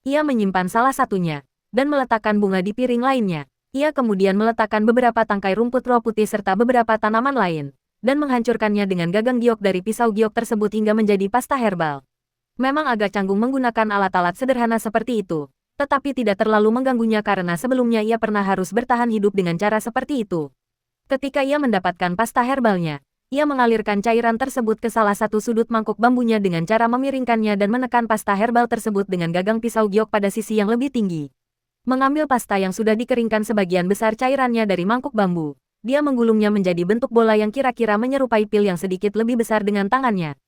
S1: Ia menyimpan salah satunya, dan meletakkan bunga di piring lainnya. Ia kemudian meletakkan beberapa tangkai rumput roh putih serta beberapa tanaman lain, dan menghancurkannya dengan gagang giok dari pisau giok tersebut hingga menjadi pasta herbal. Memang agak canggung menggunakan alat-alat sederhana seperti itu, tetapi tidak terlalu mengganggunya karena sebelumnya ia pernah harus bertahan hidup dengan cara seperti itu. Ketika ia mendapatkan pasta herbalnya, ia mengalirkan cairan tersebut ke salah satu sudut mangkuk bambunya dengan cara memiringkannya dan menekan pasta herbal tersebut dengan gagang pisau giok pada sisi yang lebih tinggi. Mengambil pasta yang sudah dikeringkan sebagian besar cairannya dari mangkuk bambu, dia menggulungnya menjadi bentuk bola yang kira-kira menyerupai pil yang sedikit lebih besar dengan tangannya.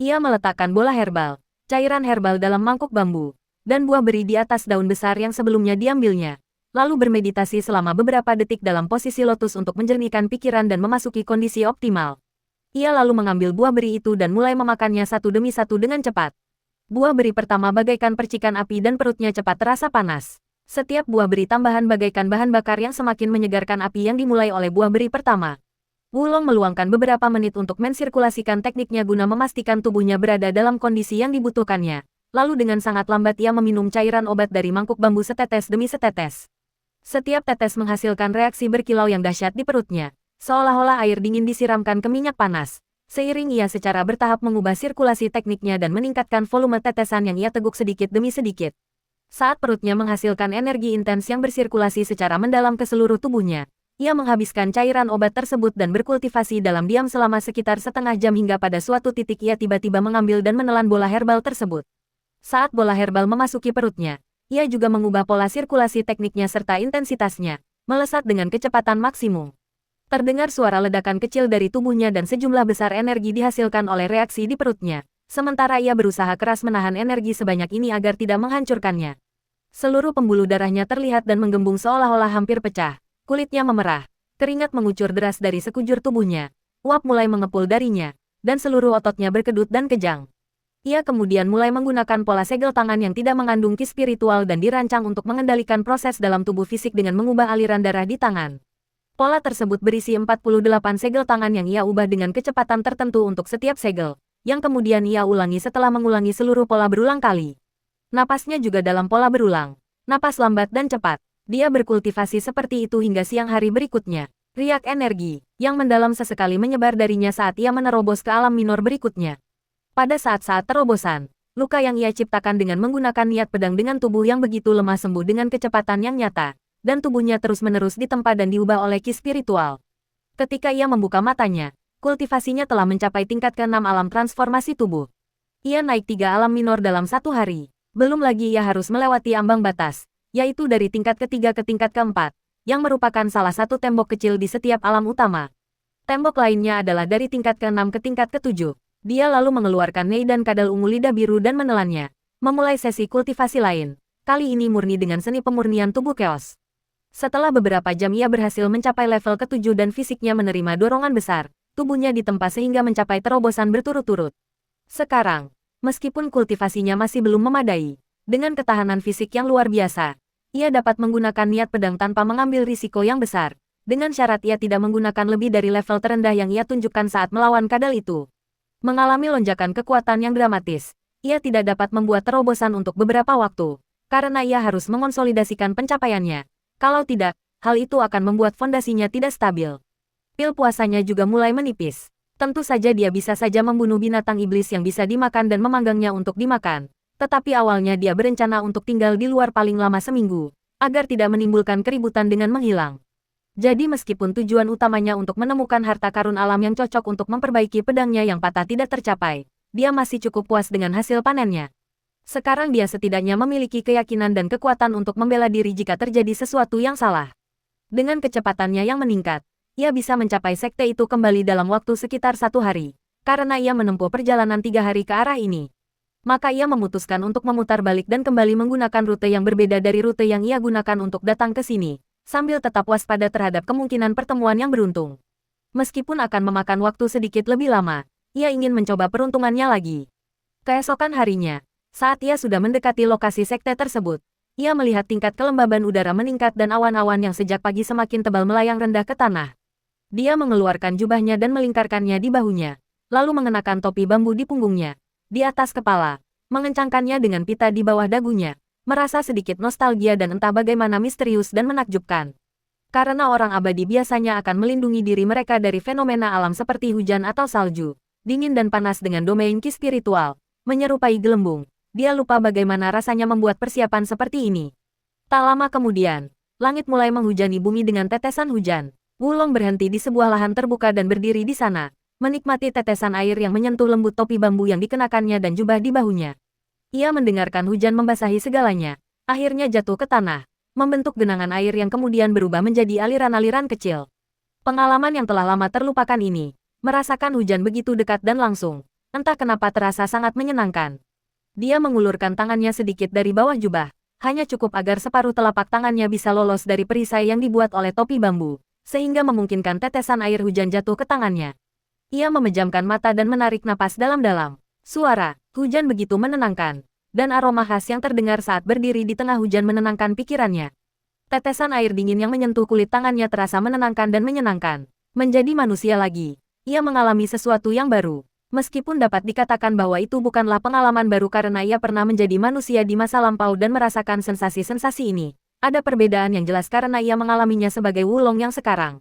S1: Ia meletakkan bola herbal, cairan herbal dalam mangkuk bambu, dan buah beri di atas daun besar yang sebelumnya diambilnya, lalu bermeditasi selama beberapa detik dalam posisi lotus untuk menjernihkan pikiran dan memasuki kondisi optimal. Ia lalu mengambil buah beri itu dan mulai memakannya satu demi satu dengan cepat. Buah beri pertama bagaikan percikan api dan perutnya cepat terasa panas. Setiap buah beri tambahan bagaikan bahan bakar yang semakin menyegarkan api yang dimulai oleh buah beri pertama. Wulong meluangkan beberapa menit untuk mensirkulasikan tekniknya guna memastikan tubuhnya berada dalam kondisi yang dibutuhkannya. Lalu dengan sangat lambat ia meminum cairan obat dari mangkuk bambu setetes demi setetes. Setiap tetes menghasilkan reaksi berkilau yang dahsyat di perutnya, seolah-olah air dingin disiramkan ke minyak panas. Seiring ia secara bertahap mengubah sirkulasi tekniknya dan meningkatkan volume tetesan yang ia teguk sedikit demi sedikit. Saat perutnya menghasilkan energi intens yang bersirkulasi secara mendalam ke seluruh tubuhnya, ia menghabiskan cairan obat tersebut dan berkultivasi dalam diam selama sekitar setengah jam hingga pada suatu titik ia tiba-tiba mengambil dan menelan bola herbal tersebut. Saat bola herbal memasuki perutnya, ia juga mengubah pola sirkulasi tekniknya serta intensitasnya, melesat dengan kecepatan maksimum. Terdengar suara ledakan kecil dari tubuhnya dan sejumlah besar energi dihasilkan oleh reaksi di perutnya. Sementara ia berusaha keras menahan energi sebanyak ini agar tidak menghancurkannya. Seluruh pembuluh darahnya terlihat dan menggembung seolah-olah hampir pecah. Kulitnya memerah, keringat mengucur deras dari sekujur tubuhnya. Uap mulai mengepul darinya, dan seluruh ototnya berkedut dan kejang. Ia kemudian mulai menggunakan pola segel tangan yang tidak mengandung ki spiritual dan dirancang untuk mengendalikan proses dalam tubuh fisik dengan mengubah aliran darah di tangan. Pola tersebut berisi 48 segel tangan yang ia ubah dengan kecepatan tertentu untuk setiap segel, yang kemudian ia ulangi setelah mengulangi seluruh pola berulang kali. Napasnya juga dalam pola berulang, napas lambat dan cepat. Dia berkultivasi seperti itu hingga siang hari berikutnya. Riak energi yang mendalam sesekali menyebar darinya saat ia menerobos ke alam minor berikutnya. Pada saat-saat terobosan, luka yang ia ciptakan dengan menggunakan niat pedang dengan tubuh yang begitu lemah sembuh dengan kecepatan yang nyata, dan tubuhnya terus-menerus ditempa dan diubah oleh ki spiritual. Ketika ia membuka matanya, kultivasinya telah mencapai tingkat ke-6 alam transformasi tubuh. Ia naik 3 alam minor dalam satu hari. Belum lagi ia harus melewati ambang batas, yaitu dari tingkat ketiga ke tingkat keempat, yang merupakan salah satu tembok kecil di setiap alam utama. Tembok lainnya adalah dari tingkat ke-6 ke tingkat ke-7. Dia lalu mengeluarkan Nei dan kadal ungu lidah biru dan menelannya. Memulai sesi kultivasi lain, kali ini murni dengan seni pemurnian tubuh chaos. Setelah beberapa jam ia berhasil mencapai level ke-7 dan fisiknya menerima dorongan besar. Tubuhnya ditempa sehingga mencapai terobosan berturut-turut. Sekarang, meskipun kultivasinya masih belum memadai, dengan ketahanan fisik yang luar biasa, ia dapat menggunakan niat pedang tanpa mengambil risiko yang besar, dengan syarat ia tidak menggunakan lebih dari level terendah yang ia tunjukkan saat melawan kadal itu. Mengalami lonjakan kekuatan yang dramatis, ia tidak dapat membuat terobosan untuk beberapa waktu, karena ia harus mengonsolidasikan pencapaiannya. Kalau tidak, hal itu akan membuat fondasinya tidak stabil. Pil puasanya juga mulai menipis. Tentu saja dia bisa saja membunuh binatang iblis yang bisa dimakan dan memanggangnya untuk dimakan. Tetapi awalnya dia berencana untuk tinggal di luar paling lama seminggu, agar tidak menimbulkan keributan dengan menghilang. Jadi meskipun tujuan utamanya untuk menemukan harta karun alam yang cocok untuk memperbaiki pedangnya yang patah tidak tercapai, dia masih cukup puas dengan hasil panennya. Sekarang dia setidaknya memiliki keyakinan dan kekuatan untuk membela diri jika terjadi sesuatu yang salah. Dengan kecepatannya yang meningkat, ia bisa mencapai sekte itu kembali dalam waktu sekitar 1 hari, karena ia menempuh perjalanan 3 hari ke arah ini. Maka ia memutuskan untuk memutar balik dan kembali menggunakan rute yang berbeda dari rute yang ia gunakan untuk datang ke sini, sambil tetap waspada terhadap kemungkinan pertemuan yang beruntung. Meskipun akan memakan waktu sedikit lebih lama, ia ingin mencoba peruntungannya lagi. Keesokan harinya, saat ia sudah mendekati lokasi sekte tersebut, ia melihat tingkat kelembaban udara meningkat dan awan-awan yang sejak pagi semakin tebal melayang rendah ke tanah. Dia mengeluarkan jubahnya dan melingkarkannya di bahunya, lalu mengenakan topi bambu di punggungnya, di atas kepala, mengencangkannya dengan pita di bawah dagunya, merasa sedikit nostalgia dan entah bagaimana misterius dan menakjubkan. Karena orang abadi biasanya akan melindungi diri mereka dari fenomena alam seperti hujan atau salju, dingin dan panas dengan domain ki spiritual, menyerupai gelembung. Dia lupa bagaimana rasanya membuat persiapan seperti ini. Tak lama kemudian, langit mulai menghujani bumi dengan tetesan hujan. Wulong berhenti di sebuah lahan terbuka dan berdiri di sana, menikmati tetesan air yang menyentuh lembut topi bambu yang dikenakannya dan jubah di bahunya. Ia mendengarkan hujan membasahi segalanya, akhirnya jatuh ke tanah, membentuk genangan air yang kemudian berubah menjadi aliran-aliran kecil. Pengalaman yang telah lama terlupakan ini, merasakan hujan begitu dekat dan langsung, entah kenapa terasa sangat menyenangkan. Dia mengulurkan tangannya sedikit dari bawah jubah, hanya cukup agar separuh telapak tangannya bisa lolos dari perisai yang dibuat oleh topi bambu, sehingga memungkinkan tetesan air hujan jatuh ke tangannya. Ia memejamkan mata dan menarik napas dalam-dalam. Suara hujan begitu menenangkan, dan aroma khas yang terdengar saat berdiri di tengah hujan menenangkan pikirannya. Tetesan air dingin yang menyentuh kulit tangannya terasa menenangkan dan menyenangkan. Menjadi manusia lagi, ia mengalami sesuatu yang baru. Meskipun dapat dikatakan bahwa itu bukanlah pengalaman baru karena ia pernah menjadi manusia di masa lampau dan merasakan sensasi-sensasi ini, ada perbedaan yang jelas karena ia mengalaminya sebagai Wulong yang sekarang.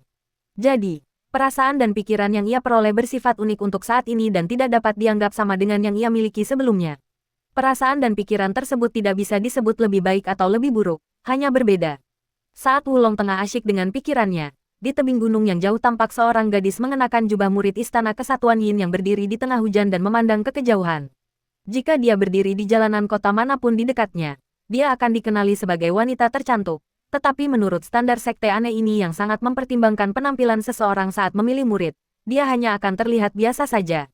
S1: Jadi, perasaan dan pikiran yang ia peroleh bersifat unik untuk saat ini dan tidak dapat dianggap sama dengan yang ia miliki sebelumnya. Perasaan dan pikiran tersebut tidak bisa disebut lebih baik atau lebih buruk, hanya berbeda. Saat Wulong tengah asyik dengan pikirannya, di tebing gunung yang jauh tampak seorang gadis mengenakan jubah murid Istana Kesatuan Yin yang berdiri di tengah hujan dan memandang ke kejauhan. Jika dia berdiri di jalanan kota manapun di dekatnya, dia akan dikenali sebagai wanita tercantik. Tetapi menurut standar sekte aneh ini yang sangat mempertimbangkan penampilan seseorang saat memilih murid, dia hanya akan terlihat biasa saja.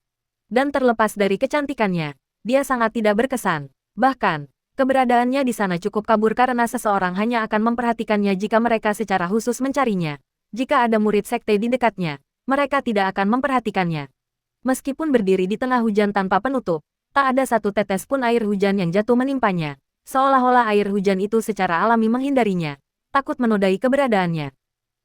S1: Dan terlepas dari kecantikannya, dia sangat tidak berkesan. Bahkan, keberadaannya di sana cukup kabur karena seseorang hanya akan memperhatikannya jika mereka secara khusus mencarinya. Jika ada murid sekte di dekatnya, mereka tidak akan memperhatikannya. Meskipun berdiri di tengah hujan tanpa penutup, tak ada satu tetes pun air hujan yang jatuh menimpanya. Seolah-olah air hujan itu secara alami menghindarinya, takut menodai keberadaannya.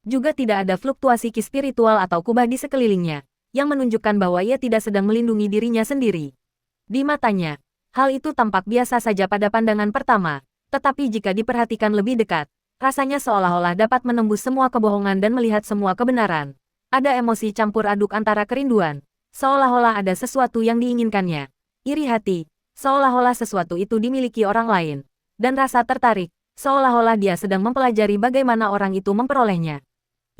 S1: Juga tidak ada fluktuasi ki spiritual atau kubah di sekelilingnya, yang menunjukkan bahwa ia tidak sedang melindungi dirinya sendiri. Di matanya, hal itu tampak biasa saja pada pandangan pertama, tetapi jika diperhatikan lebih dekat, rasanya seolah-olah dapat menembus semua kebohongan dan melihat semua kebenaran. Ada emosi campur aduk antara kerinduan, seolah-olah ada sesuatu yang diinginkannya, iri hati, seolah-olah sesuatu itu dimiliki orang lain, dan rasa tertarik, seolah-olah dia sedang mempelajari bagaimana orang itu memperolehnya.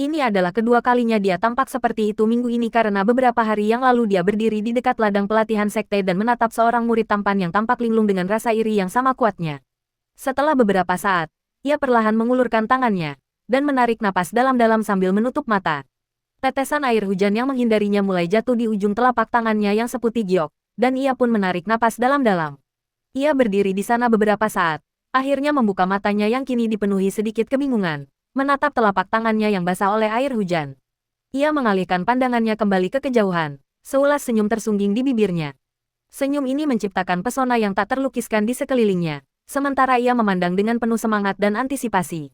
S1: Ini adalah kedua kalinya dia tampak seperti itu minggu ini karena beberapa hari yang lalu dia berdiri di dekat ladang pelatihan sekte dan menatap seorang murid tampan yang tampak linglung dengan rasa iri yang sama kuatnya. Setelah beberapa saat, ia perlahan mengulurkan tangannya, dan menarik napas dalam-dalam sambil menutup mata. Tetesan air hujan yang menghindarinya mulai jatuh di ujung telapak tangannya yang seputih giok, dan ia pun menarik napas dalam-dalam. Ia berdiri di sana beberapa saat, akhirnya membuka matanya yang kini dipenuhi sedikit kebingungan, menatap telapak tangannya yang basah oleh air hujan. Ia mengalihkan pandangannya kembali ke kejauhan, seulas senyum tersungging di bibirnya. Senyum ini menciptakan pesona yang tak terlukiskan di sekelilingnya. Sementara ia memandang dengan penuh semangat dan antisipasi.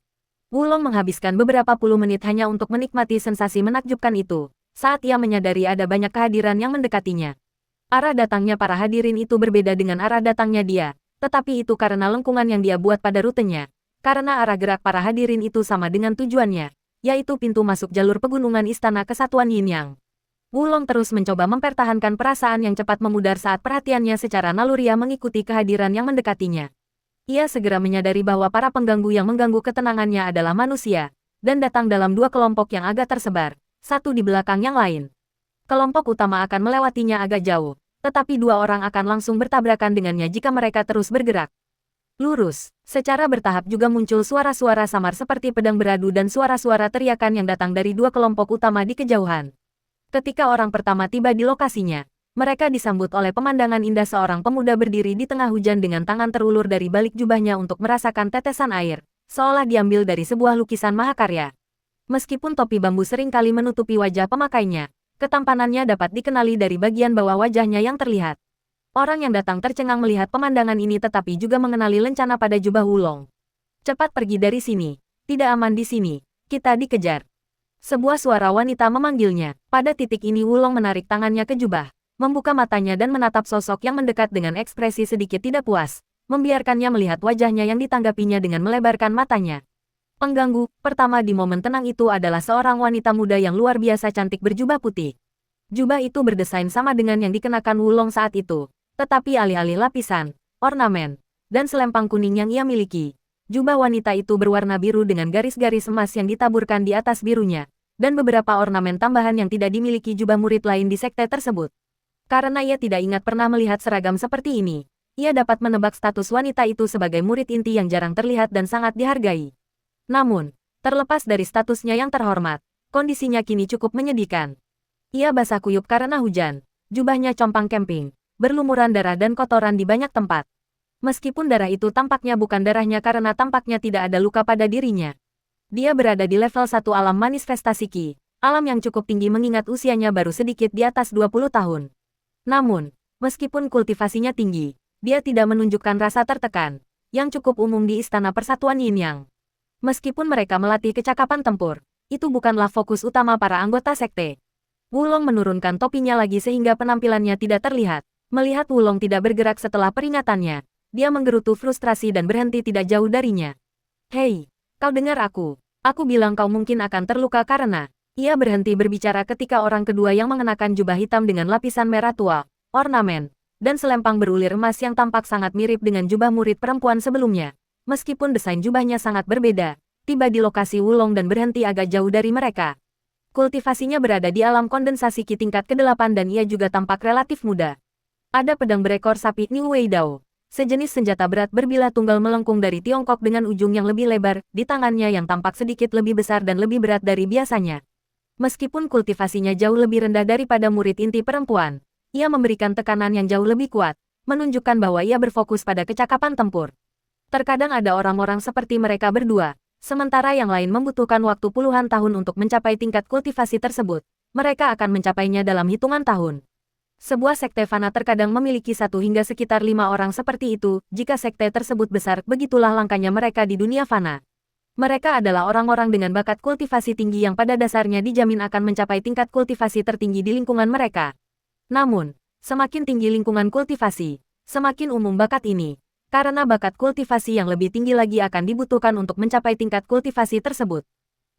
S1: Wulong menghabiskan beberapa puluh menit hanya untuk menikmati sensasi menakjubkan itu, saat ia menyadari ada banyak kehadiran yang mendekatinya. Arah datangnya para hadirin itu berbeda dengan arah datangnya dia, tetapi itu karena lengkungan yang dia buat pada rutenya. Karena arah gerak para hadirin itu sama dengan tujuannya, yaitu pintu masuk jalur pegunungan Istana Kesatuan Yin Yang. Wulong terus mencoba mempertahankan perasaan yang cepat memudar saat perhatiannya secara naluriah mengikuti kehadiran yang mendekatinya. Ia segera menyadari bahwa para pengganggu yang mengganggu ketenangannya adalah manusia, dan datang dalam dua kelompok yang agak tersebar, satu di belakang yang lain. Kelompok utama akan melewatinya agak jauh, tetapi dua orang akan langsung bertabrakan dengannya jika mereka terus bergerak lurus. Secara bertahap juga muncul suara-suara samar seperti pedang beradu dan suara-suara teriakan yang datang dari dua kelompok utama di kejauhan. Ketika orang pertama tiba di lokasinya, mereka disambut oleh pemandangan indah seorang pemuda berdiri di tengah hujan dengan tangan terulur dari balik jubahnya untuk merasakan tetesan air, seolah diambil dari sebuah lukisan mahakarya. Meskipun topi bambu sering kali menutupi wajah pemakainya, ketampanannya dapat dikenali dari bagian bawah wajahnya yang terlihat. Orang yang datang tercengang melihat pemandangan ini tetapi juga mengenali lencana pada jubah Wulong. Cepat pergi dari sini, tidak aman di sini, kita dikejar. Sebuah suara wanita memanggilnya. Pada titik ini Wulong menarik tangannya ke jubah, membuka matanya dan menatap sosok yang mendekat dengan ekspresi sedikit tidak puas, membiarkannya melihat wajahnya yang ditanggapinya dengan melebarkan matanya. Pengganggu pertama di momen tenang itu adalah seorang wanita muda yang luar biasa cantik berjubah putih. Jubah itu berdesain sama dengan yang dikenakan Wulong saat itu, Tetapi alih-alih lapisan, ornamen, dan selempang kuning yang ia miliki, jubah wanita itu berwarna biru dengan garis-garis emas yang ditaburkan di atas birunya, dan beberapa ornamen tambahan yang tidak dimiliki jubah murid lain di sekte tersebut. Karena ia tidak ingat pernah melihat seragam seperti ini, ia dapat menebak status wanita itu sebagai murid inti yang jarang terlihat dan sangat dihargai. Namun, terlepas dari statusnya yang terhormat, kondisinya kini cukup menyedihkan. Ia basah kuyup karena hujan, jubahnya compang camping, berlumuran darah dan kotoran di banyak tempat. Meskipun darah itu tampaknya bukan darahnya karena tampaknya tidak ada luka pada dirinya. Dia berada di level 1 alam manifestasi Ki, alam yang cukup tinggi mengingat usianya baru sedikit di atas 20 tahun. Namun, meskipun kultivasinya tinggi, dia tidak menunjukkan rasa tertekan, yang cukup umum di Istana Persatuan Yin Yang. Meskipun mereka melatih kecakapan tempur, itu bukanlah fokus utama para anggota sekte. Wulong menurunkan topinya lagi sehingga penampilannya tidak terlihat. Melihat Wulong tidak bergerak setelah peringatannya, dia menggerutu frustrasi dan berhenti tidak jauh darinya. Hei, kau dengar aku? Aku bilang kau mungkin akan terluka karena... Ia berhenti berbicara ketika orang kedua yang mengenakan jubah hitam dengan lapisan merah tua, ornamen, dan selempang berulir emas yang tampak sangat mirip dengan jubah murid perempuan sebelumnya. Meskipun desain jubahnya sangat berbeda, tiba di lokasi Wulong dan berhenti agak jauh dari mereka. Kultivasinya berada di alam kondensasi Ki tingkat ke-8 dan ia juga tampak relatif muda. Ada pedang berekor sapi Niu Wei Dao, sejenis senjata berat berbilah tunggal melengkung dari Tiongkok dengan ujung yang lebih lebar, di tangannya yang tampak sedikit lebih besar dan lebih berat dari biasanya. Meskipun kultivasinya jauh lebih rendah daripada murid inti perempuan, ia memberikan tekanan yang jauh lebih kuat, menunjukkan bahwa ia berfokus pada kecakapan tempur. Terkadang ada orang-orang seperti mereka berdua, sementara yang lain membutuhkan waktu puluhan tahun untuk mencapai tingkat kultivasi tersebut. Mereka akan mencapainya dalam hitungan tahun. Sebuah sekte fana terkadang memiliki 1 hingga sekitar 5 orang seperti itu, jika sekte tersebut besar, begitulah langkahnya mereka di dunia fana. Mereka adalah orang-orang dengan bakat kultivasi tinggi yang pada dasarnya dijamin akan mencapai tingkat kultivasi tertinggi di lingkungan mereka. Namun, semakin tinggi lingkungan kultivasi, semakin umum bakat ini, karena bakat kultivasi yang lebih tinggi lagi akan dibutuhkan untuk mencapai tingkat kultivasi tersebut.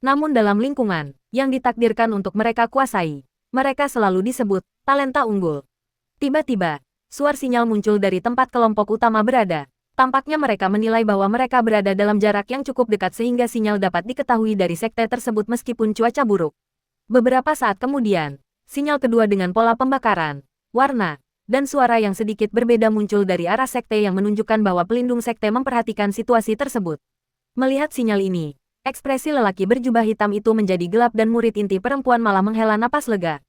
S1: Namun dalam lingkungan, yang ditakdirkan untuk mereka kuasai, mereka selalu disebut talenta unggul. Tiba-tiba, suara sinyal muncul dari tempat kelompok utama berada. Tampaknya mereka menilai bahwa mereka berada dalam jarak yang cukup dekat sehingga sinyal dapat diketahui dari sekte tersebut meskipun cuaca buruk. Beberapa saat kemudian, sinyal kedua dengan pola pembakaran, warna, dan suara yang sedikit berbeda muncul dari arah sekte yang menunjukkan bahwa pelindung sekte memperhatikan situasi tersebut. Melihat sinyal ini, ekspresi lelaki berjubah hitam itu menjadi gelap dan murid inti perempuan malah menghela napas lega.